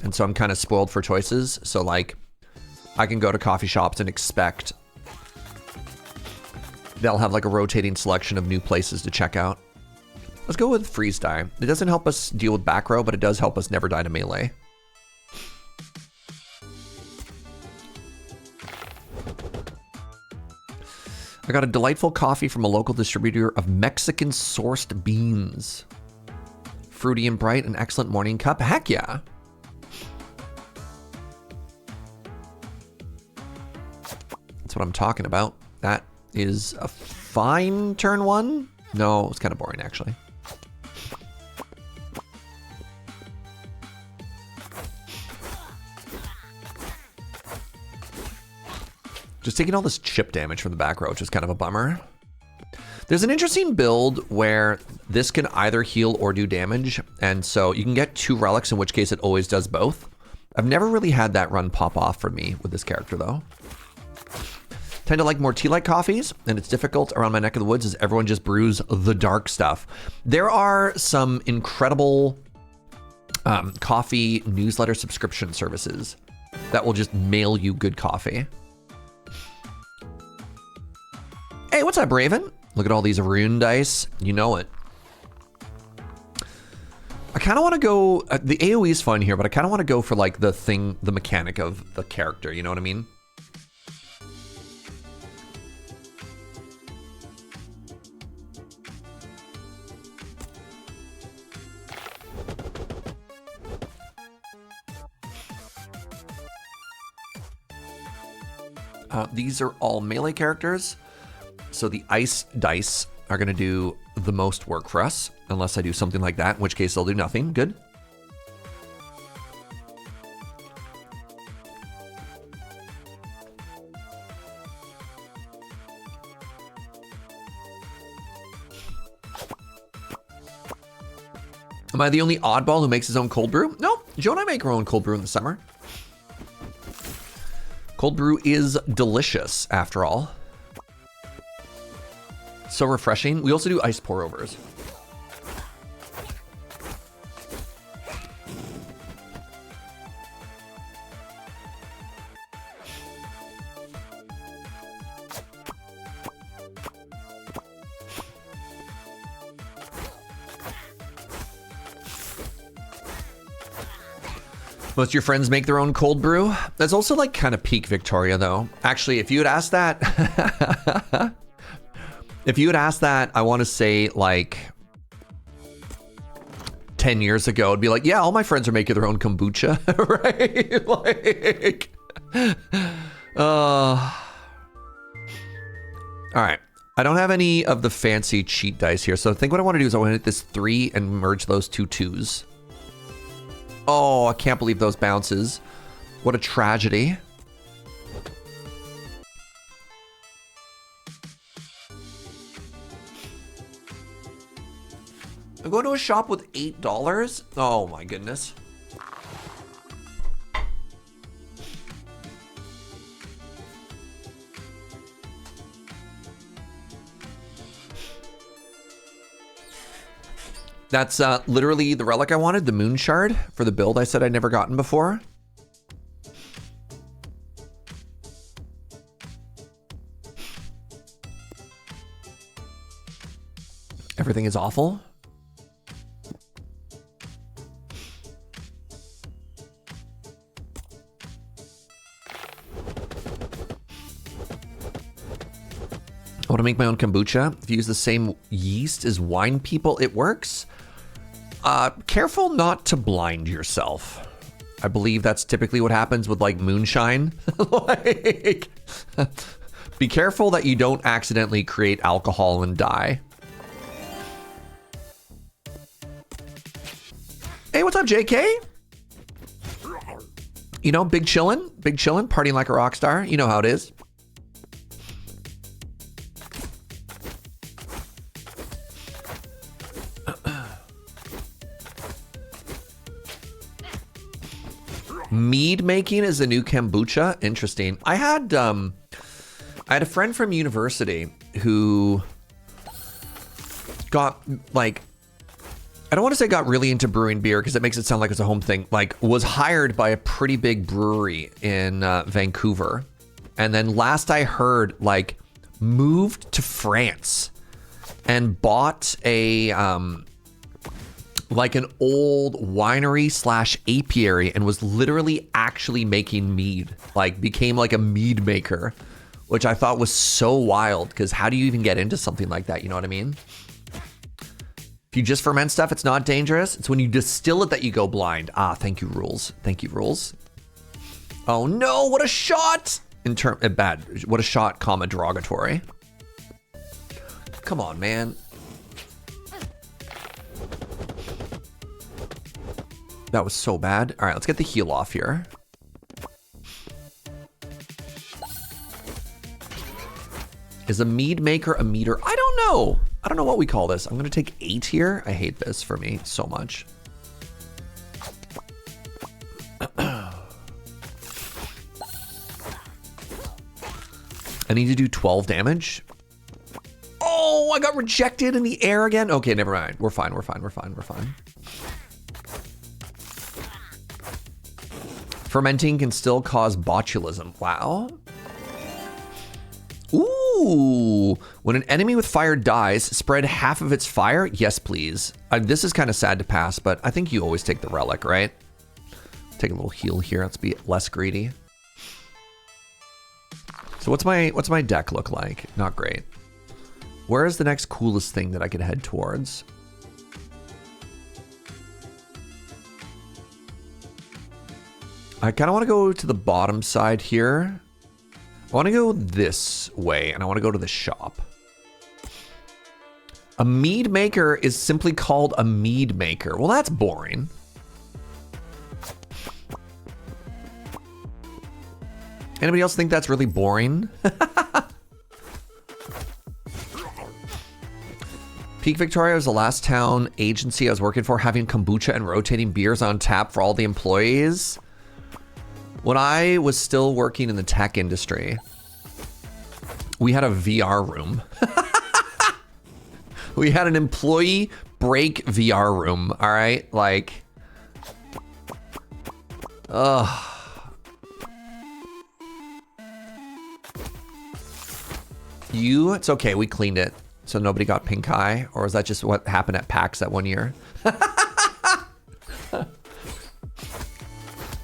And so I'm kind of spoiled for choices. So like, I can go to coffee shops and expect they'll have like a rotating selection of new places to check out. Let's go with freeze die. It doesn't help us deal with back row, but it does help us never die to melee. I got a delightful coffee from a local distributor of Mexican-sourced beans. Fruity and bright, an excellent morning cup. Heck yeah. That's what I'm talking about. That is a fine turn 1. No, it's kind of boring, actually. Just taking all this chip damage from the back row, which is kind of a bummer. There's an interesting build where this can either heal or do damage. And so you can get 2 relics, in which case it always does both. I've never really had that run pop off for me with this character, though. Tend to like more tea-like coffees, and it's difficult around my neck of the woods as everyone just brews the dark stuff. There are some incredible coffee newsletter subscription services that will just mail you good coffee. Hey, what's up, Raven? Look at all these Rune Dice. You know it. I kind of want to go... the AoE is fun here, but I kind of want to go for like the mechanic of the character. You know what I mean? These are all melee characters. So the ice dice are going to do the most work for us, unless I do something like that, in which case they'll do nothing. Good. Am I the only oddball who makes his own cold brew? No, Joe and I make our own cold brew in the summer. Cold brew is delicious, after all. So refreshing. We also do ice pour overs. Most of your friends make their own cold brew. That's also like kind of peak Victoria though. Actually, if you had asked that, I want to say like 10 years ago, it'd be like, yeah, all my friends are making their own kombucha, right? Like, all right. I don't have any of the fancy cheat dice here. So I think what I want to do is I want to hit this 3 and merge those 2 2s. Oh, I can't believe those bounces. What a tragedy. I'm going to a shop with $8. Oh my goodness. That's literally the relic I wanted, the moon shard for the build I said I'd never gotten before. Everything is awful. I want to make my own kombucha. If you use the same yeast as wine people, it works. Careful not to blind yourself. I believe that's typically what happens with like moonshine. Like, be careful that you don't accidentally create alcohol and die. Hey, what's up, JK? You know, big chillin', partying like a rock star. You know how it is. Mead making is the new kombucha. Interesting. I had a friend from university who got like, I don't want to say got really into brewing beer because it makes it sound like it's a home thing. Like, was hired by a pretty big brewery in Vancouver, and then last I heard, like, moved to France and bought a like an old winery / apiary and was literally actually making mead. Like, became like a mead maker, which I thought was so wild because how do you even get into something like that? You know what I mean? If you just ferment stuff, it's not dangerous. It's when you distill it that you go blind. Ah, thank you, rules. Thank you, rules. Oh no, what a shot! Bad. What a shot, comma, derogatory. Come on, man. That was so bad. All right, let's get the heal off here. Is a mead maker a meter? I don't know. I don't know what we call this. I'm gonna take 8 here. I hate this for me so much. I need to do 12 damage. Oh, I got rejected in the air again. Okay, never mind. We're fine. Fermenting can still cause botulism. Wow. Ooh, when an enemy with fire dies, spread half of its fire? Yes, please. This is kind of sad to pass, but I think you always take the relic, right? Take a little heal here. Let's be less greedy. So what's my deck look like? Not great. Where is the next coolest thing that I could head towards? I kind of want to go to the bottom side here. I want to go this way, and I want to go to the shop. A mead maker is simply called a mead maker. Well, that's boring. Anybody else think that's really boring? Peak Victoria was the last town agency I was working for, having kombucha and rotating beers on tap for all the employees. When I was still working in the tech industry, we had a VR room. We had an employee break VR room, all right? Like, ugh. It's okay, we cleaned it. So nobody got pink eye? Or is that just what happened at PAX that one year?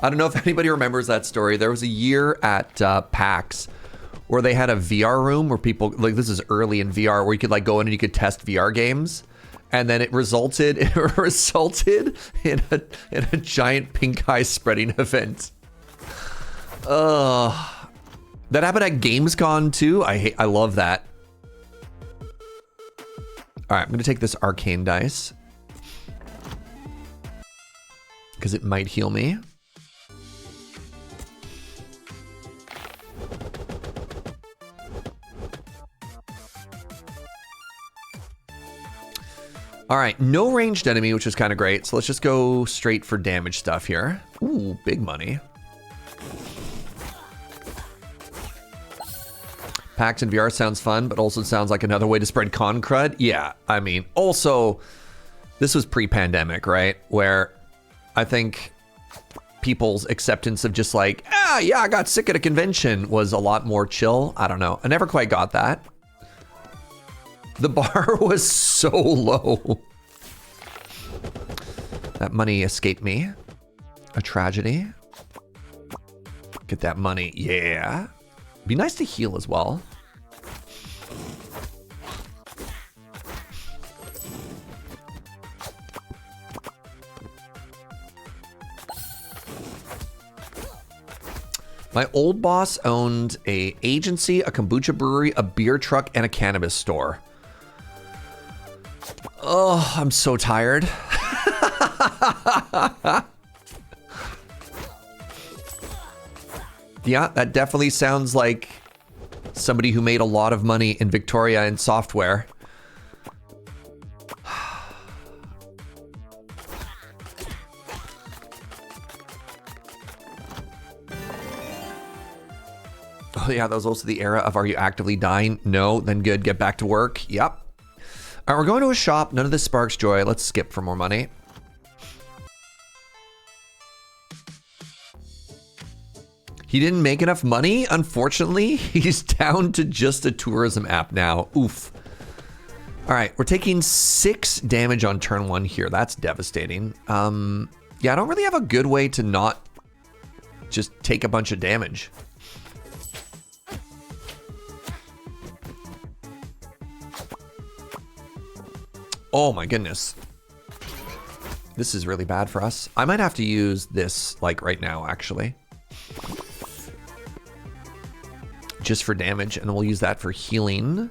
I don't know if anybody remembers that story. There was a year at PAX where they had a VR room where people, like this is early in VR, where you could like go in and you could test VR games. And then it resulted in a giant pink eye spreading event. That happened at Gamescom too. I love that. All right, I'm gonna take this arcane dice because it might heal me. All right, no ranged enemy, which is kind of great. So let's just go straight for damage stuff here. Ooh, big money. PAX and VR sounds fun, but also sounds like another way to spread con crud. Yeah, I mean, also, this was pre-pandemic, right? Where I think people's acceptance of just like, yeah, I got sick at a convention was a lot more chill. I don't know. I never quite got that. The bar was so low. That money escaped me. A tragedy. Get that money. Yeah. Be nice to heal as well. My old boss owned a agency, a kombucha brewery, a beer truck, and a cannabis store. Oh, I'm so tired. Yeah, that definitely sounds like somebody who made a lot of money in Victoria in software. Oh yeah, that was also the era of, are you actively dying? No, then good, get back to work. Yep. All right, we're going to a shop. None of this sparks joy. Let's skip for more money. He didn't make enough money, unfortunately. He's down to just a tourism app now. Oof. All right, we're taking 6 damage on turn 1 here. That's devastating. Yeah, I don't really have a good way to not just take a bunch of damage. Oh my goodness. This is really bad for us. I might have to use this like right now, actually. Just for damage, and we'll use that for healing.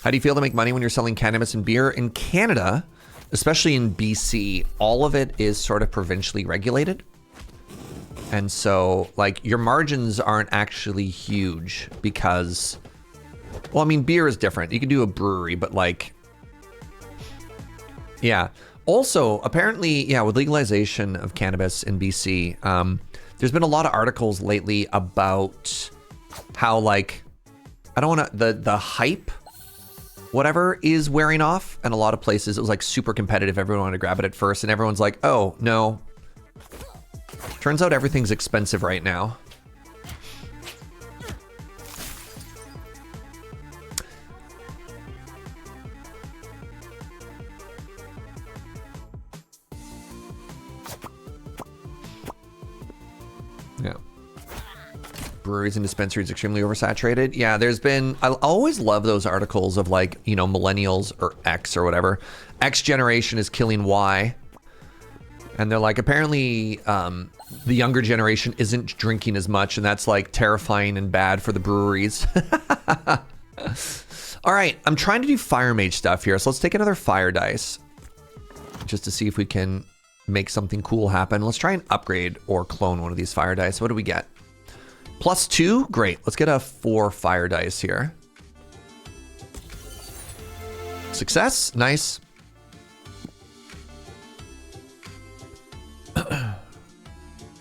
How do you feel to make money when you're selling cannabis and beer? In Canada, especially in BC, all of it is sort of provincially regulated. And so, like, your margins aren't actually huge because, well, I mean, beer is different. You can do a brewery, but like, yeah. Also, apparently, yeah, with legalization of cannabis in BC, there's been a lot of articles lately about how, like, I don't want to, the hype, whatever, is wearing off. And a lot of places, it was like super competitive. Everyone wanted to grab it at first, and everyone's like, oh, no. Turns out everything's expensive right now. Yeah. Breweries and dispensaries extremely oversaturated. Yeah, there's been, I always love those articles of like, you know, millennials or X or whatever. X generation is killing Y. And they're like, apparently the younger generation isn't drinking as much, and that's like terrifying and bad for the breweries. All right, I'm trying to do fire mage stuff here. So let's take another fire dice just to see if we can make something cool happen. Let's try and upgrade or clone one of these fire dice. What do we get? +2, great. Let's get a 4 fire dice here. Success, nice.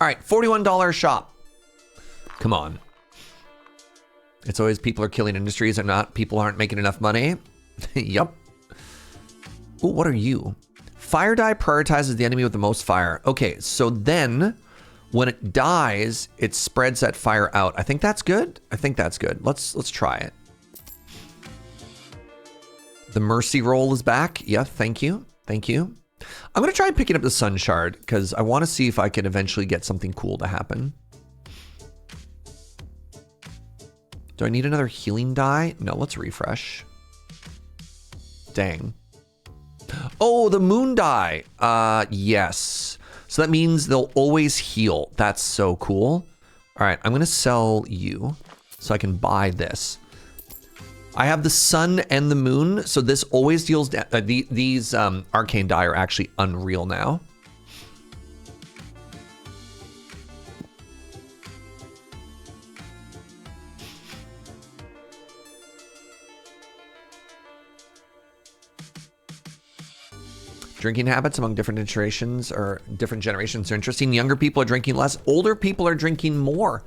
All right, $41 shop. Come on. It's always people are killing industries and not people aren't making enough money. Yup. Ooh, what are you? Fire die prioritizes the enemy with the most fire. Okay, so then when it dies, it spreads that fire out. I think that's good. I think that's good. Let's try it. The mercy roll is back. Yeah, thank you. Thank you. I'm going to try picking up the sun shard because I want to see if I can eventually get something cool to happen. Do I need another healing die? No, let's refresh. Dang. Oh, the moon die. Yes. So that means they'll always heal. That's so cool. All right, I'm going to sell you so I can buy this. I have the sun and the moon, so this always deals... these arcane die are actually unreal now. Drinking habits among different generations are interesting. Younger people are drinking less. Older people are drinking more.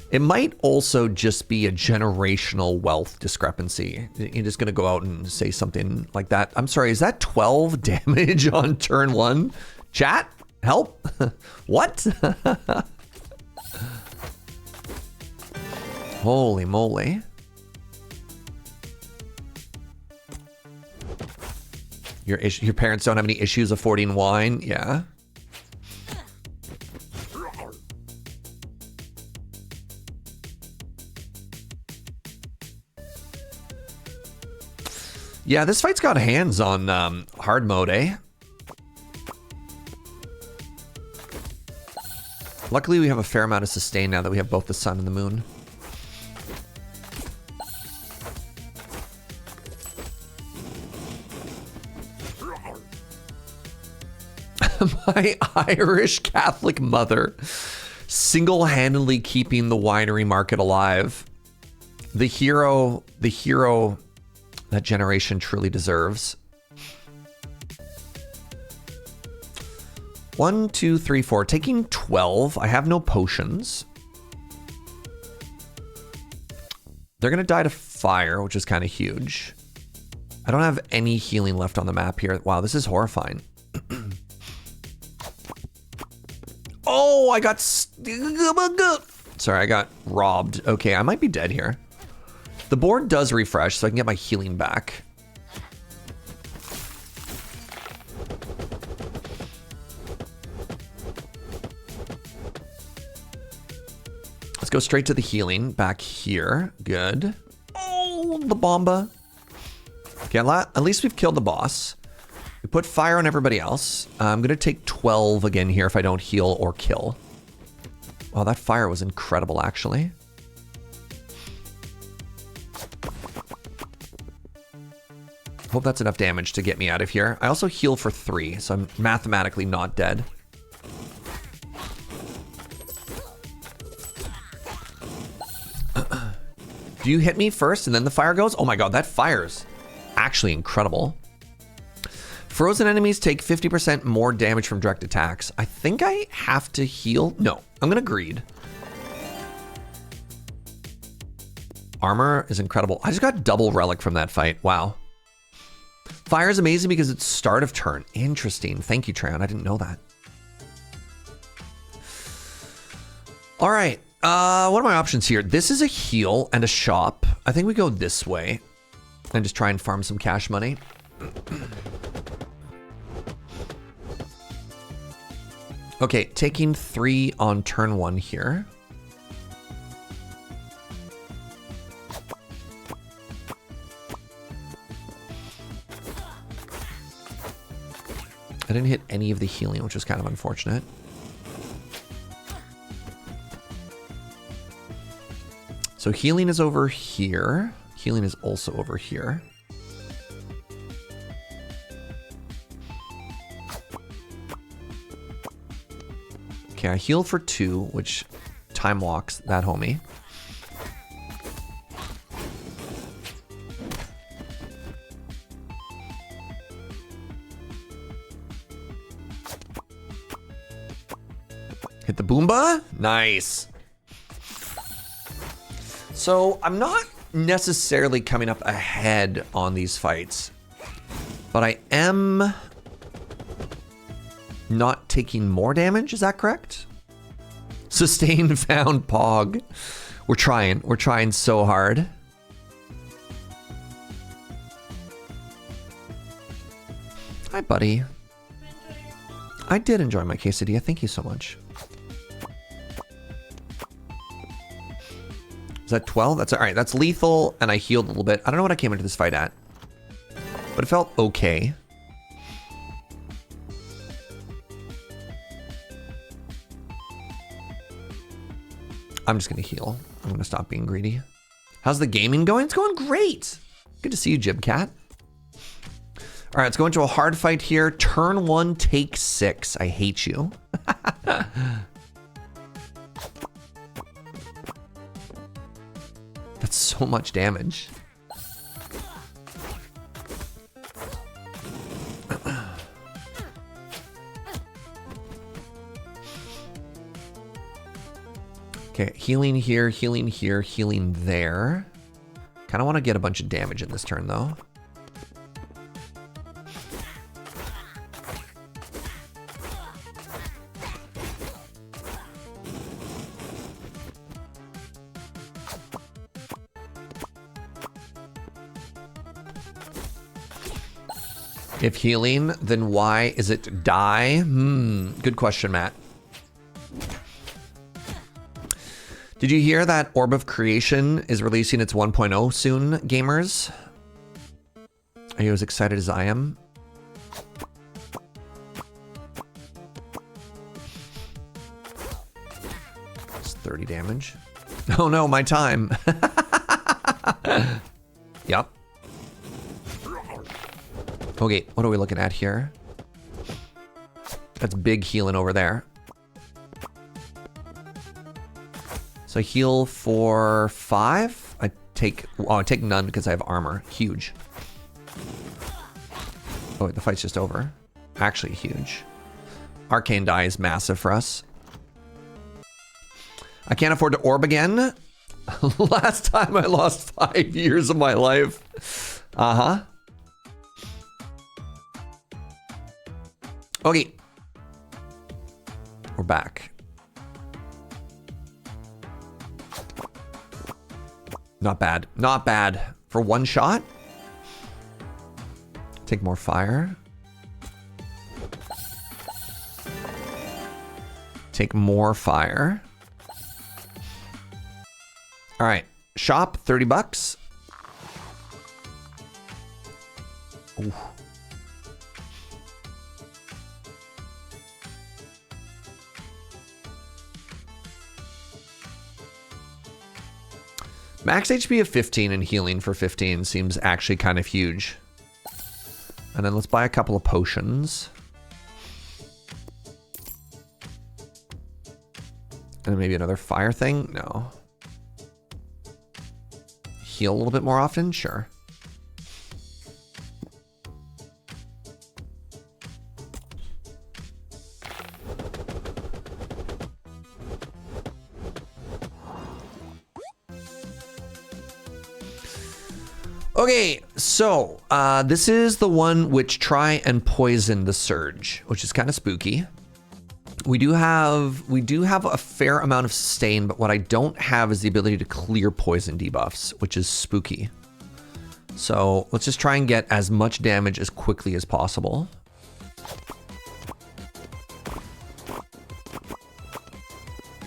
It might also just be a generational wealth discrepancy. You're just going to go out and say something like that. I'm sorry, is that 12 damage on turn 1? Chat, help. What? Holy moly. Your parents don't have any issues affording wine? Yeah. Yeah, this fight's got hands on hard mode, eh? Luckily, we have a fair amount of sustain now that we have both the sun and the moon. My Irish Catholic mother single-handedly keeping the winery market alive. The hero that generation truly deserves. 1, 2, 3, 4. Taking 12. I have no potions. They're going to die to fire, which is kind of huge. I don't have any healing left on the map here. Wow, this is horrifying. Oh, I got... Sorry, I got robbed. Okay, I might be dead here. The board does refresh, so I can get my healing back. Let's go straight to the healing back here. Good. Oh, the bomba. Okay, at least we've killed the boss. We put fire on everybody else. I'm going to take 12 again here if I don't heal or kill. Wow, that fire was incredible, actually. Hope that's enough damage to get me out of here. I also heal for 3, so I'm mathematically not dead. Do you hit me first and then the fire goes? Oh my god, that fire's actually incredible. Frozen enemies take 50% more damage from direct attacks. I think I have to heal. No, I'm gonna greed. Armor is incredible. I just got double relic from that fight. Wow. Fire is amazing because it's start of turn. Interesting. Thank you, Tran. I didn't know that. All right. What are my options here? This is a heal and a shop. I think we go this way and just try and farm some cash money. Okay, taking 3 on turn 1 here. I didn't hit any of the healing, which was kind of unfortunate. So healing is over here. Healing is also over here. Okay, I heal for 2, which time walks that homie. Hit the Boomba. Nice. So I'm not necessarily coming up ahead on these fights, but I am not taking more damage. Is that correct? Sustain found Pog. We're trying so hard. Hi, buddy. I did enjoy my quesadilla. Thank you so much. Is that 12? That's all right. That's lethal, and I healed a little bit. I don't know what I came into this fight at, but it felt okay. I'm just gonna heal. I'm gonna stop being greedy. How's the gaming going? It's going great. Good to see you, Jibcat. All right, let's go into a hard fight here. Turn 1, take 6. I hate you. That's so much damage. Okay, healing here, healing there. Kind of want to get a bunch of damage in this turn, though. If healing, then why is it die? Good question, Matt. Did you hear that Orb of Creation is releasing its 1.0 soon, gamers? Are you as excited as I am? It's 30 damage. Oh no, my time. Yep. Okay, what are we looking at here? That's big healing over there. So I heal for 5. I take none because I have armor. Huge. Oh wait, the fight's just over. Actually huge. Arcane die is massive for us. I can't afford to orb again. Last time I lost 5 years of my life. Uh-huh. Okay. We're back. Not bad. Not bad. For one shot? Take more fire. Take more fire. All right. Shop, 30 bucks. Ooh. Max HP of 15 and healing for 15 seems actually kind of huge. And then let's buy a couple of potions. And maybe another fire thing? No. Heal a little bit more often? Sure. Okay, so this is the one which try and poison the surge, which is kind of spooky. We do have a fair amount of sustain, but what I don't have is the ability to clear poison debuffs, which is spooky. So let's just try and get as much damage as quickly as possible.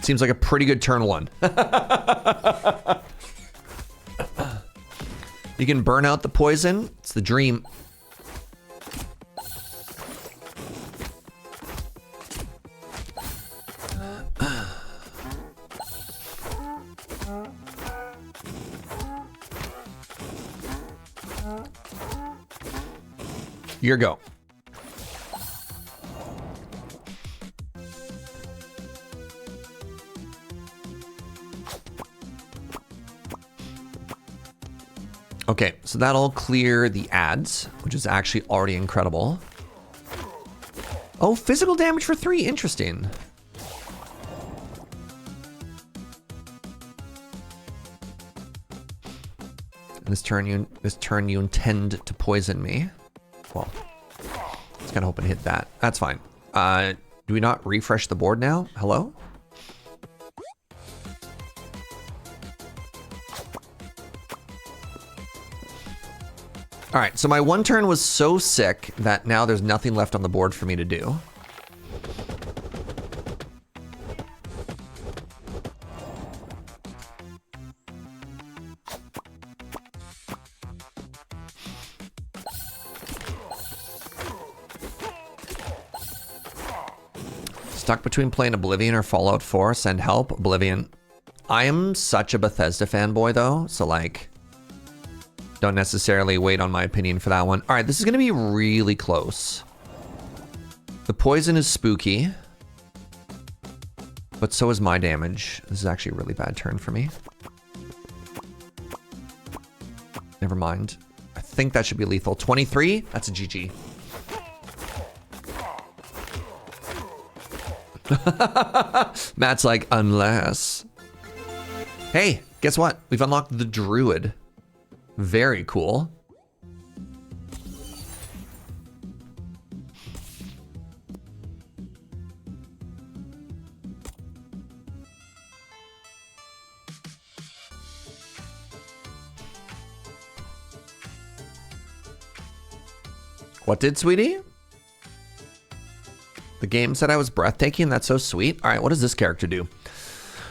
Seems like a pretty good turn 1. You can burn out the poison. It's the dream. Your go. Okay, so that'll clear the ads, which is actually already incredible. Oh, physical damage for 3. Interesting. This turn you intend to poison me. Well, I was kind of hoping to hit that. That's fine. Do we not refresh the board now? Hello? All right, so my one turn was so sick that now there's nothing left on the board for me to do. Stuck between playing Oblivion or Fallout 4, send help, Oblivion. I am such a Bethesda fanboy though, so like, don't necessarily wait on my opinion for that one. All right, this is gonna be really close. The poison is spooky, but so is my damage. This is actually a really bad turn for me. Never mind. I think that should be lethal. 23, that's a GG. Matt's like, unless. Hey, guess what? We've unlocked the Druid. Very cool. What did, sweetie? The game said I was breathtaking. That's so sweet. All right, what does this character do?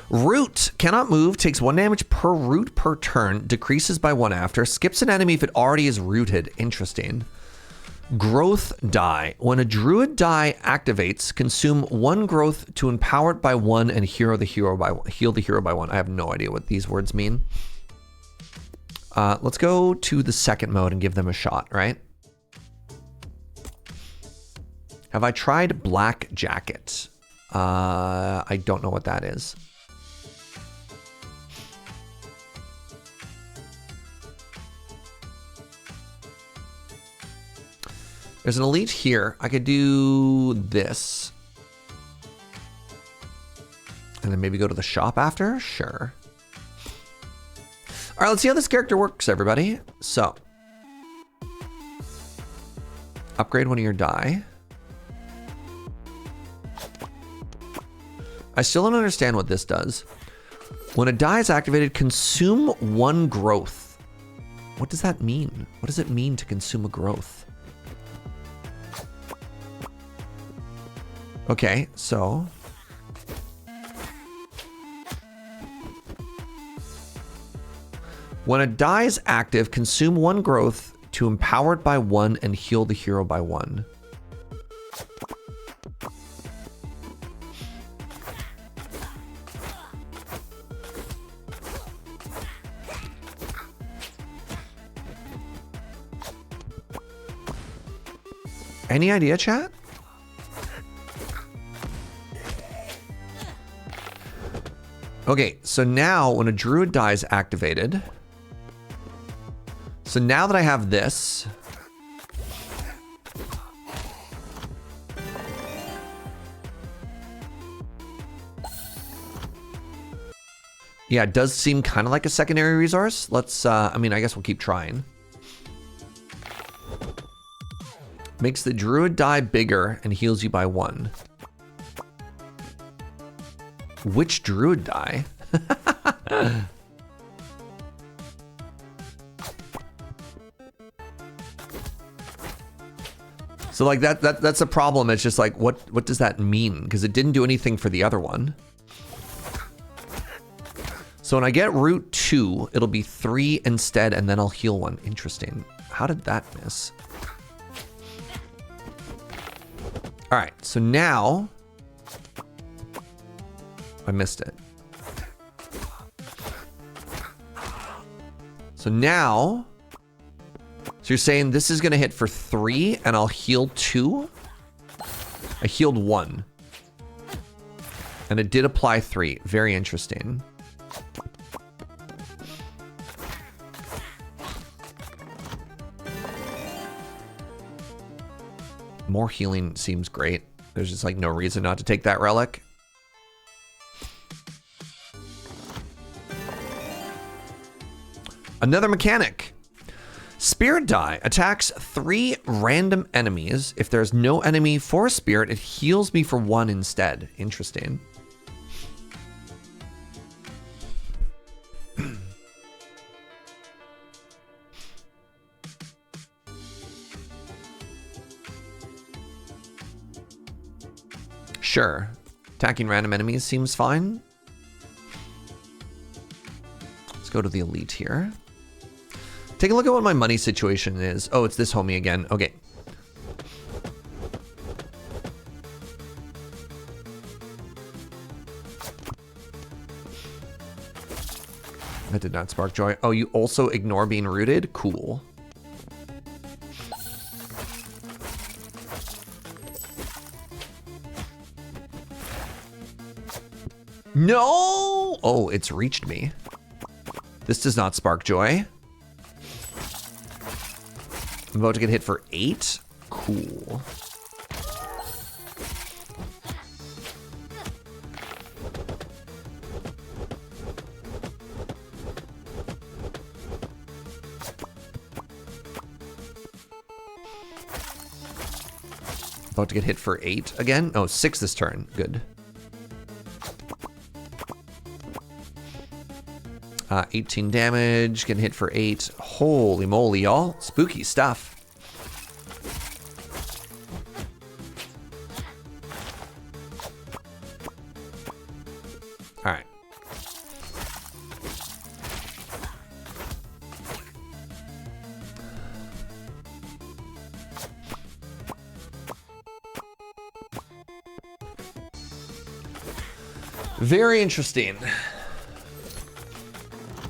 Root, cannot move, takes 1 damage per root per turn, decreases by 1 after, skips an enemy if it already is rooted. Interesting. Growth die. When a druid die activates, consume 1 growth to empower it by 1 and heal the hero by 1. I have no idea what these words mean. Let's go to the second mode and give them a shot, right? Have I tried Black Jacket? I don't know what that is. There's an elite here. I could do this. And then maybe go to the shop after? Sure. All right, let's see how this character works, everybody. So, upgrade one of your die. I still don't understand what this does. When a die is activated, consume 1 growth. What does that mean? What does it mean to consume a growth? Okay, so. When a die is active, consume 1 growth to empower it by 1 and heal the hero by 1. Any idea, chat? Okay, so now when a druid die is activated, so now that I have this, yeah, it does seem kind of like a secondary resource. Let's, I mean, I guess we'll keep trying. Makes the druid die bigger and heals you by 1. Which druid die? So like that's a problem. It's just like, what does that mean? Because it didn't do anything for the other one. So when I get root 2, it'll be 3 instead, and then I'll heal 1. Interesting. How did that miss? All right, so now I missed it. So now, so you're saying this is gonna hit for 3 and I'll heal 2? I healed 1. And it did apply 3. Very interesting. More healing seems great. There's just like no reason not to take that relic. Another mechanic. Spirit die attacks 3 random enemies. If there's no enemy for a spirit, it heals me for 1 instead. Interesting. Sure. Attacking random enemies seems fine. Let's go to the elite here. Take a look at what my money situation is. Oh, it's this homie again. Okay. That did not spark joy. Oh, you also ignore being rooted? Cool. No! Oh, it's reached me. This does not spark joy. I'm about to get hit for 8. Cool. About to get hit for 8 again. Oh, 6 this turn. Good. 18 damage, getting hit for 8. Holy moly, y'all. Spooky stuff. All right. Very interesting.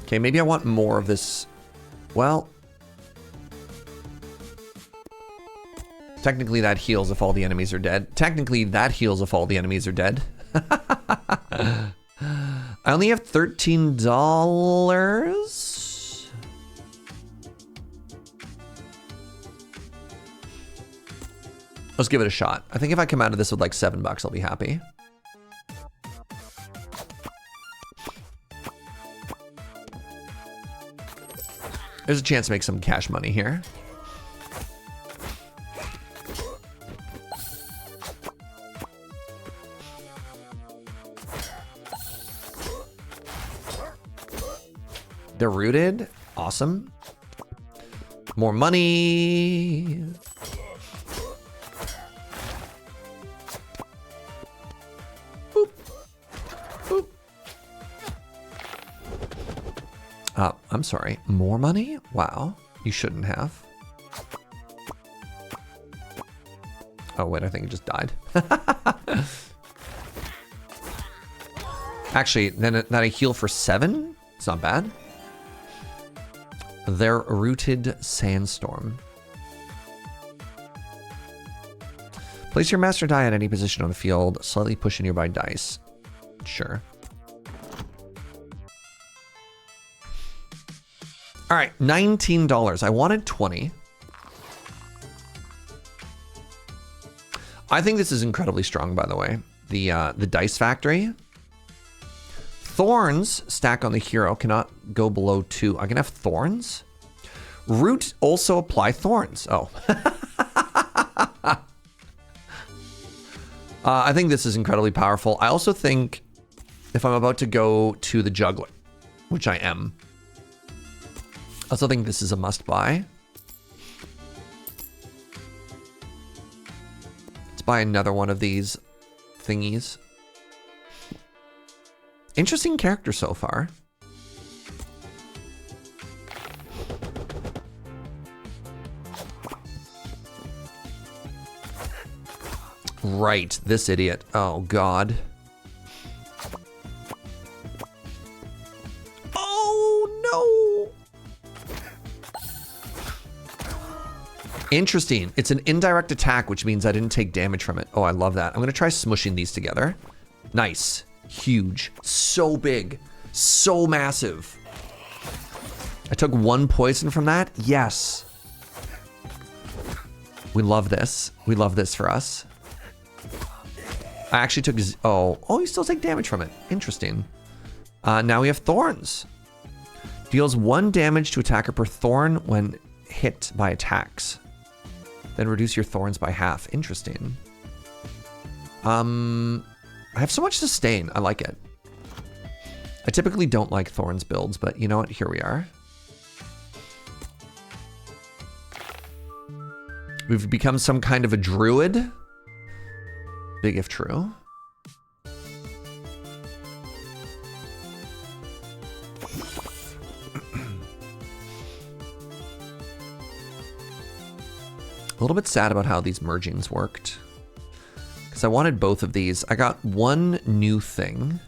Okay, maybe I want more of this. Well, technically that heals if all the enemies are dead. Technically that heals if all the enemies are dead. I only have $13. Let's give it a shot. I think if I come out of this with like $7, I'll be happy. There's a chance to make some cash money here. They're rooted. Awesome. More money. Boop. Boop. I'm sorry. More money? Wow. You shouldn't have. Oh, wait. I think it just died. Actually, then I heal for 7? It's not bad. Their rooted sandstorm. Place your master die at any position on the field. Slightly push a nearby dice. Sure. All right, $19. I wanted 20. I think this is incredibly strong, by the way. The dice factory. Thorns stack on the hero, cannot go below 2. I can have thorns. Root also apply thorns. Oh. I think this is incredibly powerful. I also think if I'm about to go to the juggler, which I am, I also think this is a must buy. Let's buy another one of these thingies. Interesting character so far. Right, this idiot. Oh, God. Oh, no. Interesting. It's an indirect attack, which means I didn't take damage from it. Oh, I love that. I'm going to try smushing these together. Nice. Huge. So big. So massive. I took 1 poison from that. Yes. We love this. We love this for us. I actually took... Oh, you still take damage from it. Interesting. Now we have thorns. Deals 1 damage to attacker per thorn when hit by attacks. Then reduce your thorns by half. Interesting. I have so much sustain. I like it. I typically don't like thorns builds, but you know what? Here we are. We've become some kind of a druid. Big if true. little bit sad about how these mergings worked. Because I wanted both of these. I got one new thing.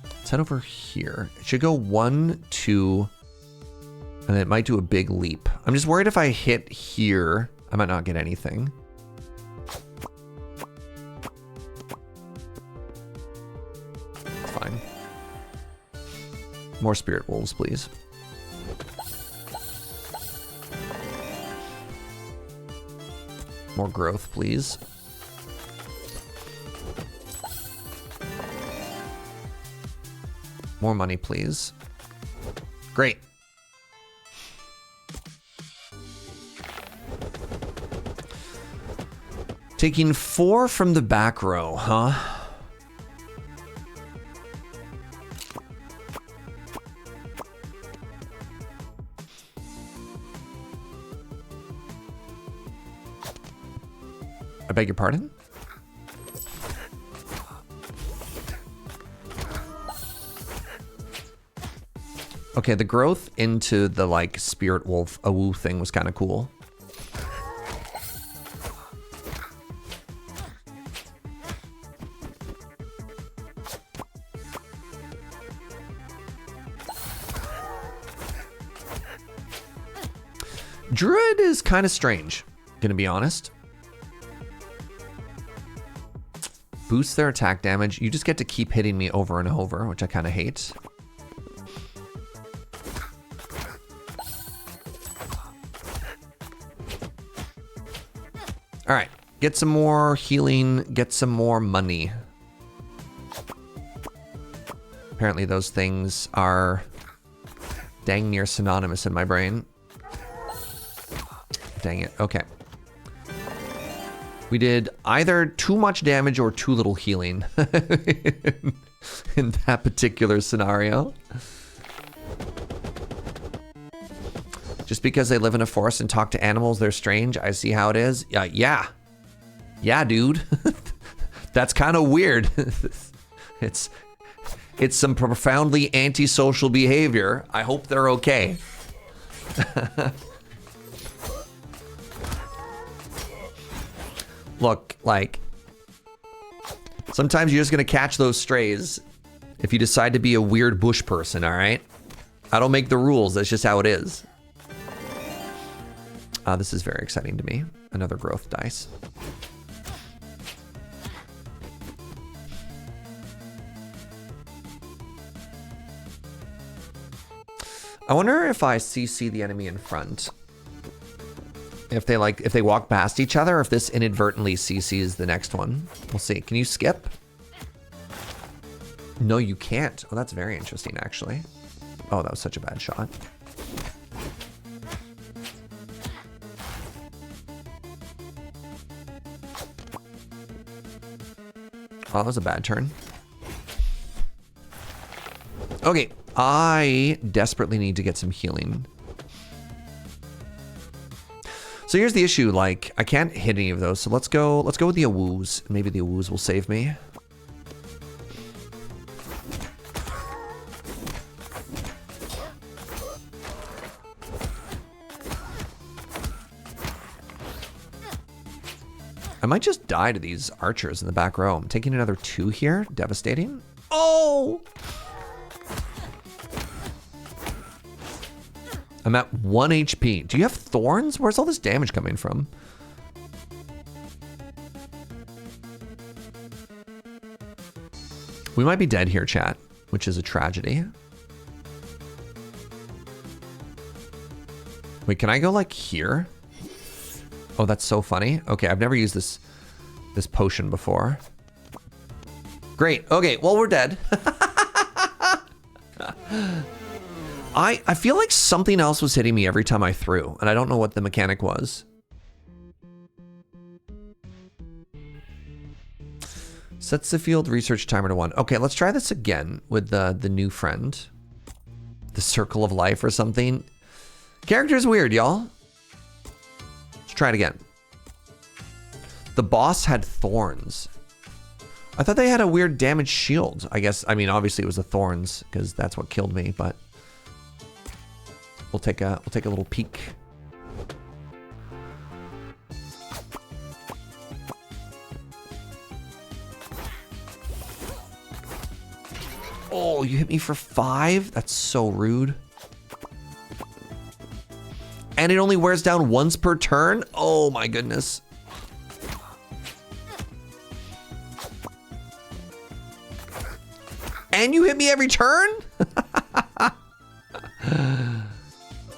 Let's head over here. It should go 1, 2, and then it might do a big leap. I'm just worried if I hit here, I might not get anything. It's fine. More spirit wolves, please. More growth, please. More money, please. Great. Taking 4 from the back row, huh? I beg your pardon? Okay, the growth into the like spirit wolf awoo thing was kind of cool. Druid is kind of strange, gonna be honest. Boosts their attack damage. You just get to keep hitting me over and over, which I kind of hate. All right, get some more healing, get some more money. Apparently those things are dang near synonymous in my brain. Dang it, okay. We did either too much damage or too little healing in that particular scenario. Just because they live in a forest and talk to animals, they're strange. I see how it is. Yeah, dude. That's kind of weird. It's some profoundly antisocial behavior. I hope they're okay. Look, like, sometimes you're just gonna catch those strays if you decide to be a weird bush person, all right? I don't make the rules, that's just how it is. This is very exciting to me. Another growth dice. I wonder if I CC the enemy in front. If they walk past each other, or if this inadvertently CCs the next one. We'll see. Can you skip? No, you can't. Oh, that's very interesting, actually. Oh, that was such a bad shot. Oh, that was a bad turn. Okay, I desperately need to get some healing. So here's the issue, like, I can't hit any of those, so let's go with the awoos. Maybe the awoos will save me. I might just die to these archers in the back row. I'm taking another 2 here. Devastating. Oh! I'm at 1 HP. Do you have thorns? Where's all this damage coming from? We might be dead here, chat, which is a tragedy. Wait, can I go like here? Oh, that's so funny. Okay, I've never used this potion before. Great. Okay, well, we're dead. I feel like something else was hitting me every time I threw, and I don't know what the mechanic was. Sets the field research timer to 1. Okay, let's try this again with the new friend. The circle of life or something. Character's weird, y'all. Let's try it again. The boss had thorns. I thought they had a weird damage shield. I guess, I mean, obviously it was the thorns, because that's what killed me, but... we'll take a little peek. Oh, you hit me for 5? That's so rude. And it only wears down once per turn? Oh my goodness. And you hit me every turn?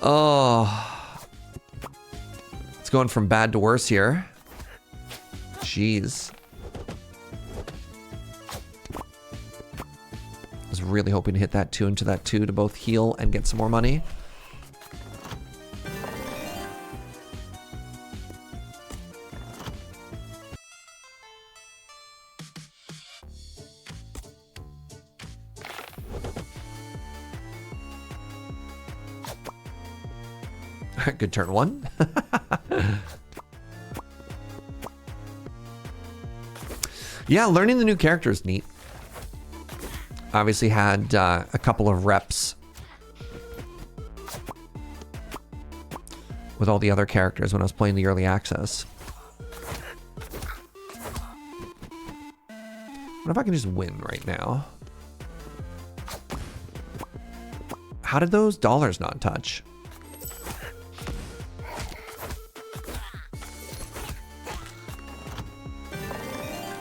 Oh. It's going from bad to worse here. Jeez. I was really hoping to hit that 2 into that 2 to both heal and get some more money. Good turn 1. Yeah, learning the new character is neat. Obviously had a couple of reps with all the other characters when I was playing the early access. What if I can just win right now? How did those dollars not touch?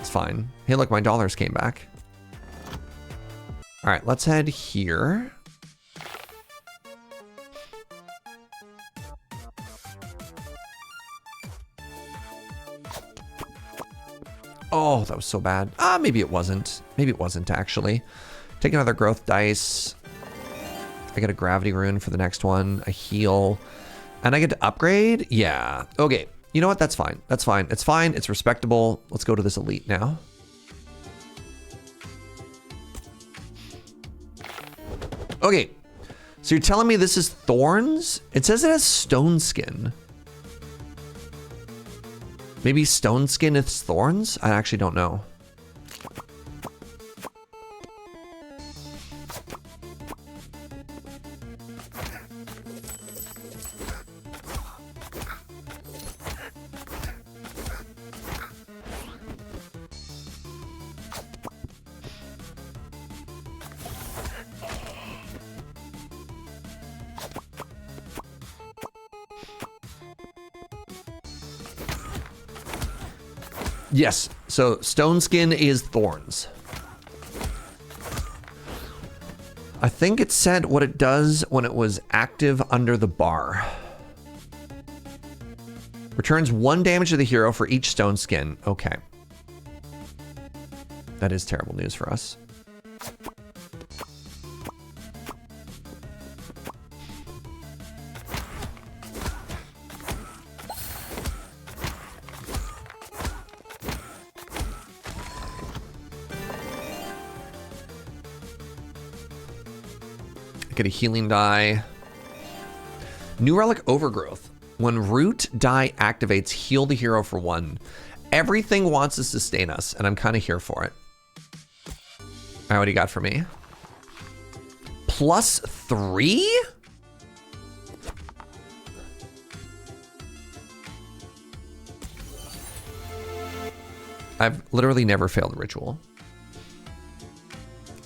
Fine. Hey, look, my dollars came back. All right, let's head here. Oh, that was so bad. Maybe it wasn't. Maybe it wasn't, actually. Take another growth dice. I get a gravity rune for the next one. A heal. And I get to upgrade? Yeah. Okay. You know what? That's fine. That's fine. It's fine. It's respectable. Let's go to this elite now. Okay. So you're telling me this is thorns? It says it has stone skin. Maybe stone skin is thorns? I actually don't know. Yes, so stone skin is thorns. I think it said what it does when it was active under the bar. Returns 1 damage to the hero for each stone skin. Okay. That is terrible news for us. Get a healing die. New relic overgrowth. When root die activates, heal the hero for 1. Everything wants to sustain us, and I'm kind of here for it. All right, what do you got for me? +3? I've literally never failed a ritual.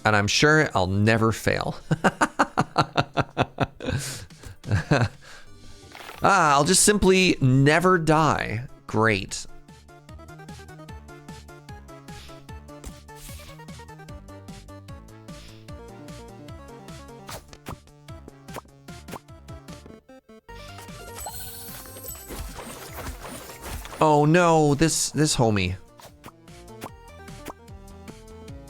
And I'm sure I'll never fail. I'll just simply never die. Great. Oh no, this homie.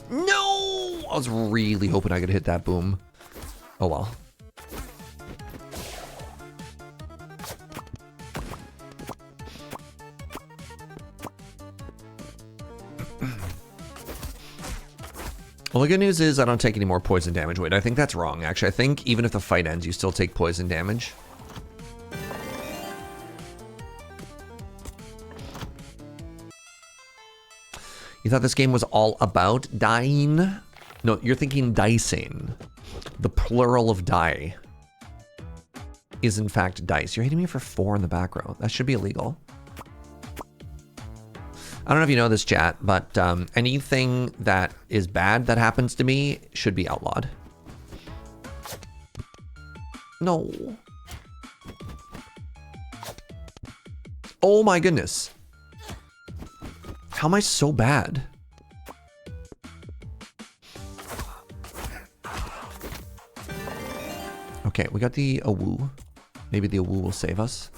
No! I was really hoping I could hit that boom. Oh well. Well, the good news is I don't take any more poison damage. Wait, I think that's wrong, actually. I think even if the fight ends, you still take poison damage. You thought this game was all about dying? No, you're thinking dicing. The plural of die. is in fact dice. You're hitting me for 4 in the back row. That should be illegal. I don't know if you know this, chat, but anything that is bad that happens to me should be outlawed. No. Oh my goodness. How am I so bad? Okay, we got the Awu. Maybe the Awu will save us.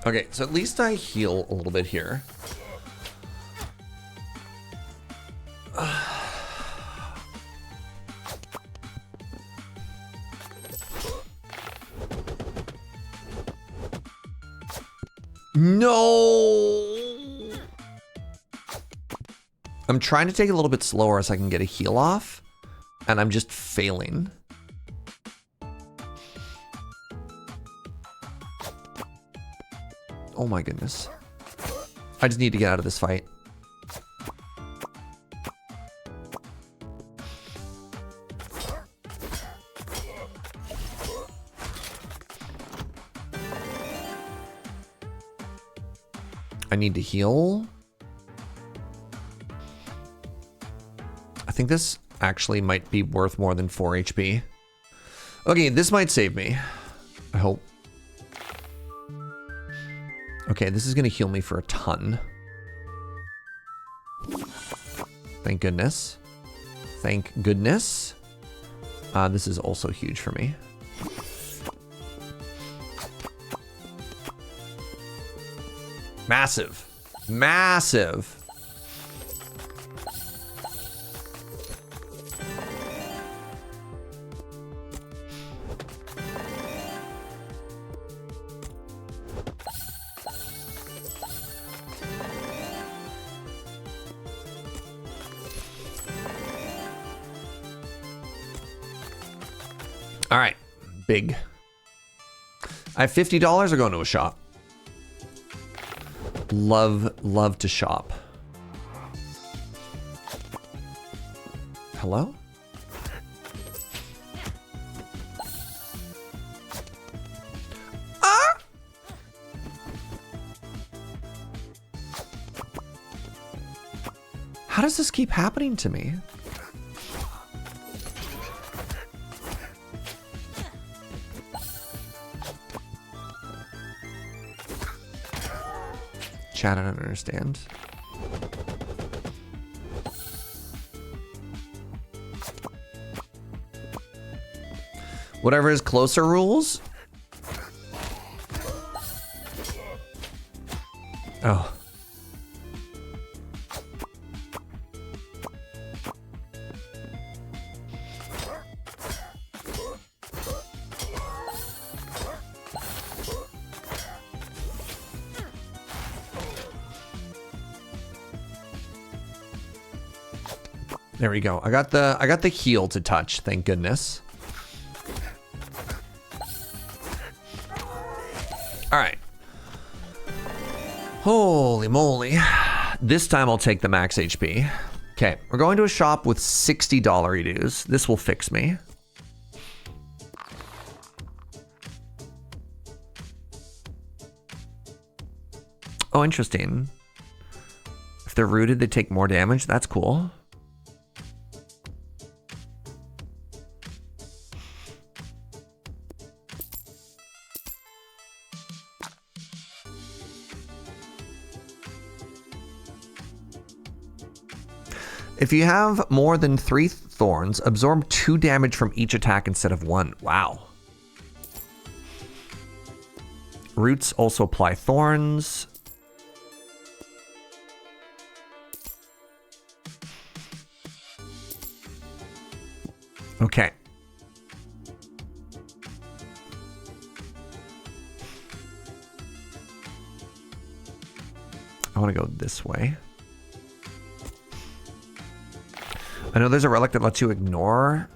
Okay, so at least I heal a little bit here. No! I'm trying to take it a little bit slower so I can get a heal off, and I'm just failing. Oh my goodness. I just need to get out of this fight. I need to heal. I think this actually might be worth more than 4 HP. Okay, this might save me. I hope. Okay, this is gonna heal me for a ton. Thank goodness. Thank goodness. This is also huge for me. Massive. Massive. All right, big. I have $50 or going to a shop. Love to shop. Hello? Ah! How does this keep happening to me? Chat, I don't understand. Whatever is closer rules. Oh. There we go. I got the heal to touch, thank goodness. All right. Holy moly. This time I'll take the max HP. Okay, we're going to a shop with $60 redos. This will fix me. Oh, interesting. If they're rooted, they take more damage. That's cool. If you have more than 3 thorns, absorb 2 damage from each attack instead of 1. Wow. Roots also apply thorns. Okay. I want to go this way. I know there's a relic that lets you ignore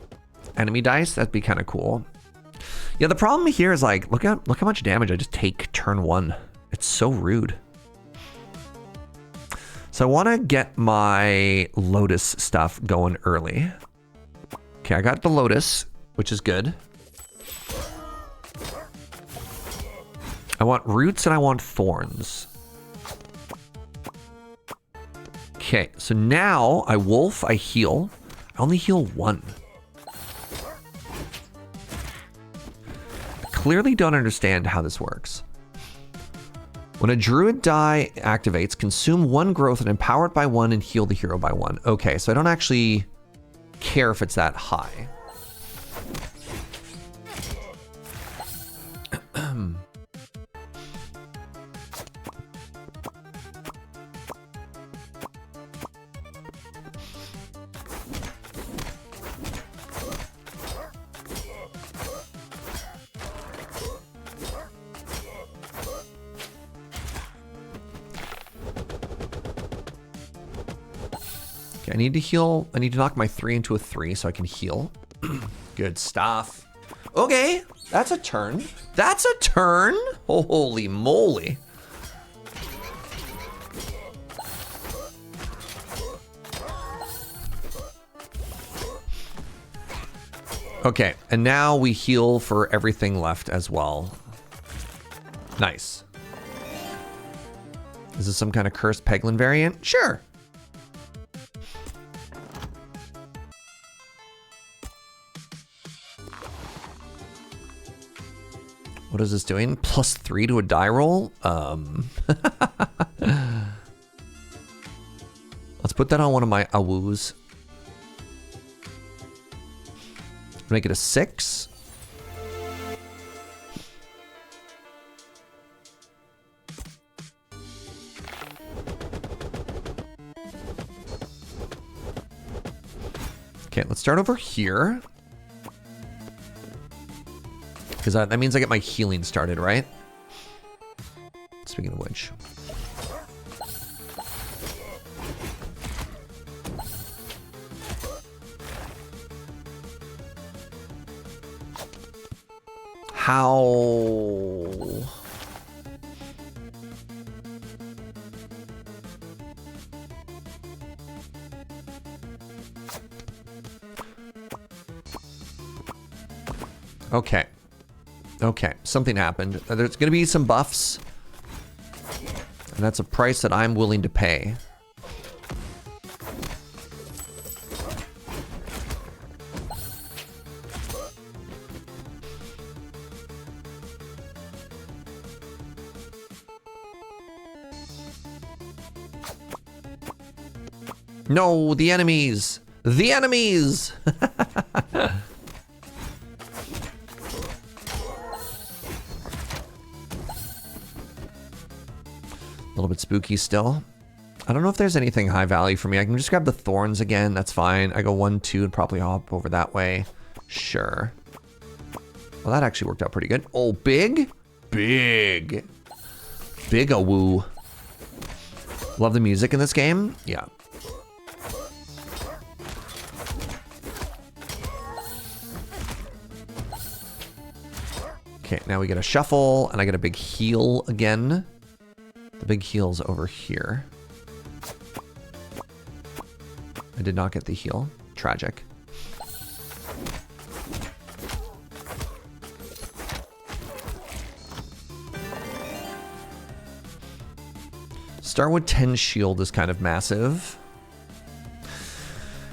enemy dice. That'd be kind of cool. Yeah, the problem here is like, look how much damage I just take turn 1. It's so rude. So I want to get my Lotus stuff going early. Okay, I got the Lotus, which is good. I want roots and I want thorns. Okay, so now I wolf, I heal. I only heal 1. I clearly don't understand how this works. When a druid die activates, consume 1 growth and empower it by 1 and heal the hero by 1. Okay, so I don't actually care if it's that high. I need to heal. I need to knock my 3 into a 3 so I can heal. Good stuff. Okay, that's a turn. That's a turn. Holy moly. Okay, and now we heal for everything left as well. Nice. Is this some kind of cursed Peglin variant? Sure. What is this doing? +3 to a die roll? Let's put that on one of my awoos. Make it a 6. Okay, let's start over here. Because that means I get my healing started, right? Speaking of which. How? Okay. Okay, something happened. There's going to be some buffs. And that's a price that I'm willing to pay. No, the enemies! The enemies! A little bit spooky still. I don't know if there's anything high value for me. I can just grab the thorns again. That's fine. I go 1, 2 and probably hop over that way. Sure. Well, that actually worked out pretty good. Oh, big? Big. Big-a-woo. Love the music in this game? Yeah. Okay, now we get a shuffle and I get a big heal again. The big heal's over here. I did not get the heal. Tragic. Starwood 10 shield is kind of massive.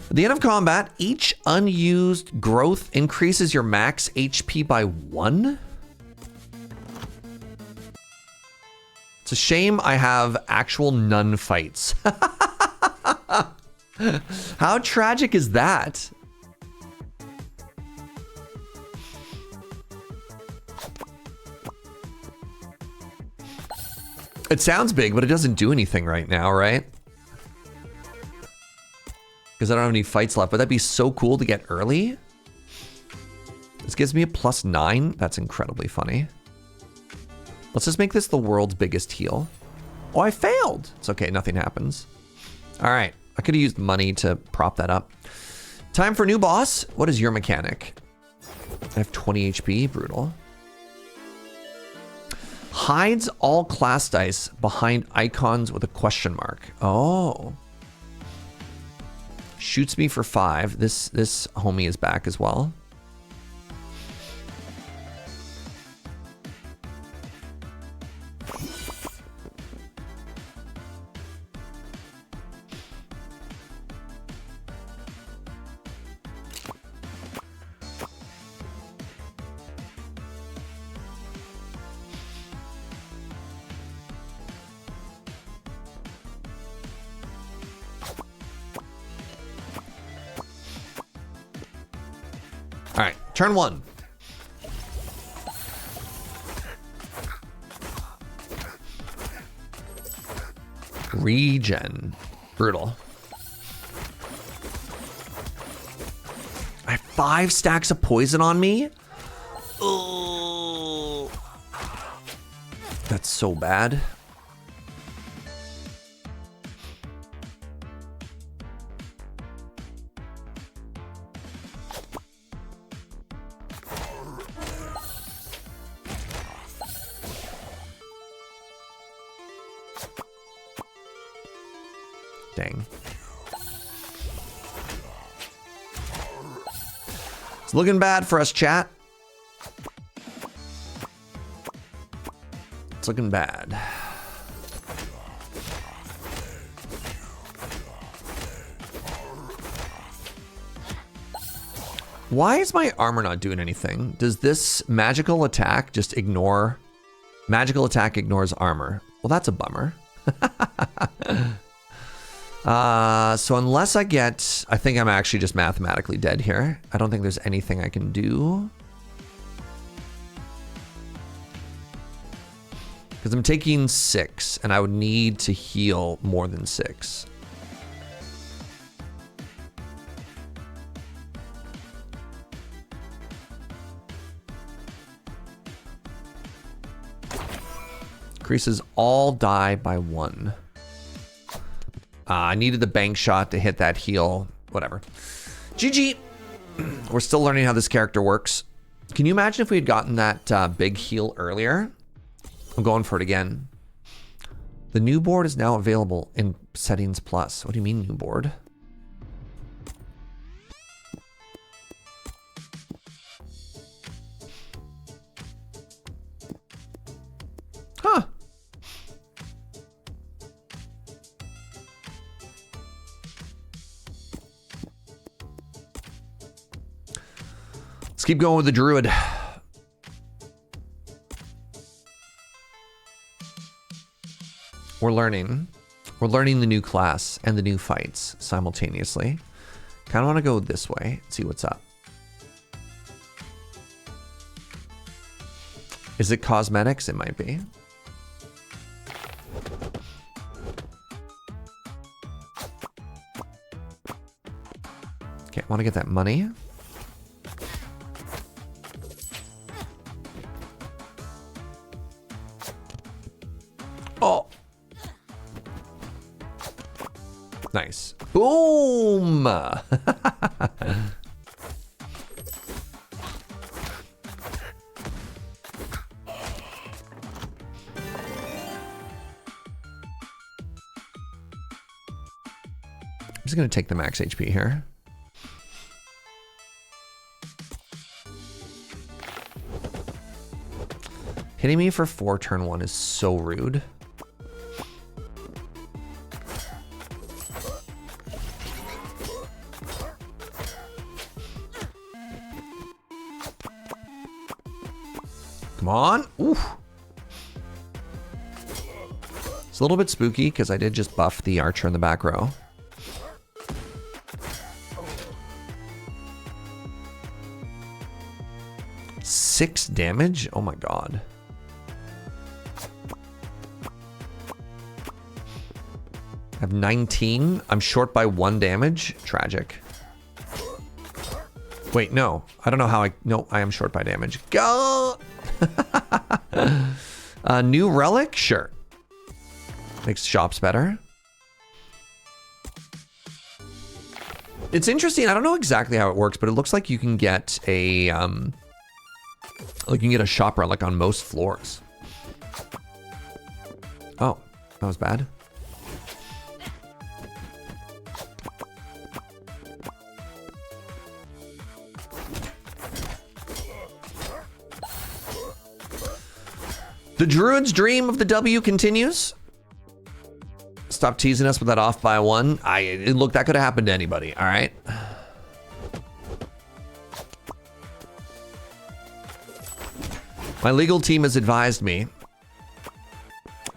At the end of combat, each unused growth increases your max HP by 1. It's a shame I have actual none fights. How tragic is that? It sounds big, but it doesn't do anything right now, right? Because I don't have any fights left, but that'd be so cool to get early. This gives me a +9. That's incredibly funny. Let's just make this the world's biggest heal. Oh, I failed. It's okay, nothing happens. All right, I could have used money to prop that up. Time for new boss. What is your mechanic? I have 20 HP, brutal. Hides all class dice behind icons with a question mark. Oh. Shoots me for 5. This homie is back as well. All right, turn 1. Regen. Brutal. I have 5 stacks of poison on me? Oh. That's so bad. Dang. It's looking bad for us, chat. It's looking bad. Why is my armor not doing anything? Does this magical attack just ignore? Magical attack ignores armor. Well, that's a bummer. So unless I get, I think I'm actually just mathematically dead here. I don't think there's anything I can do. Because I'm taking 6 and I would need to heal more than 6. Increases all die by 1. I needed the bank shot to hit that heal. Whatever. GG. We're still learning how this character works. Can you imagine if we had gotten that big heal earlier? I'm going for it again. The new board is now available in Settings Plus. What do you mean, new board? Huh. Let's keep going with the druid. We're learning the new class and the new fights simultaneously. Kind of want to go this way, see what's up. Is it cosmetics? It might be. Okay, want to get that money. Oh. Nice. Boom. I'm just going to take the max HP here. Hitting me for 4 turn 1 is so rude. Come on. Oof. It's a little bit spooky because I did just buff the archer in the back row. Six damage? Oh my god. I have 19. I'm short by 1 damage. Tragic. Wait, no. I don't know how I... No, I am short by damage. Go! New relic? Sure. Makes shops better. It's interesting. I don't know exactly how it works, but it looks like you can get a shop relic on most floors. Oh, that was bad. The Druid's dream of the W continues. Stop teasing us with that off by one. Look, that could have happened to anybody, all right? My legal team has advised me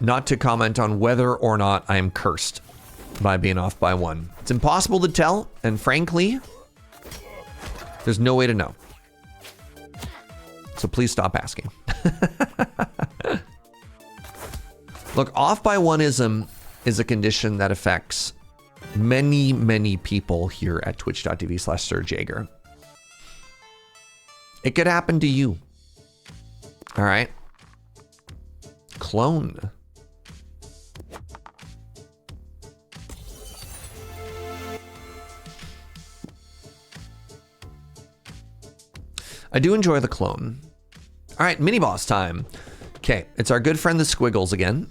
not to comment on whether or not I am cursed by being off by one. It's impossible to tell, and frankly, there's no way to know. So please stop asking. Look, off by oneism is a condition that affects many, many people here at twitch.tv/SirJager. It could happen to you. All right. Clone. I do enjoy the clone. All right, mini boss time. Okay, it's our good friend the Squiggles again.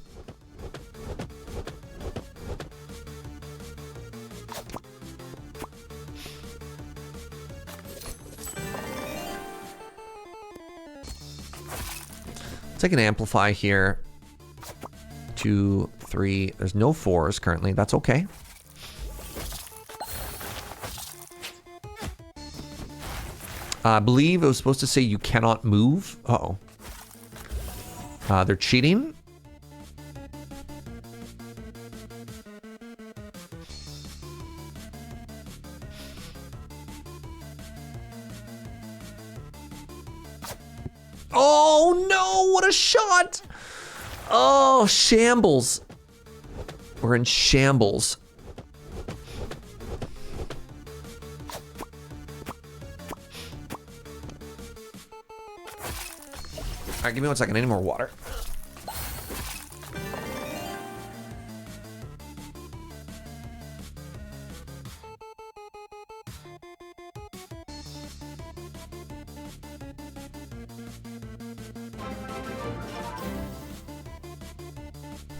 Take an amplify here. 2, 3. There's no 4s currently. That's okay. I believe it was supposed to say you cannot move. Uh-oh. They're cheating. Oh no, what a shot! Oh, shambles. We're in shambles. All right, give me 1 second. I need more water.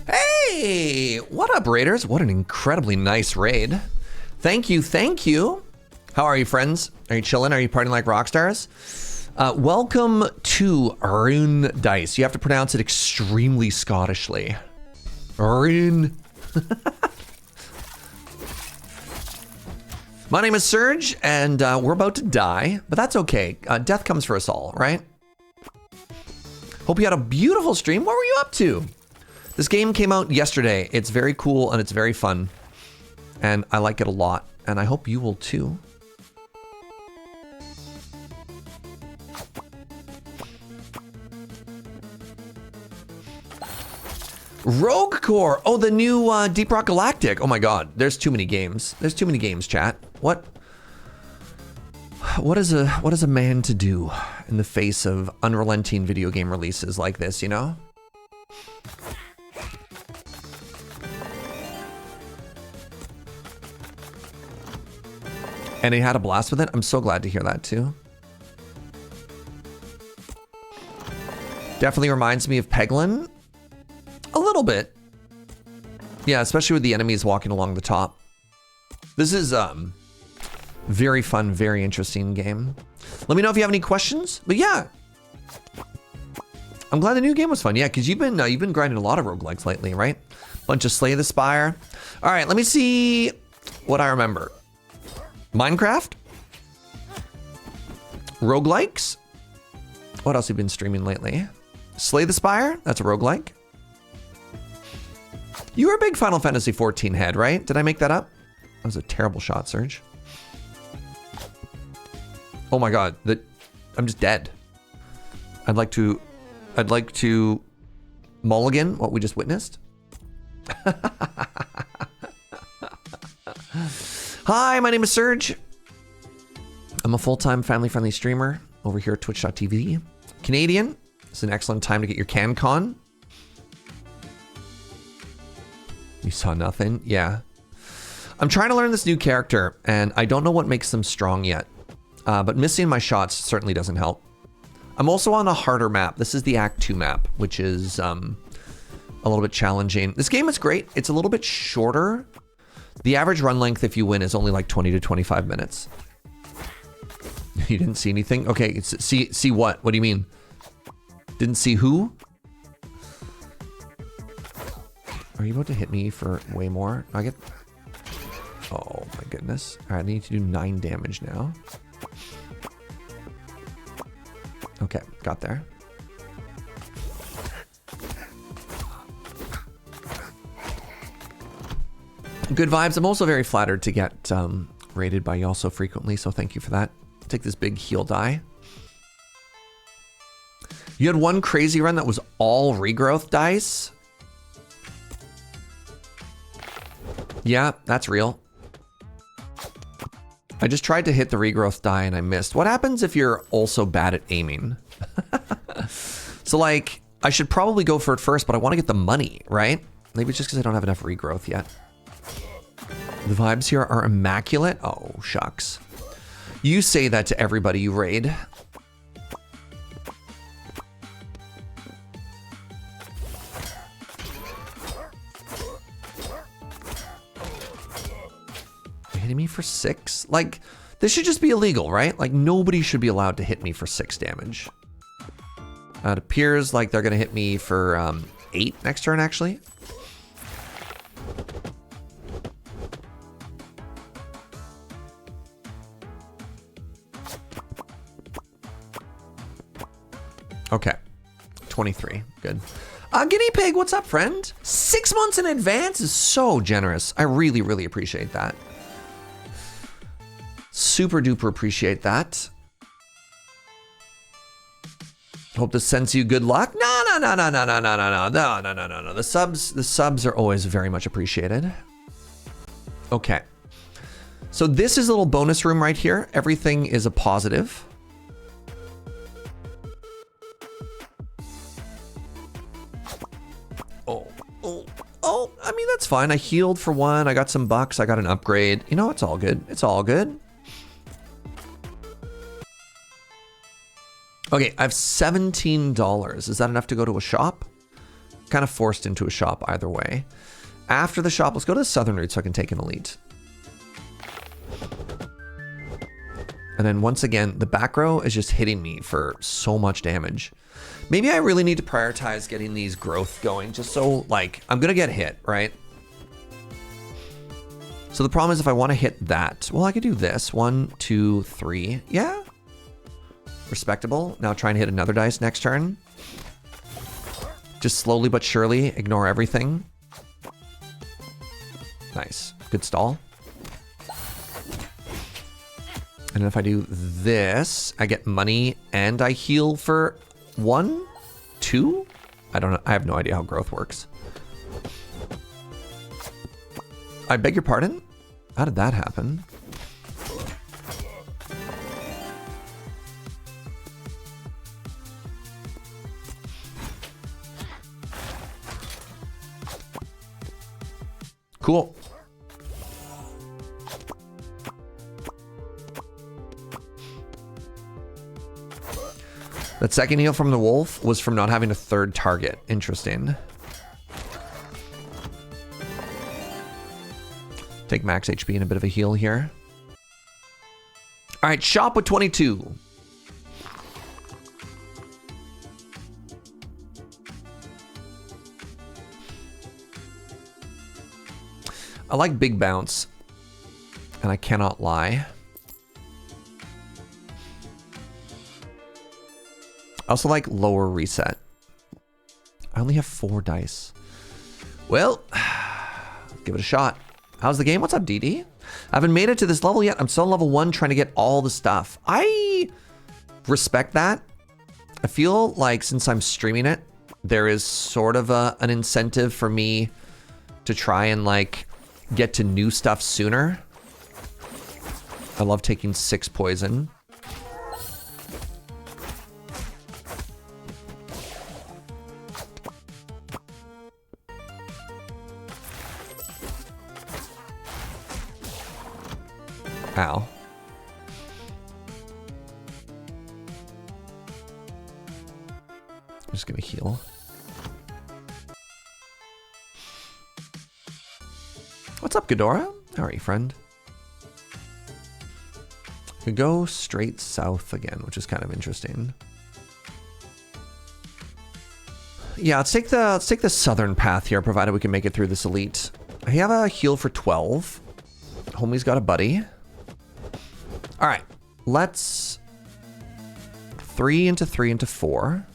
Hey, what up, Raiders? What an incredibly nice raid. Thank you, thank you. How are you, friends? Are you chilling? Are you partying like rock stars? Welcome to Rune Dice. You have to pronounce it extremely Scottishly. Rune. My name is Serge, and we're about to die, but that's okay. Death comes for us all, right? Hope you had a beautiful stream. What were you up to? This game came out yesterday. It's very cool and it's very fun, and I like it a lot, and I hope you will too. Rogue Core. Oh, the new Deep Rock Galactic. Oh my God, there's too many games. There's too many games, chat. What is a man to do in the face of unrelenting video game releases like this, you know? And he had a blast with it. I'm so glad to hear that too. Definitely reminds me of Peglin. A little bit. Yeah, especially with the enemies walking along the top. This is very fun, very interesting game. Let me know if you have any questions. But yeah, I'm glad the new game was fun. Yeah, because you've been grinding a lot of roguelikes lately, right? Bunch of Slay the Spire. All right, let me see what I remember. Minecraft, roguelikes. What else have you been streaming lately? Slay the Spire. That's a roguelike. You were a big Final Fantasy XIV head, right? Did I make that up? That was a terrible shot, Serge. Oh my God, I'm just dead. I'd like to mulligan what we just witnessed. Hi, my name is Serge. I'm a full-time family-friendly streamer over here at twitch.tv. Canadian. It's an excellent time to get your CanCon. You saw nothing? Yeah. I'm trying to learn this new character, and I don't know what makes them strong yet. But missing my shots certainly doesn't help. I'm also on a harder map. This is the Act 2 map, which is a little bit challenging. This game is great. It's a little bit shorter. The average run length, if you win, is only like 20 to 25 minutes. You didn't see anything? Okay, see what? What do you mean? Didn't see who? Are you about to hit me for way more? I get... Oh my goodness. All right, I need to do 9 damage now. Okay, got there. Good vibes. I'm also very flattered to get rated by y'all so frequently, so thank you for that. Take this big heal die. You had one crazy run that was all regrowth dice? Yeah, that's real. I just tried to hit the regrowth die and I missed. What happens if you're also bad at aiming? So like, I should probably go for it first, but I want to get the money, right? Maybe it's just because I don't have enough regrowth yet. The vibes here are immaculate. Oh, shucks. You say that to everybody you raid. Hitting me for 6? Like, this should just be illegal, right? Like, nobody should be allowed to hit me for 6 damage. It appears like they're gonna hit me for 8 next turn, actually. Okay, 23, good. Guinea Pig, what's up, friend? 6 months in advance is so generous. I really, really appreciate that. Super duper appreciate that. Hope this sends you good luck. No. The subs are always very much appreciated. Okay. So this is a little bonus room right here. Everything is a positive. Oh, I mean, that's fine. I healed for 1. I got some bucks. I got an upgrade. You know, it's all good. It's all good. Okay, I have $17. Is that enough to go to a shop? Kind of forced into a shop either way. After the shop, let's go to the southern route so I can take an elite. And then once again, the back row is just hitting me for so much damage. Maybe I really need to prioritize getting these growth going just so, like, I'm gonna get hit, right? So the problem is if I want to hit that, well, I could do this. 1, 2, 3. Yeah. Respectable. Now try and hit another dice next turn. Just slowly but surely ignore everything. Nice. Good stall. And if I do this, I get money and I heal for 1, 2? I don't know. I have no idea how growth works. I beg your pardon? How did that happen? Cool. That second heal from the wolf was from not having a third target. Interesting. Take max HP and a bit of a heal here. All right, shop with 22. I like big bounce, and I cannot lie. I also like lower reset. I only have 4 dice. Well, give it a shot. How's the game? What's up, DD? I haven't made it to this level yet. I'm still on level 1 trying to get all the stuff. I respect that. I feel like since I'm streaming it, there is sort of an incentive for me to try and like get to new stuff sooner. I love taking 6 poison. Ow. I'm just gonna heal. What's up, Ghidorah? How are you, friend? Could go straight south again, which is kind of interesting. Yeah, let's take the southern path here, provided we can make it through this elite. I have a heal for 12. Homie's got a buddy. All right, let's 3 into 3 into 4.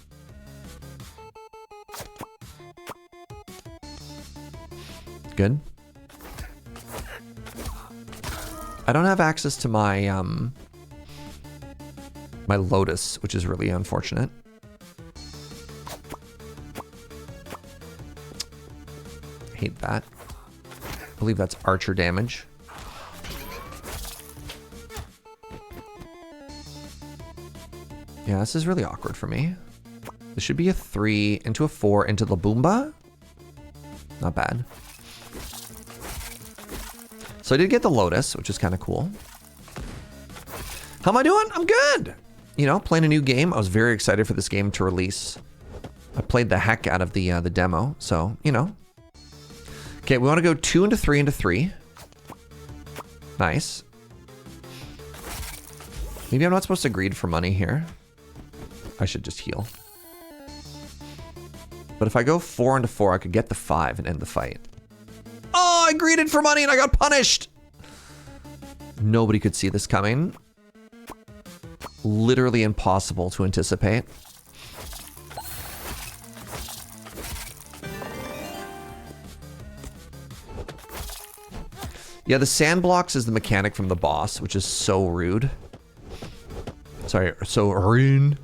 Good. I don't have access to my my Lotus, which is really unfortunate. Hate that. I believe that's archer damage. Yeah, this is really awkward for me. This should be a 3 into a 4 into the Boomba. Not bad. So I did get the Lotus, which is kind of cool. How am I doing? I'm good. You know, playing a new game. I was very excited for this game to release. I played the heck out of the demo, so, you know. Okay, we want to go 2 into 3 into 3. Nice. Maybe I'm not supposed to greed for money here. I should just heal. But if I go 4 into 4, I could get the 5 and end the fight. Oh, I greeted for money and I got punished. Nobody could see this coming. Literally impossible to anticipate. Yeah, the sand blocks is the mechanic from the boss, which is so rude. Sorry, so rude.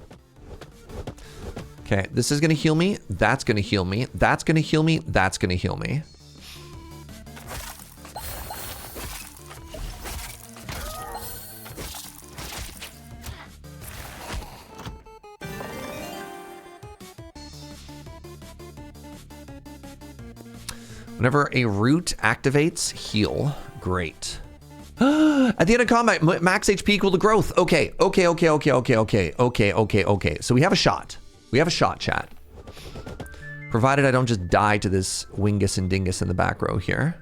Okay, this is gonna heal me. That's gonna heal me. That's gonna heal me. That's gonna heal me. Whenever a root activates, heal. Great. At the end of combat, max HP equal to growth. Okay. So we have a shot. We have a shot, chat. Provided I don't just die to this Wingus and Dingus in the back row here.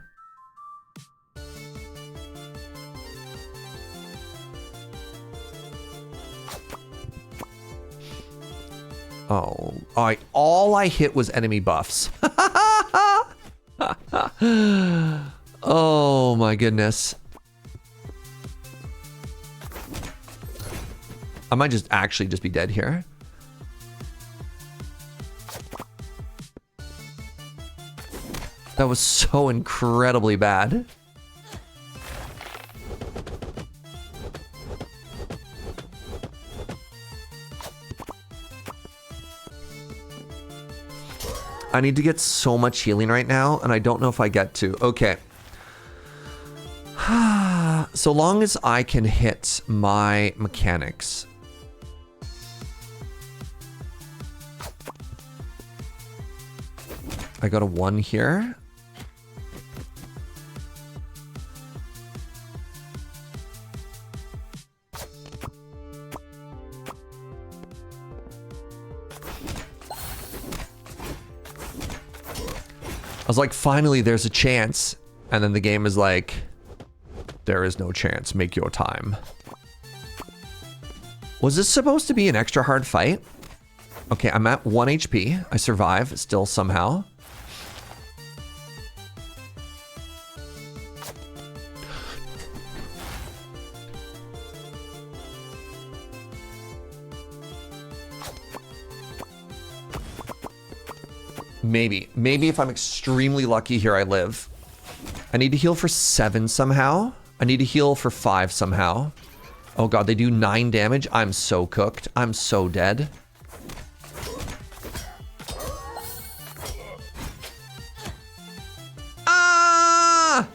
Oh, all I hit was enemy buffs. Oh my goodness. I might just actually just be dead here. That was so incredibly bad. I need to get so much healing right now, and I don't know if I get to. Okay. So long as I can hit my mechanics. I got a 1 here. I was like, finally, there's a chance. And then the game is like, there is no chance. Make your time. Was this supposed to be an extra hard fight? Okay, I'm at 1 HP. I survive still somehow. Maybe if I'm extremely lucky here, I live. I need to heal for 7 somehow. I need to heal for 5 somehow. Oh god, they do 9 damage. I'm so cooked. I'm so dead. Ah!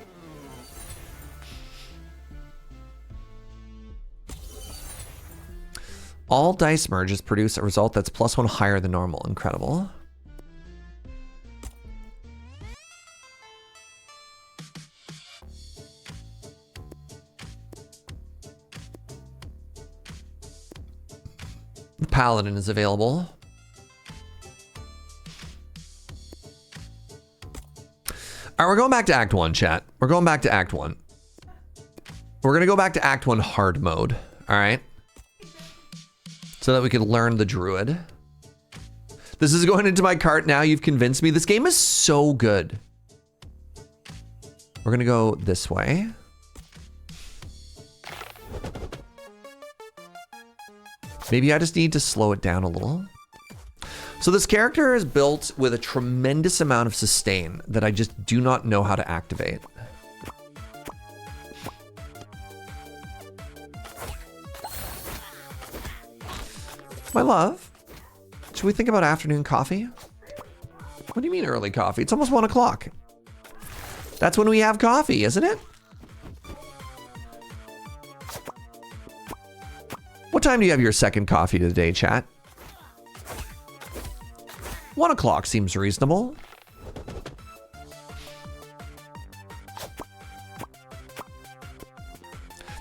All dice merges produce a result that's +1 higher than normal. Incredible. The Paladin is available. All right, we're going back to Act 1, chat. We're going back to Act 1. We're going to go back to Act 1 hard mode, all right? So that we can learn the druid. This is going into my cart now. You've convinced me. This game is so good. We're going to go this way. Maybe I just need to slow it down a little. So this character is built with a tremendous amount of sustain that I just do not know how to activate. My love, should we think about afternoon coffee? What do you mean early coffee? It's almost 1 o'clock. That's when we have coffee, isn't it? What time do you have your second coffee today, chat? 1 o'clock seems reasonable.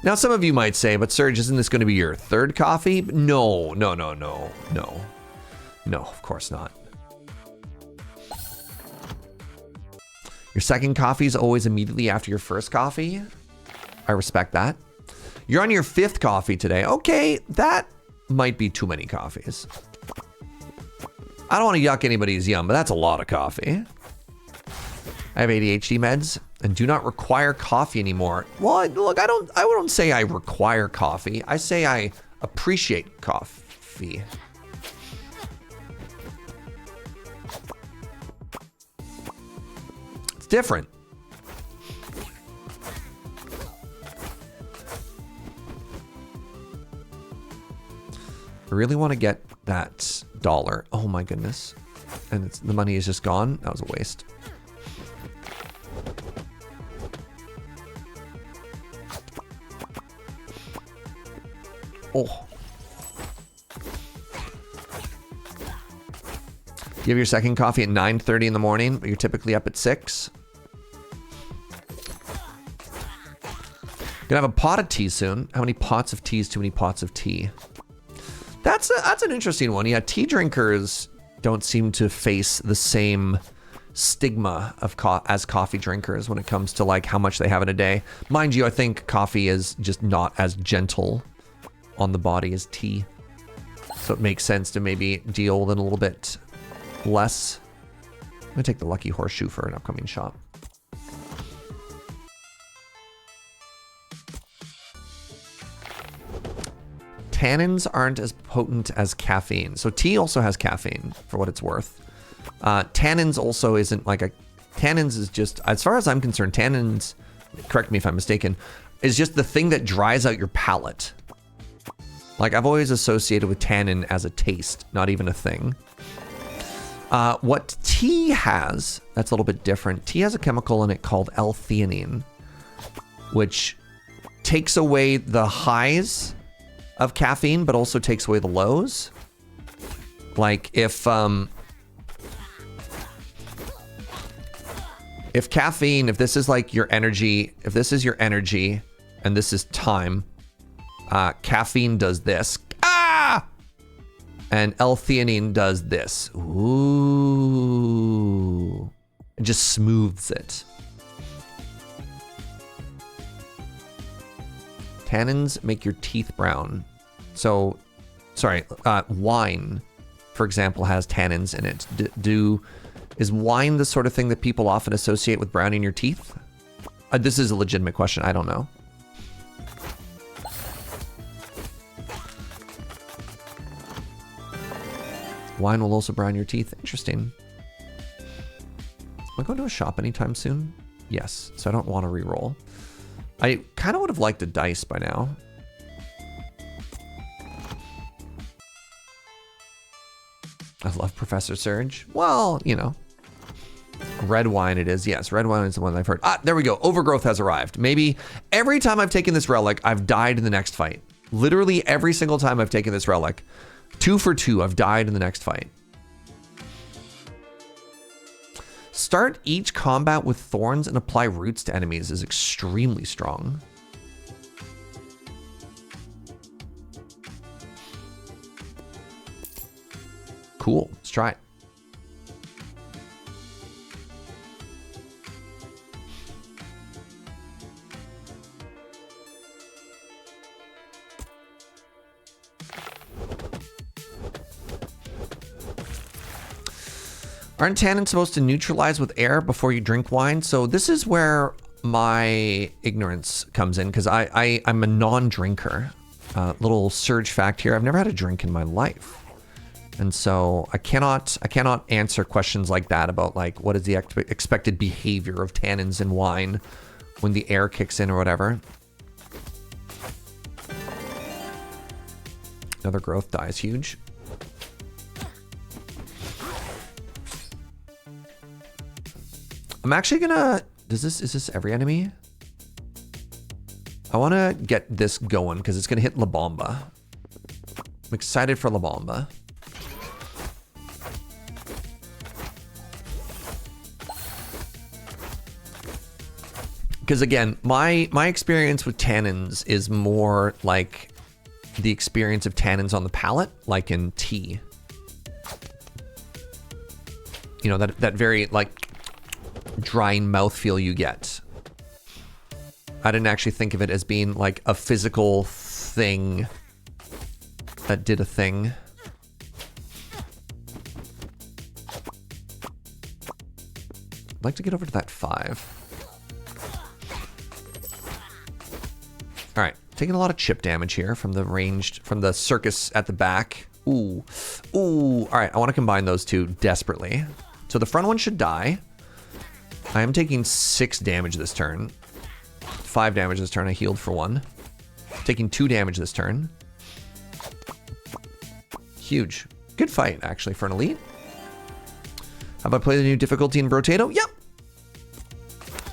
Now, some of you might say, but Serge, isn't this going to be your third coffee? No, of course not. Your second coffee is always immediately after your first coffee. I respect that. You're on your 5th coffee today. Okay, that might be too many coffees. I don't want to yuck anybody's yum, but that's a lot of coffee. I have ADHD meds and do not require coffee anymore. Well, look, I don't say I require coffee. I say I appreciate coffee. It's different. I really want to get that dollar. Oh my goodness. And the money is just gone. That was a waste. Oh. You have your second coffee at 9:30 in the morning, but you're typically up at 6. Gonna have a pot of tea soon. How many pots of tea is too many pots of tea? That's an interesting one. Yeah, tea drinkers don't seem to face the same stigma of as coffee drinkers when it comes to like how much they have in a day. Mind you, I think coffee is just not as gentle on the body as tea. So it makes sense to maybe deal with it a little bit less. I'm gonna take the lucky horseshoe for an upcoming shop. Tannins aren't as potent as caffeine. So tea also has caffeine for what it's worth. Tannins also isn't like a... Tannins is just, as far as I'm concerned, tannins, correct me if I'm mistaken, is just the thing that dries out your palate. Like I've always associated with tannin as a taste, not even a thing. What tea has, that's a little bit different. Tea has a chemical in it called L-theanine, which takes away the highs of caffeine, but also takes away the lows. Like if caffeine, if this is like your energy, if this is your energy and this is time, caffeine does this. Ah! And L-theanine does this. Ooh. It just smooths it. Tannins make your teeth brown. So, sorry, wine, for example, has tannins in it. Is wine the sort of thing that people often associate with browning your teeth? This is a legitimate question. I don't know. Wine will also brown your teeth. Interesting. Am I going to a shop anytime soon? Yes, so I don't want to re-roll. I kind of would have liked a dice by now. I love Professor Surge. Well, you know. Red wine it is. Yes, red wine is the one I've heard. Ah, there we go. Overgrowth has arrived. Maybe every time I've taken this relic, I've died in the next fight. Literally every single time I've taken this relic. 2 for 2, I've died in the next fight. Start each combat with thorns and apply roots to enemies is extremely strong. Cool. Let's try it. Aren't tannins supposed to neutralize with air before you drink wine? So this is where my ignorance comes in, because I'm a non-drinker. Little surge fact here: I've never had a drink in my life, and so I cannot answer questions like that about like what is the expected behavior of tannins in wine when the air kicks in or whatever. Another growth die is huge. I'm actually gonna, is this every enemy? I wanna get this going because it's gonna hit La Bomba. I'm excited for La Bomba. Because again, my experience with tannins is more like the experience of tannins on the palate, like in tea. You know, that very like drying mouthfeel you get. I didn't actually think of it as being like a physical thing that did a thing. I'd like to get over to that 5. All right, taking a lot of chip damage here from the circus at the back. Ooh. All right, I want to combine those two desperately. So the front one should die. I am taking 6 damage this turn. 5 damage this turn. I healed for 1. Taking 2 damage this turn. Huge. Good fight, actually, for an elite. Have I played the new difficulty in Brotato? Yep.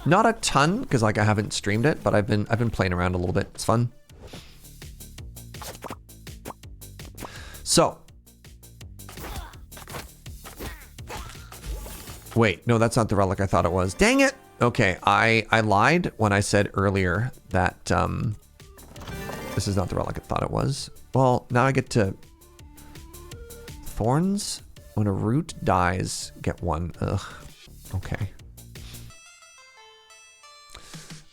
Not a ton, because like I haven't streamed it, but I've been playing around a little bit. It's fun. So. Wait, no, that's not the relic I thought it was. Dang it! Okay, I lied when I said earlier that this is not the relic I thought it was. Well, now I get to thorns. When a root dies, get 1. Ugh. Okay.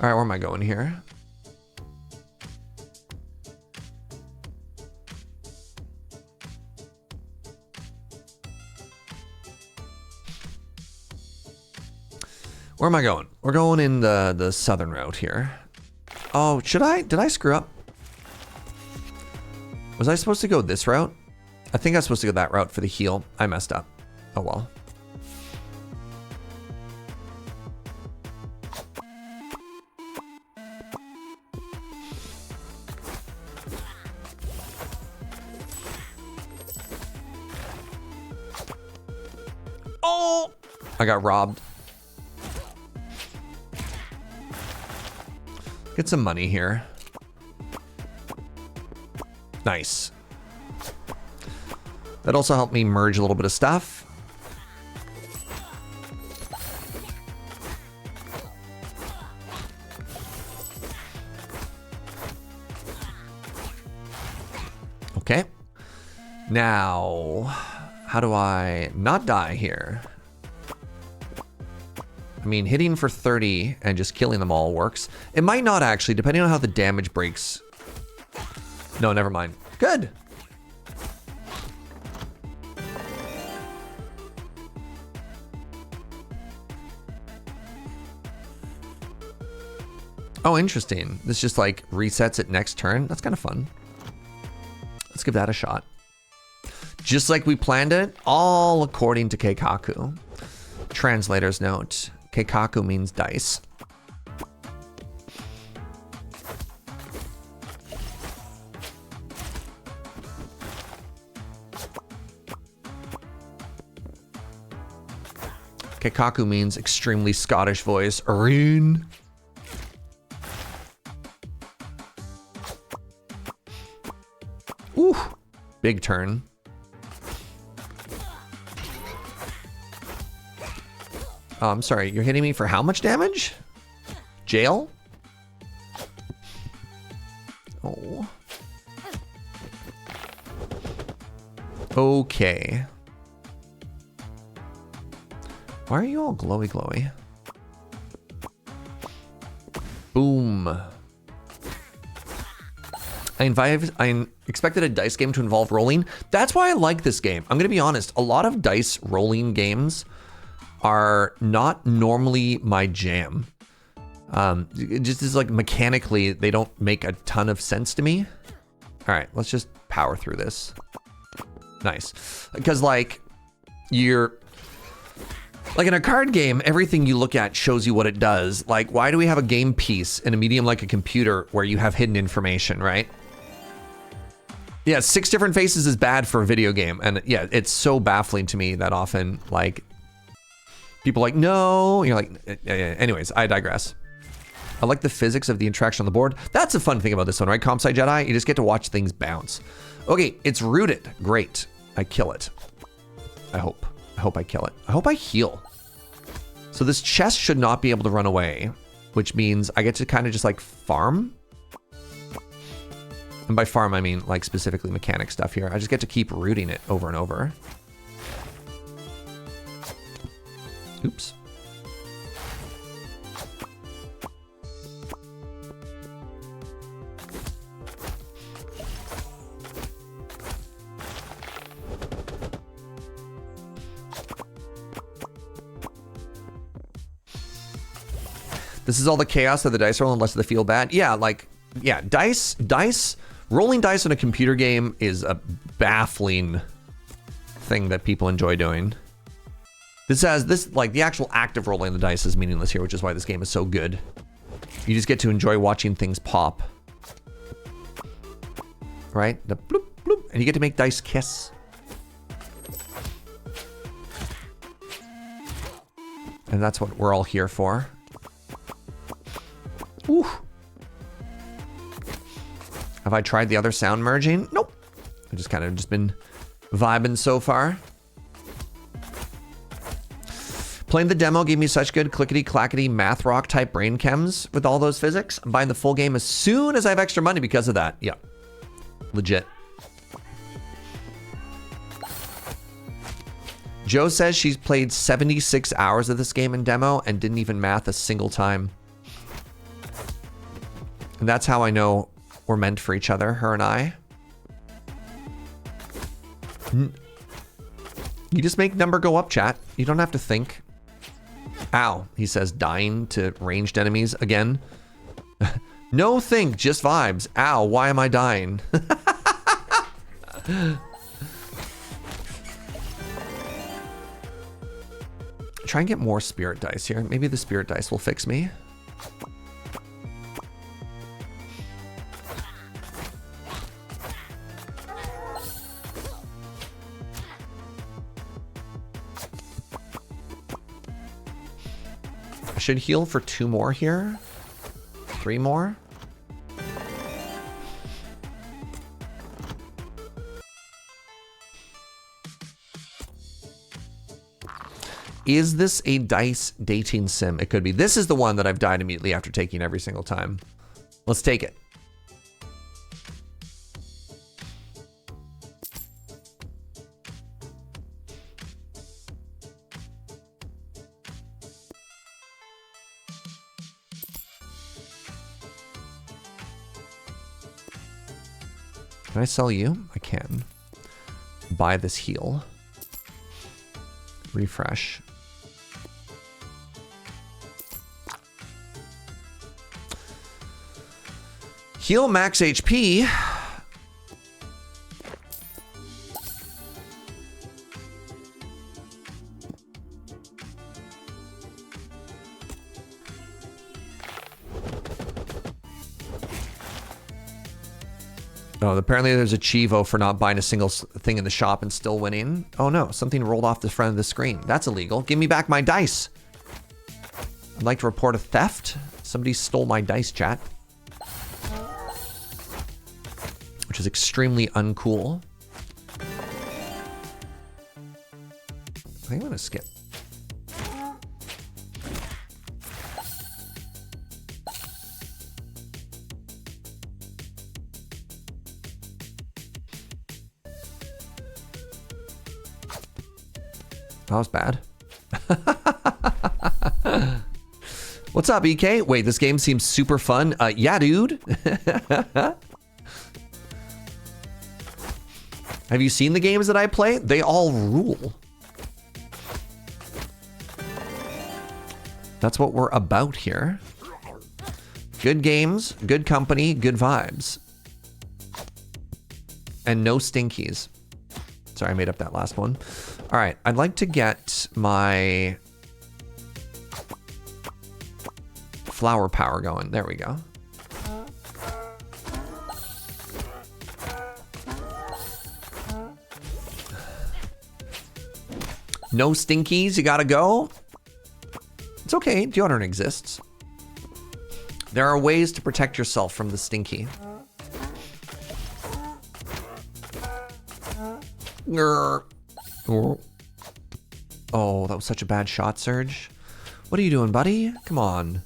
All right, where am I going here? Where am I going? We're going in the southern route here. Oh, did I screw up? Was I supposed to go this route? I think I was supposed to go that route for the heal. I messed up. Oh well. Oh! I got robbed. Get some money here. Nice. That also helped me merge a little bit of stuff. Okay. Now, how do I not die here? I mean, hitting for 30 and just killing them all works. It might not actually, depending on how the damage breaks. No, never mind. Good. Oh, interesting. This just like resets it next turn. That's kind of fun. Let's give that a shot. Just like we planned it, all according to Keikaku. Translator's note. Keikaku means dice. Keikaku means extremely Scottish voice. Rune. Ooh, big turn. Oh, I'm sorry, you're hitting me for how much damage? Jail? Oh. Okay. Why are you all glowy glowy? Boom. I expected a dice game to involve rolling. That's why I like this game. I'm gonna be honest, a lot of dice rolling games are not normally my jam. It just is like mechanically, they don't make a ton of sense to me. All right, let's just power through this. Nice. Because like, you're, like in a card game, everything you look at shows you what it does. Like, why do we have a game piece in a medium like a computer where you have hidden information, right? Yeah, 6 different faces is bad for a video game. And yeah, it's so baffling to me that often, like, people are like, no, you're like, anyways, I digress. I like the physics of the interaction on the board. That's a fun thing about this one, right? Comp Sci Jedi, you just get to watch things bounce. Okay, it's rooted. Great. I kill it. I hope I kill it. I hope I heal. So this chest should not be able to run away, which means I get to kind of just like farm. And by farm, I mean like specifically mechanic stuff here. I just get to keep rooting it over and over. Oops. This is all the chaos of the dice roll unless they feel bad. Yeah, like, yeah, rolling dice in a computer game is a baffling thing that people enjoy doing. Like the actual act of rolling the dice is meaningless here, which is why this game is so good. You just get to enjoy watching things pop. Right? The bloop, bloop, and you get to make dice kiss. And that's what we're all here for. Ooh. Have I tried the other sound merging? Nope. I've just kind of been vibing so far. Playing the demo gave me such good clickety-clackety math rock type brain chems with all those physics. I'm buying the full game as soon as I have extra money because of that. Yeah. Legit. Joe says she's played 76 hours of this game in demo and didn't even math a single time. And that's how I know we're meant for each other, her and I. You just make number go up, chat. You don't have to think. Ow, he says, dying to ranged enemies again. No think, just vibes. Ow, why am I dying? Try and get more spirit dice here. Maybe the spirit dice will fix me. I should heal for 2 more here. 3 more. Is this a dice dating sim? It could be. This is the one that I've died immediately after taking every single time. Let's take it. Can I sell you? I can. Buy this heal. Refresh. Heal max HP. Oh, apparently there's a Chivo for not buying a single thing in the shop and still winning. Oh no, something rolled off the front of the screen. That's illegal. Give me back my dice. I'd like to report a theft. Somebody stole my dice, chat. Which is extremely uncool. I think I'm gonna skip. That was bad. What's up, EK? Wait, this game seems super fun. Yeah, dude. Have you seen the games that I play? They all rule. That's what we're about here. Good games, good company, good vibes. And no stinkies. Sorry, I made up that last one. All right, I'd like to get my flower power going. There we go. No stinkies, you gotta go. It's okay, deodorant exists. There are ways to protect yourself from the stinky. Oh, that was such a bad shot, Surge. What are you doing, buddy? Come on.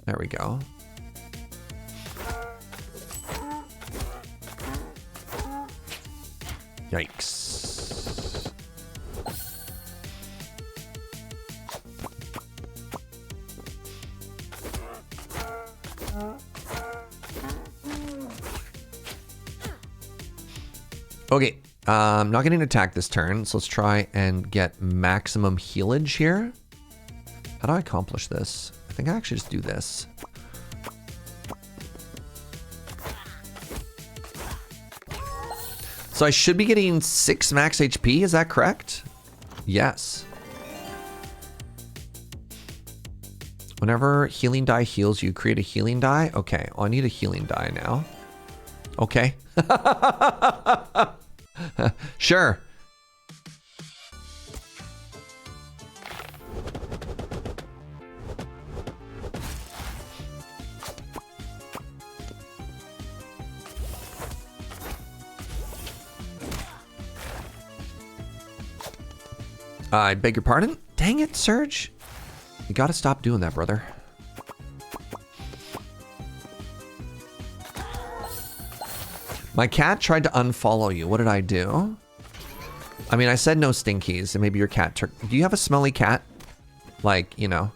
There we go. Yikes. Okay, I'm not getting attacked this turn, so let's try and get maximum healage here. How do I accomplish this? I think I actually just do this. So I should be getting 6 max HP, is that correct? Yes. Whenever healing die heals you, create a healing die? Okay, oh, I need a healing die now. Okay. Sure. I beg your pardon? Dang it, Surge. You gotta stop doing that, brother. My cat tried to unfollow you. What did I do? I mean, I said no stinkies, and maybe your cat took... Do you have a smelly cat? Like, you know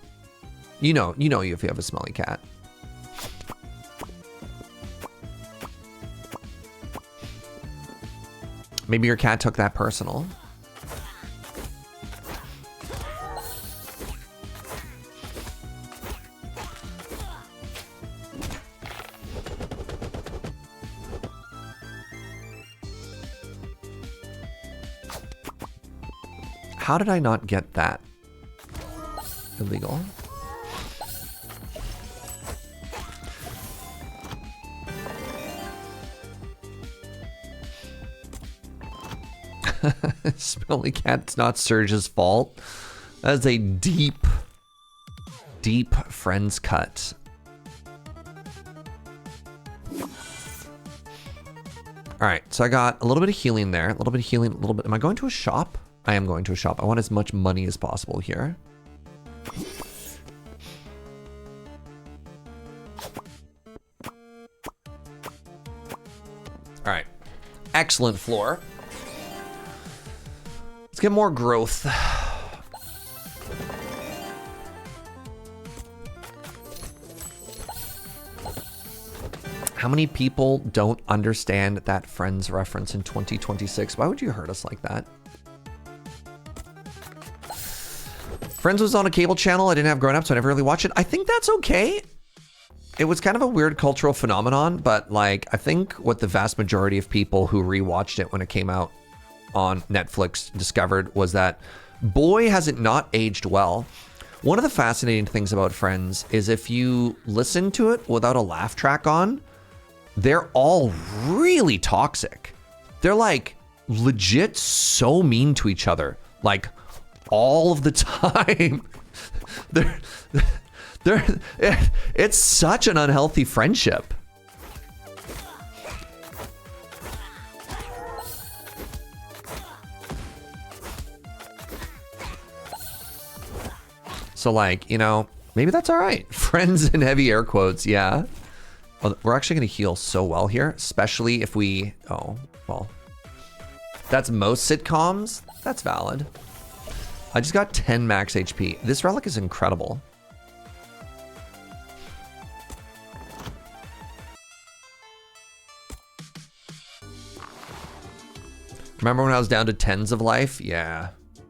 if you have a smelly cat. Maybe your cat took that personal. How did I not get that? Illegal. Smelly cat's not Surge's fault. That is a deep, deep friends cut. All right, so I got a little bit of healing there, a little bit of healing, a little bit. Am I going to a shop? I am going to a shop. I want as much money as possible here. All right, excellent floor. Let's get more growth. How many people don't understand that Friends reference in 2026? Why would you hurt us like that? Friends was on a cable channel I didn't have growing up, so I never really watched it. I think that's okay. It was kind of a weird cultural phenomenon, but like, I think what the vast majority of people who rewatched it when it came out on Netflix discovered was that, boy, has it not aged well. One of the fascinating things about Friends is if you listen to it without a laugh track on, they're all really toxic. They're like legit so mean to each other, like all of the time. It's such an unhealthy friendship. So like, you know, maybe that's all right. Friends in heavy air quotes, yeah. Oh, we're actually gonna heal so well here, especially if we, oh, well. That's most sitcoms, that's valid. I just got 10 max HP. This relic is incredible. Remember when I was down to 10s of life? Yeah.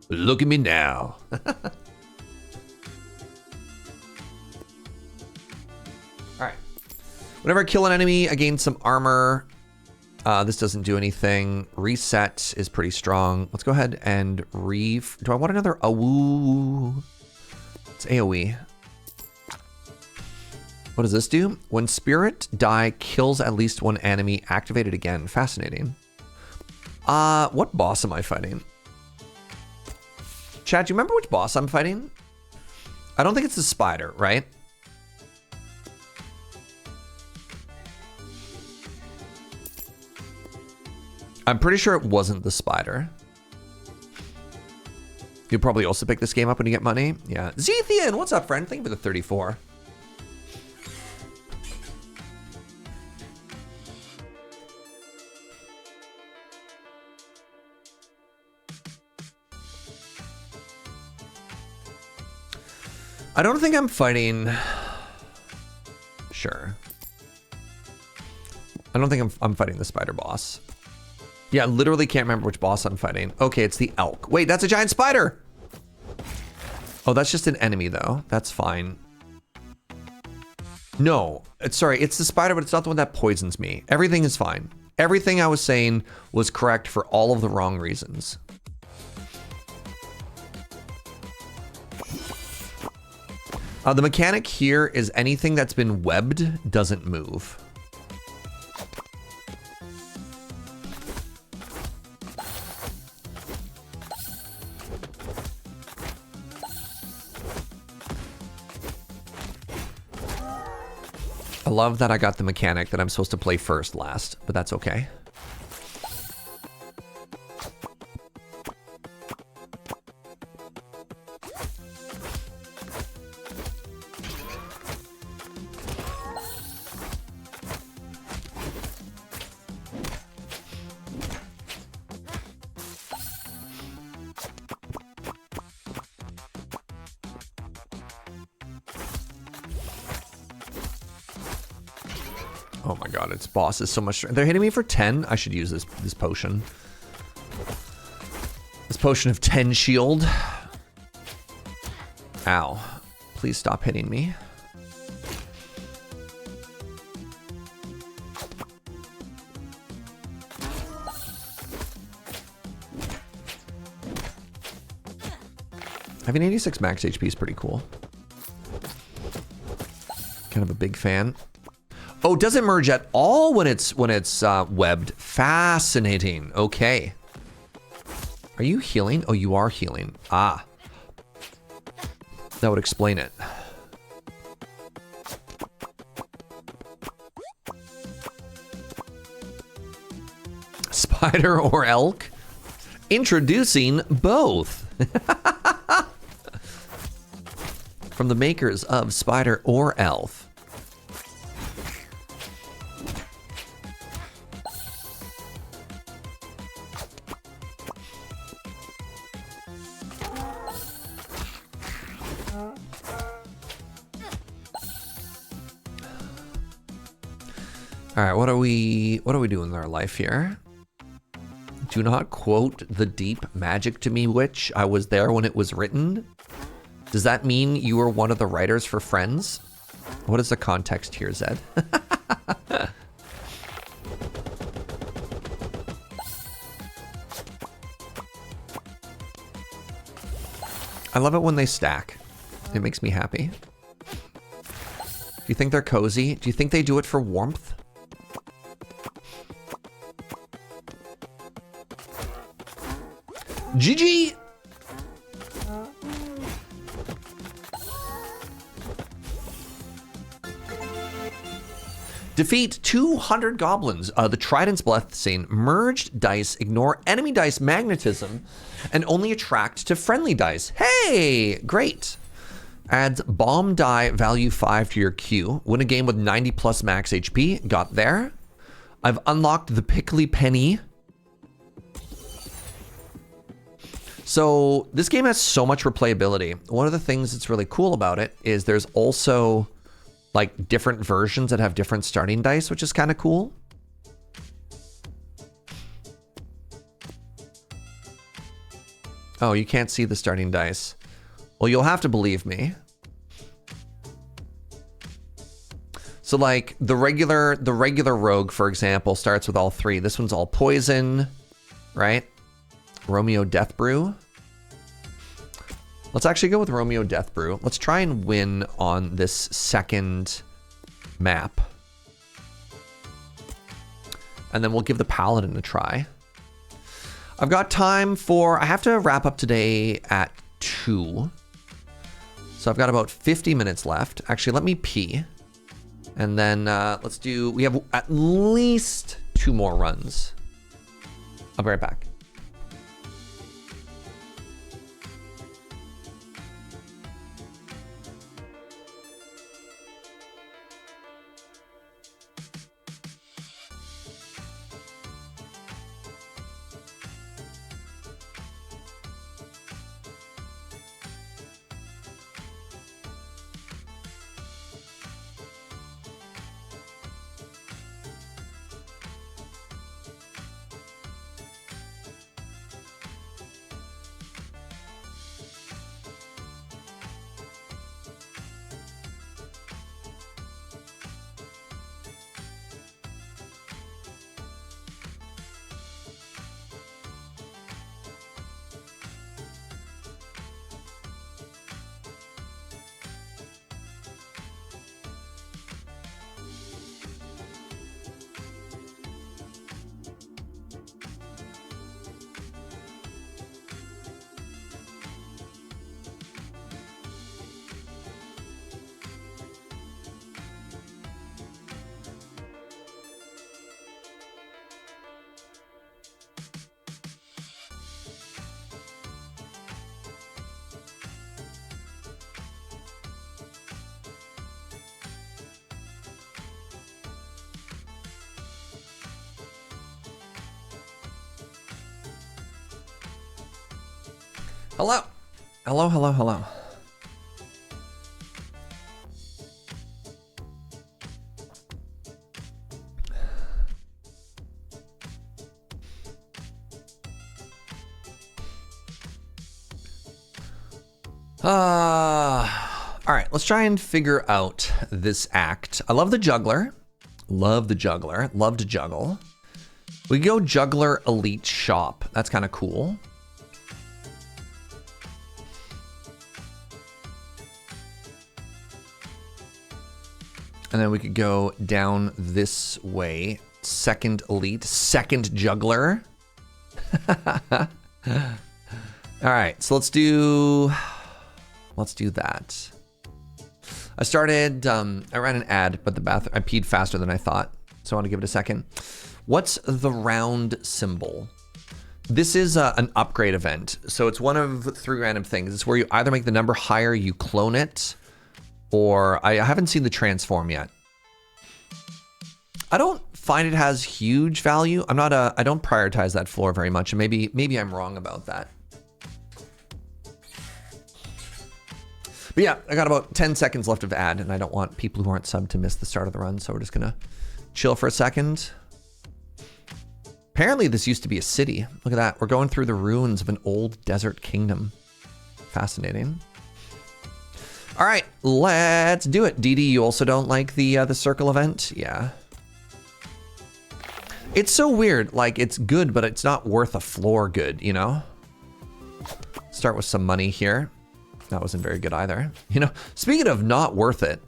Look at me now. Alright. Whenever I kill an enemy, I gain some armor. This doesn't do anything. Reset is pretty strong. Let's go ahead and do I want another AOE? It's AOE. What does this do? When Spirit Die kills at least one enemy, activate it again. Fascinating. What boss am I fighting? Chad, do you remember which boss I'm fighting? I don't think it's the spider, right? I'm pretty sure it wasn't the spider. You'll probably also pick this game up when you get money. Yeah. Zethian, what's up, friend? Thank you for the 34. I don't think I'm fighting. Sure. I don't think I'm fighting the spider boss. Yeah, I literally can't remember which boss I'm fighting. Okay, it's the elk. Wait, that's a giant spider. Oh, that's just an enemy though. That's fine. No, sorry, it's the spider, but it's not the one that poisons me. Everything is fine. Everything I was saying was correct for all of the wrong reasons. The mechanic here is anything that's been webbed doesn't move. I love that I got the mechanic that I'm supposed to play first last, but that's okay. Oh my god, its boss is so much. They're hitting me for 10. I should use this potion. This potion of 10 shield. Ow. Please stop hitting me. Having 86 max HP is pretty cool. Kind of a big fan. Oh, it doesn't merge at all when it's webbed. Fascinating. Okay. Are you healing? Oh, you are healing. Ah. That would explain it. Spider or elk? Introducing both. From the makers of Spider or Elf. All right, what are we doing in our life here? Do not quote the deep magic to me, witch. I was there when it was written. Does that mean you were one of the writers for Friends? What is the context here, Zed? I love it when they stack. It makes me happy. Do you think they're cozy? Do you think they do it for warmth? GG! Defeat 200 goblins. The Trident's blessing. Merged dice ignore enemy dice magnetism and only attract to friendly dice. Hey, great. Adds bomb die value 5 to your queue. Win a game with 90 plus max HP. Got there. I've unlocked the Pickly Penny. So this game has so much replayability. One of the things that's really cool about it is there's also like different versions that have different starting dice, which is kind of cool. Oh, you can't see the starting dice. Well, you'll have to believe me. So like the regular rogue, for example, starts with all 3. This one's all poison, right? Romeo Death Brew. Let's actually go with Romeo Death Brew. Let's try and win on this second map. And then we'll give the Paladin a try. I've got time for, I have to wrap up today at 2. So I've got about 50 minutes left. Actually, let me pee. And then let's do, we have at least 2 more runs. I'll be right back. Hello. Hello, hello, hello. All right, let's try and figure out this act. I love the juggler. Love the juggler. Love to juggle. We go juggler elite shop. That's kind of cool. And then we could go down this way. Second elite, second juggler. All right, so let's do that. I started, I ran an ad, but I peed faster than I thought. So I want to give it a second. What's the round symbol? This is an upgrade event. So it's one of 3 random things. It's where you either make the number higher, you clone it, or I haven't seen the transform yet. I don't find it has huge value. I don't prioritize that floor very much, and maybe I'm wrong about that. But yeah, I got about 10 seconds left of ad, and I don't want people who aren't subbed to miss the start of the run, so we're just gonna chill for a second. Apparently this used to be a city. Look at that. We're going through the ruins of an old desert kingdom. Fascinating. All right, let's do it. Dee Dee, you also don't like the circle event? Yeah. It's so weird. Like, it's good, but it's not worth a floor good, you know? Start with some money here. That wasn't very good either. You know, speaking of not worth it.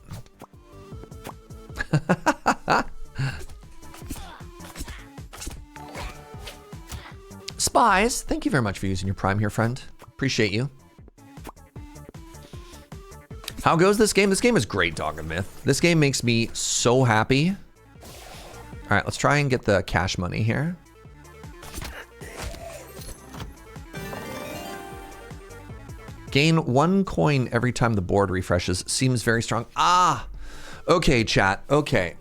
Spies, thank you very much for using your Prime here, friend. Appreciate you. How goes this game? This game is great, Dog and Myth. This game makes me so happy. All right, let's try and get the cash money here. Gain 1 coin every time the board refreshes. Seems very strong. Ah, okay, chat, okay.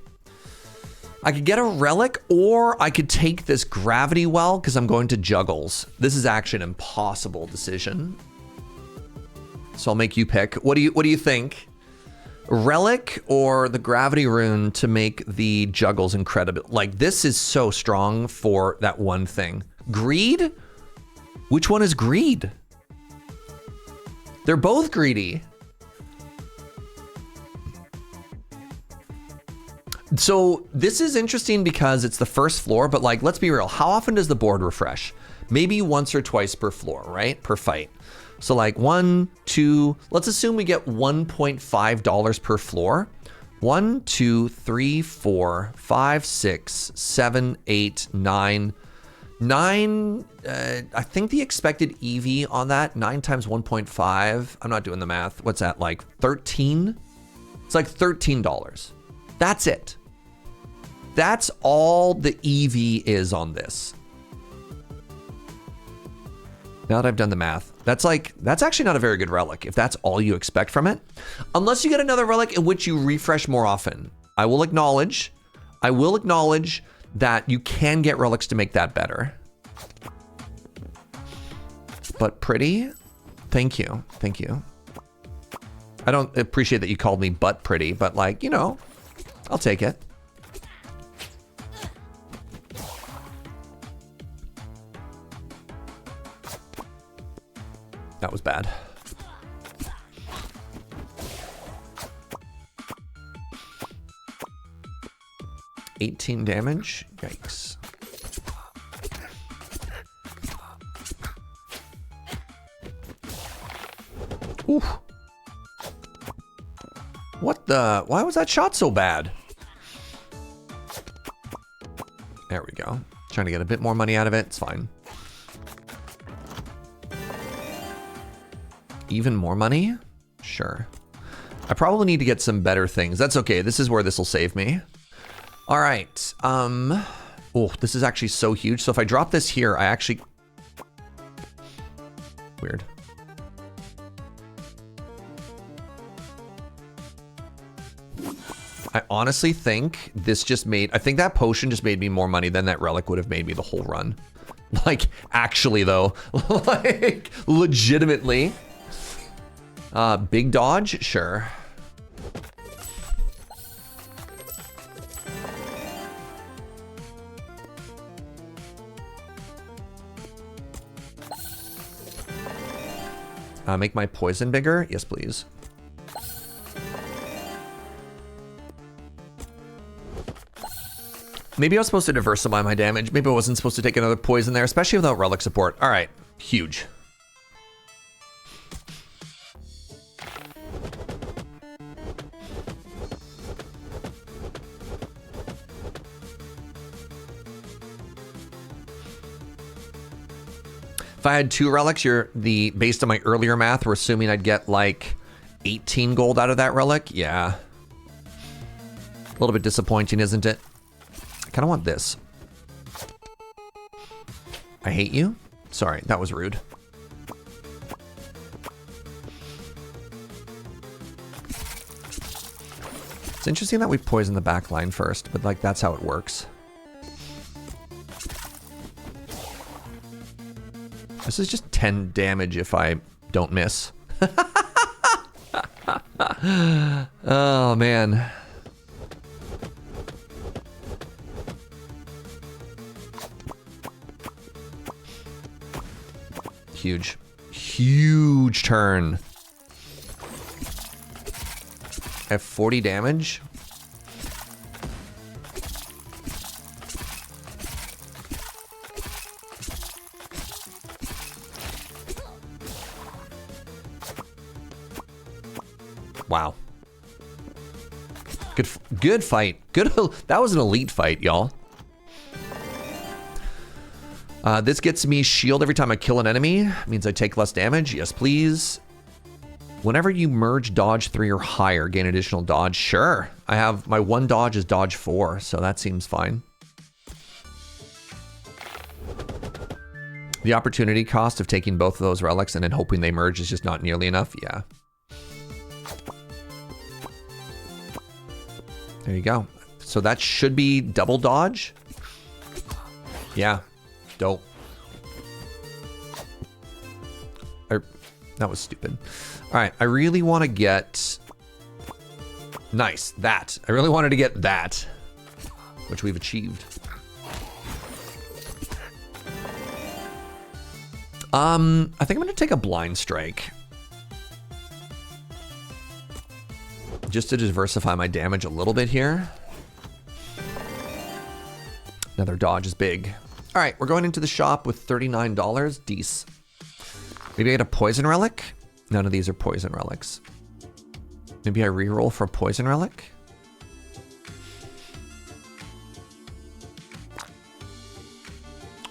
I could get a relic, or I could take this gravity well because I'm going to juggles. This is actually an impossible decision. So I'll make you pick. What do you think? Relic or the gravity rune to make the juggles incredible? Like, this is so strong for that one thing. Greed? Which one is greed? They're both greedy. So this is interesting because it's the first floor, but like, let's be real. How often does the board refresh? Maybe once or twice per floor, right? Per fight. So like 1, 2, let's assume we get $1.5 per floor. 1, 2, 3, 4, 5, 6, 7, 8, 9. 9, I think the expected EV on that, 9 times 1.5, I'm not doing the math. What's that, like 13? It's like $13. That's it. That's all the EV is on this. Now that I've done the math, that's actually not a very good relic if that's all you expect from it. Unless you get another relic in which you refresh more often. I will acknowledge that you can get relics to make that better. But pretty, thank you. I don't appreciate that you called me butt pretty, but like, you know, I'll take it. That was bad. $18 damage. Yikes. Oof. What the? Why was that shot so bad? There we go. Trying to get a bit more money out of it. It's fine. Even more money? Sure. I probably need to get some better things. That's okay. This is where this will save me. All right. Oh, this is actually so huge. So if I drop this here, I actually... Weird. I honestly think this just made... I think that potion just made me more money than that relic would have made me the whole run. Like, actually, though. Like, legitimately. Big dodge? Sure. Make my poison bigger? Yes, please. Maybe I was supposed to diversify my damage. Maybe I wasn't supposed to take another poison there, especially without relic support. All right, huge. If I had 2 relics, based on my earlier math, we're assuming I'd get like 18 gold out of that relic. Yeah. A little bit disappointing, isn't it? I kind of want this. I hate you. Sorry, that was rude. It's interesting that we poison the back line first, but like that's how it works. This is just 10 damage if I don't miss. Oh, man. Huge. Huge turn. I have 40 damage. Wow. Good fight. That was an elite fight, y'all. This gets me shield every time I kill an enemy. Means I take less damage. Yes, please. Whenever you merge dodge 3 or higher, gain additional dodge. Sure. I have my 1 dodge is dodge 4, so that seems fine. The opportunity cost of taking both of those relics and then hoping they merge is just not nearly enough. Yeah. There you go. So that should be double dodge. Yeah. Dope. That was stupid. All right. I really want to get... Nice. That. I really wanted to get that. Which we've achieved. I think I'm going to take a blind strike. just to diversify my damage a little bit here. Another dodge is big. All right, we're going into the shop with $39. Dice. Maybe I get a poison relic? None of these are poison relics. Maybe I reroll for a poison relic?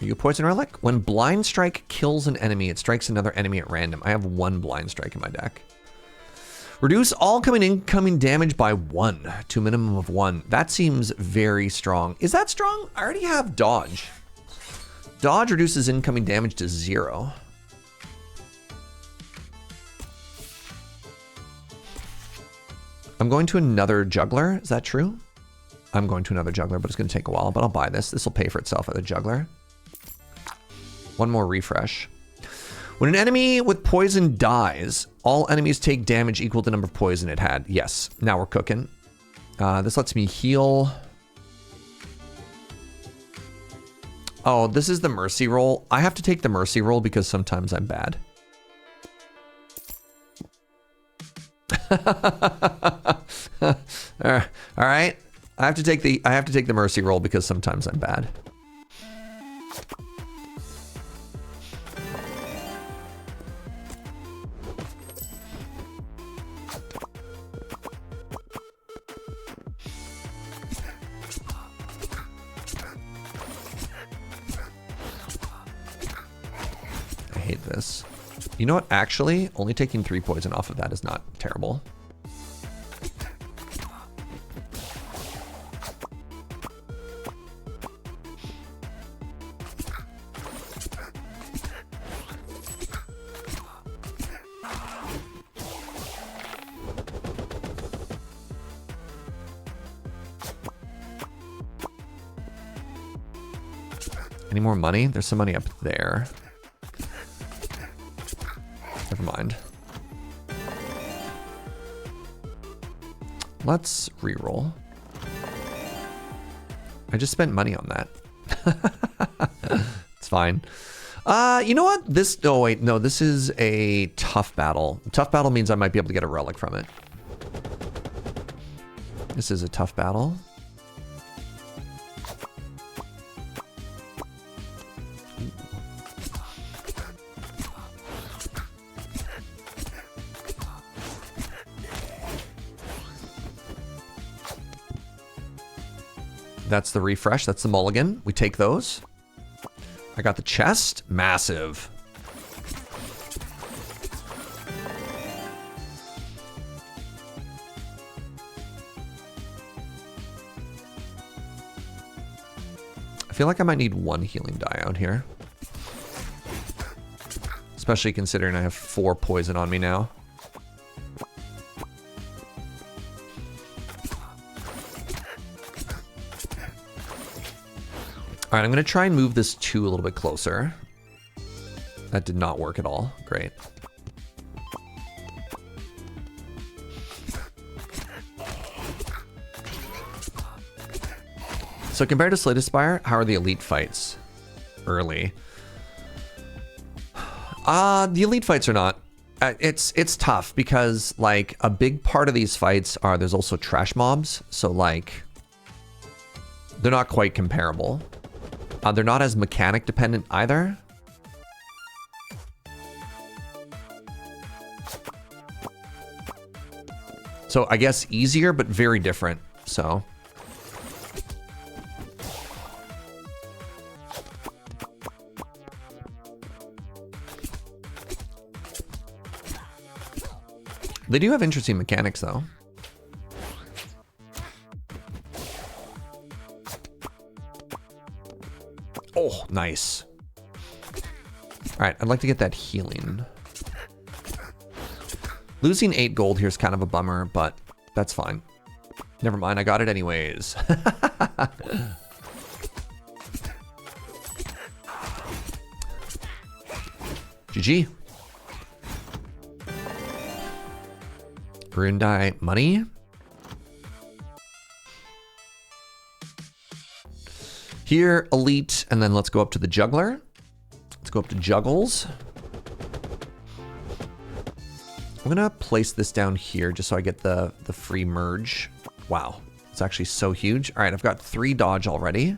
Are you a poison relic? When blind strike kills an enemy, it strikes another enemy at random. I have 1 blind strike in my deck. Reduce all incoming damage by 1 to a minimum of 1. That seems very strong. Is that strong? I already have dodge. Dodge reduces incoming damage to 0. I'm going to another juggler. Is that true? I'm going to another juggler, but it's going to take a while, but I'll buy this. This will pay for itself at the juggler. 1 more refresh. When an enemy with poison dies, all enemies take damage equal to the number of poison it had. Yes, now we're cooking. This lets me heal. Oh, this is the mercy roll. I have to take the mercy roll because sometimes I'm bad. All right. I have to take the mercy roll because sometimes I'm bad. I hate this. You know what? Actually, only taking 3 poison off of that is not terrible. Any more money? There's some money up there. Never mind. Let's reroll. I just spent money on that. It's fine. You know what? Oh wait, no, this is a tough battle. Tough battle means I might be able to get a relic from it. This is a tough battle. That's the refresh. That's the mulligan. We take those. I got the chest. Massive. I feel like I might need 1 healing die out here. Especially considering I have 4 poison on me now. All right, I'm gonna try and move this 2 a little bit closer. That did not work at all. Great. So compared to Slay the Spire, how are the elite fights? Early. The elite fights are not. It's tough because like a big part of these fights are there's also trash mobs. So like they're not quite comparable. They're not as mechanic dependent either. So I guess easier, but very different. So. They do have interesting mechanics though. Oh, nice. All right, I'd like to get that healing. Losing 8 gold here is kind of a bummer, but that's fine. Never mind, I got it anyways. GG. Rune Dice money. Here, elite, and then let's go up to the juggler. Let's go up to juggles. I'm gonna place this down here just so I get the free merge. Wow, it's actually so huge. All right, I've got 3 dodge already.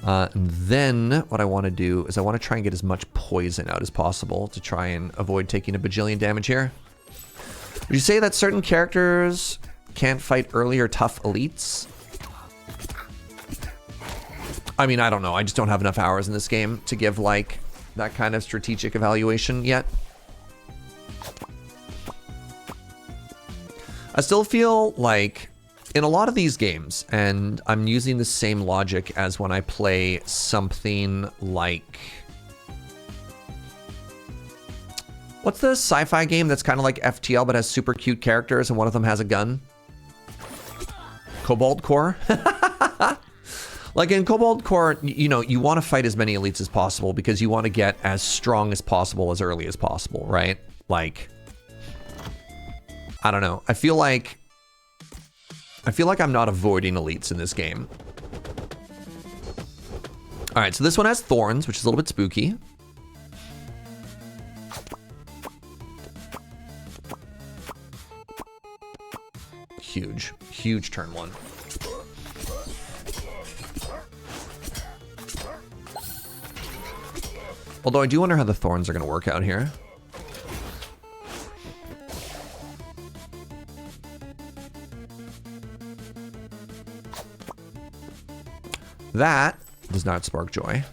And then what I want to do is I want to try and get as much poison out as possible to try and avoid taking a bajillion damage here. Would you say that certain characters can't fight early or tough elites? I mean, I don't know. I just don't have enough hours in this game to give like that kind of strategic evaluation yet. I still feel like in a lot of these games, and I'm using the same logic as when I play something like... What's the sci-fi game that's kind of like FTL but has super cute characters and one of them has a gun? Cobalt Core? Like in Cobalt Core, you know, you want to fight as many elites as possible because you want to get as strong as possible as early as possible, right? Like, I don't know. I feel like I'm not avoiding elites in this game. All right, so this one has thorns, which is a little bit spooky. Huge, huge turn 1. Although I do wonder how the thorns are going to work out here. That does not spark joy.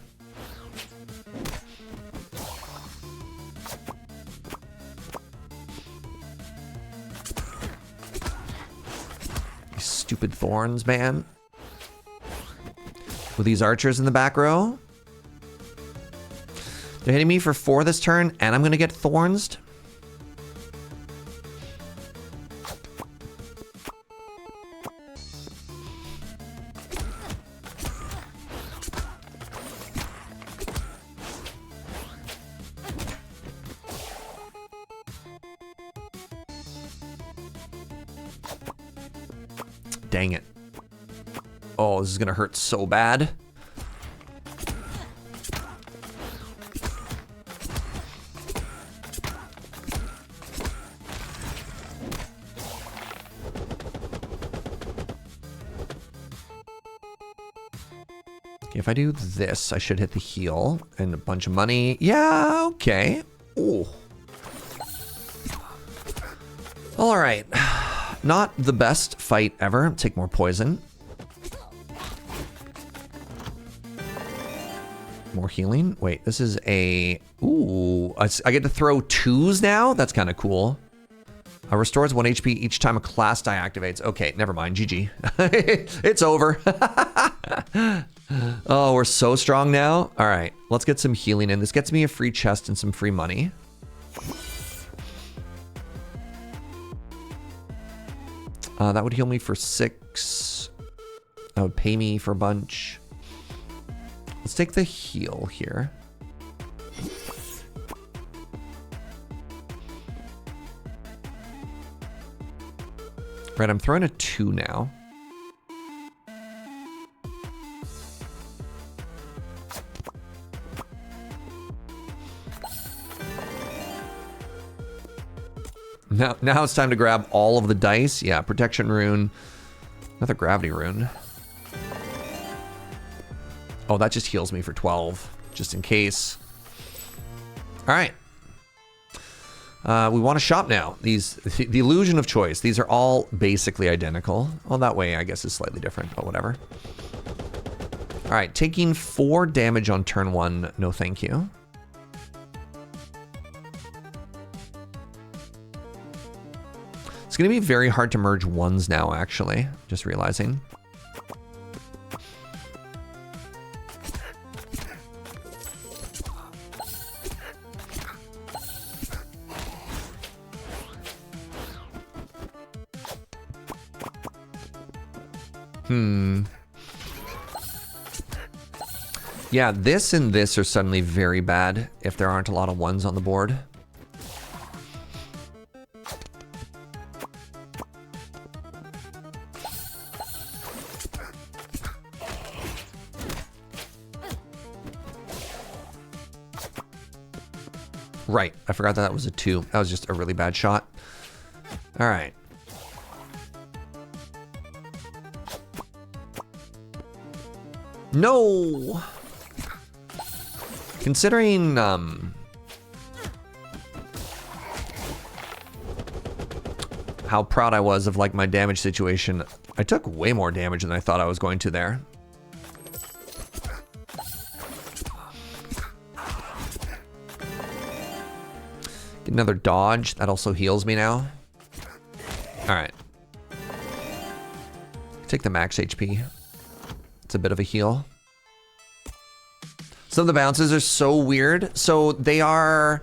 These stupid thorns, man. With these archers in the back row. They're hitting me for 4 this turn, and I'm going to get thorns. Dang it. Oh, this is going to hurt so bad. Okay, if I do this, I should hit the heal and a bunch of money. Yeah, okay. Ooh. All right. Not the best fight ever. Take more poison. More healing. Wait, this is a... Ooh, I get to throw 2s now? That's kind of cool. Restores 1 HP each time a class die activates. Okay, never mind. GG. It's over. Oh, we're so strong now. All right, let's get some healing in. This gets me a free chest and some free money. That would heal me for 6. That would pay me for a bunch. Let's take the heal here. Right, I'm throwing a 2 now. Now it's time to grab all of the dice. Yeah, protection rune. Another gravity rune. Oh, that just heals me for 12, just in case. All right. We want to shop now. The illusion of choice. These are all basically identical. Well, that way I guess is slightly different, but whatever. All right, taking 4 damage on turn 1. No, thank you. It's going to be very hard to merge 1s now, actually. Just realizing. Yeah, this and this are suddenly very bad if there aren't a lot of 1s on the board. Right. I forgot that was a 2. That was just a really bad shot. All right. No. Considering how proud I was of like my damage situation, I took way more damage than I thought I was going to there. Get another dodge. That also heals me now. All right. Take the max HP. It's a bit of a heal. Some of the bounces are so weird. So they are...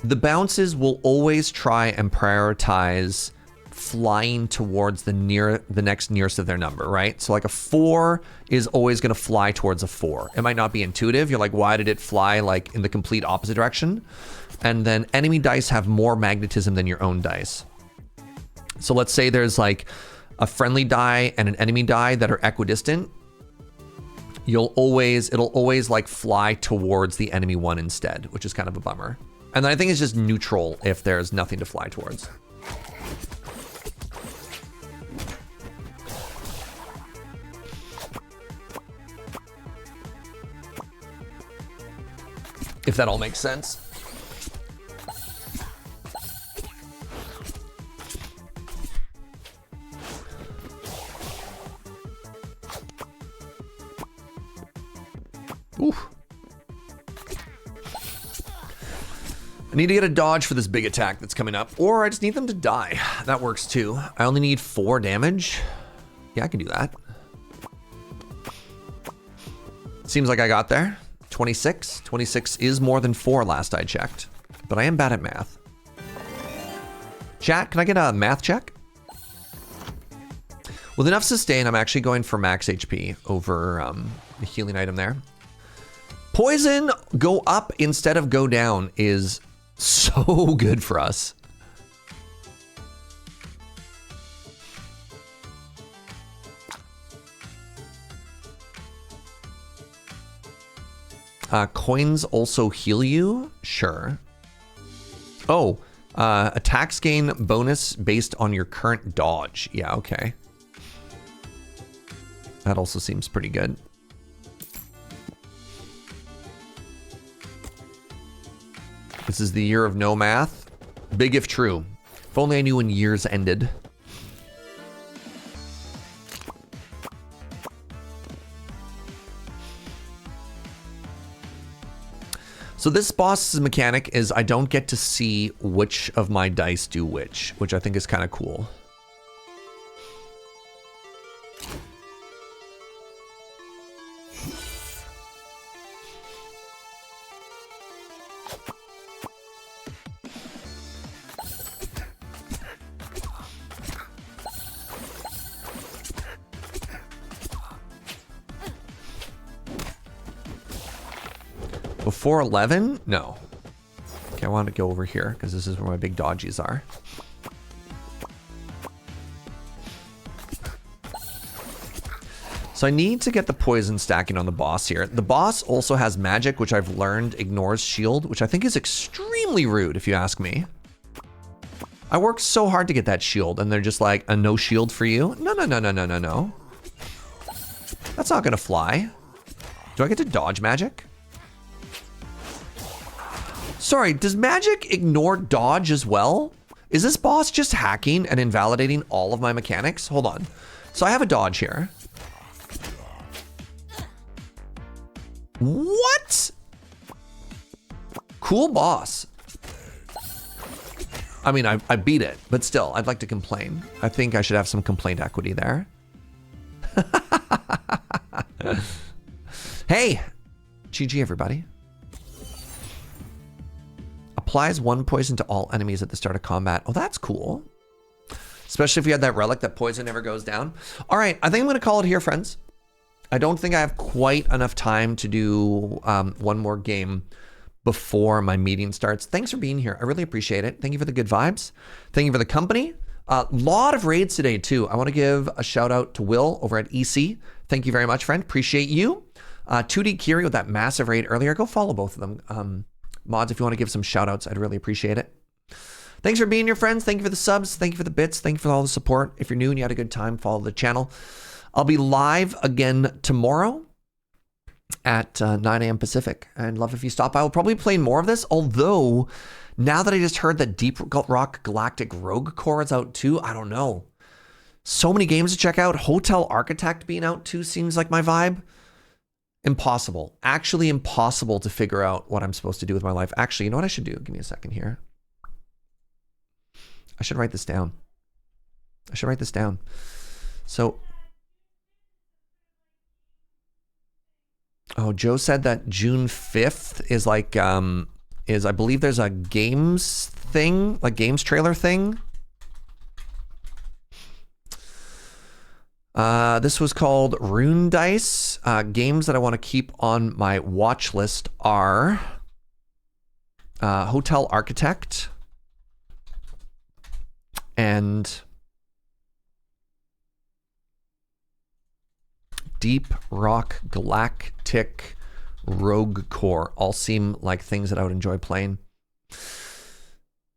The bounces will always try and prioritize flying towards the next nearest of their number, right? So like a 4 is always going to fly towards a 4. It might not be intuitive. You're like, why did it fly like in the complete opposite direction? And then enemy dice have more magnetism than your own dice. So let's say there's like a friendly die and an enemy die that are equidistant. It'll always like fly towards the enemy one instead, which is kind of a bummer. And then I think it's just neutral if there's nothing to fly towards. If that all makes sense. Oof. I need to get a dodge for this big attack that's coming up, or I just need them to die. That works too. I only need 4 damage. Yeah, I can do that. Seems like I got there. 26. 26 is more than 4 last I checked, but I am bad at math. Chat, can I get a math check? With enough sustain, I'm actually going for max HP over the healing item there. Poison go up instead of go down is so good for us. Coins also heal you? Sure. Oh, attacks gain bonus based on your current dodge. Yeah, okay. That also seems pretty good. This is the year of no math. Big if true. If only I knew when years ended. So this boss's mechanic is I don't get to see which of my dice do which I think is kind of cool. Before 11? No. Okay, I want to go over here because this is where my big dodgies are. So I need to get the poison stacking on the boss here. The boss also has magic, which I've learned ignores shield, which I think is extremely rude if you ask me. I worked so hard to get that shield and they're just like, a no shield for you? No, no, no, no, no, no, no. That's not gonna fly. Do I get to dodge magic? Sorry, does magic ignore dodge as well? Is this boss just hacking and invalidating all of my mechanics? Hold on. So I have a dodge here. What? Cool boss. I mean, I beat it, but still, I'd like to complain. I think I should have some complaint equity there. Hey, GG everybody. Applies 1 poison to all enemies at the start of combat. Oh, that's cool. Especially if you had that relic that poison never goes down. All right, I think I'm gonna call it here, friends. I don't think I have quite enough time to do one more game before my meeting starts. Thanks for being here. I really appreciate it. Thank you for the good vibes. Thank you for the company. A lot of raids today too. I want to give a shout out to Will over at EC. Thank you very much, friend. Appreciate you. 2D Kiri with that massive raid earlier. Go follow both of them. Mods, if you want to give some shout outs, I'd really appreciate it. Thanks for being here, friends. Thank you for the subs. Thank you for the bits. Thank you for all the support. If you're new and you had a good time, follow the channel. I'll be live again tomorrow at 9 a.m. Pacific. I'd love if you stop by. We'll probably play more of this, although now that I just heard that Deep Rock Galactic Rogue Core is out too, I don't know. So many games to check out. Hotel Architect being out too seems like my vibe. Impossible. Actually impossible to figure out what I'm supposed to do with my life. Actually, you know what I should do? Give me a second here. I should write this down. So, oh, Joe said that June 5th is like, I believe there's a games thing, like games trailer thing. This was called Rune Dice. Games that I want to keep on my watch list are Hotel Architect and Deep Rock Galactic Rogue Core. All seem like things that I would enjoy playing.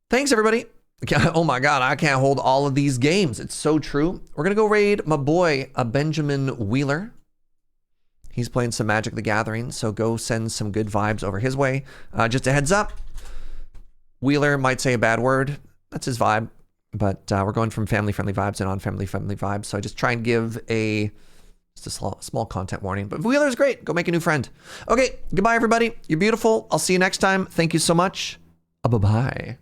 Thanks, everybody. Oh my God, I can't hold all of these games. It's so true. We're going to go raid my boy, Benjamin Wheeler. He's playing some Magic the Gathering, so go send some good vibes over his way. Just a heads up, Wheeler might say a bad word. That's his vibe. But we're going from family-friendly vibes and on-family-friendly vibes. So I just try and give just a small content warning. But Wheeler's great. Go make a new friend. Okay, goodbye, everybody. You're beautiful. I'll see you next time. Thank you so much. Bye-bye.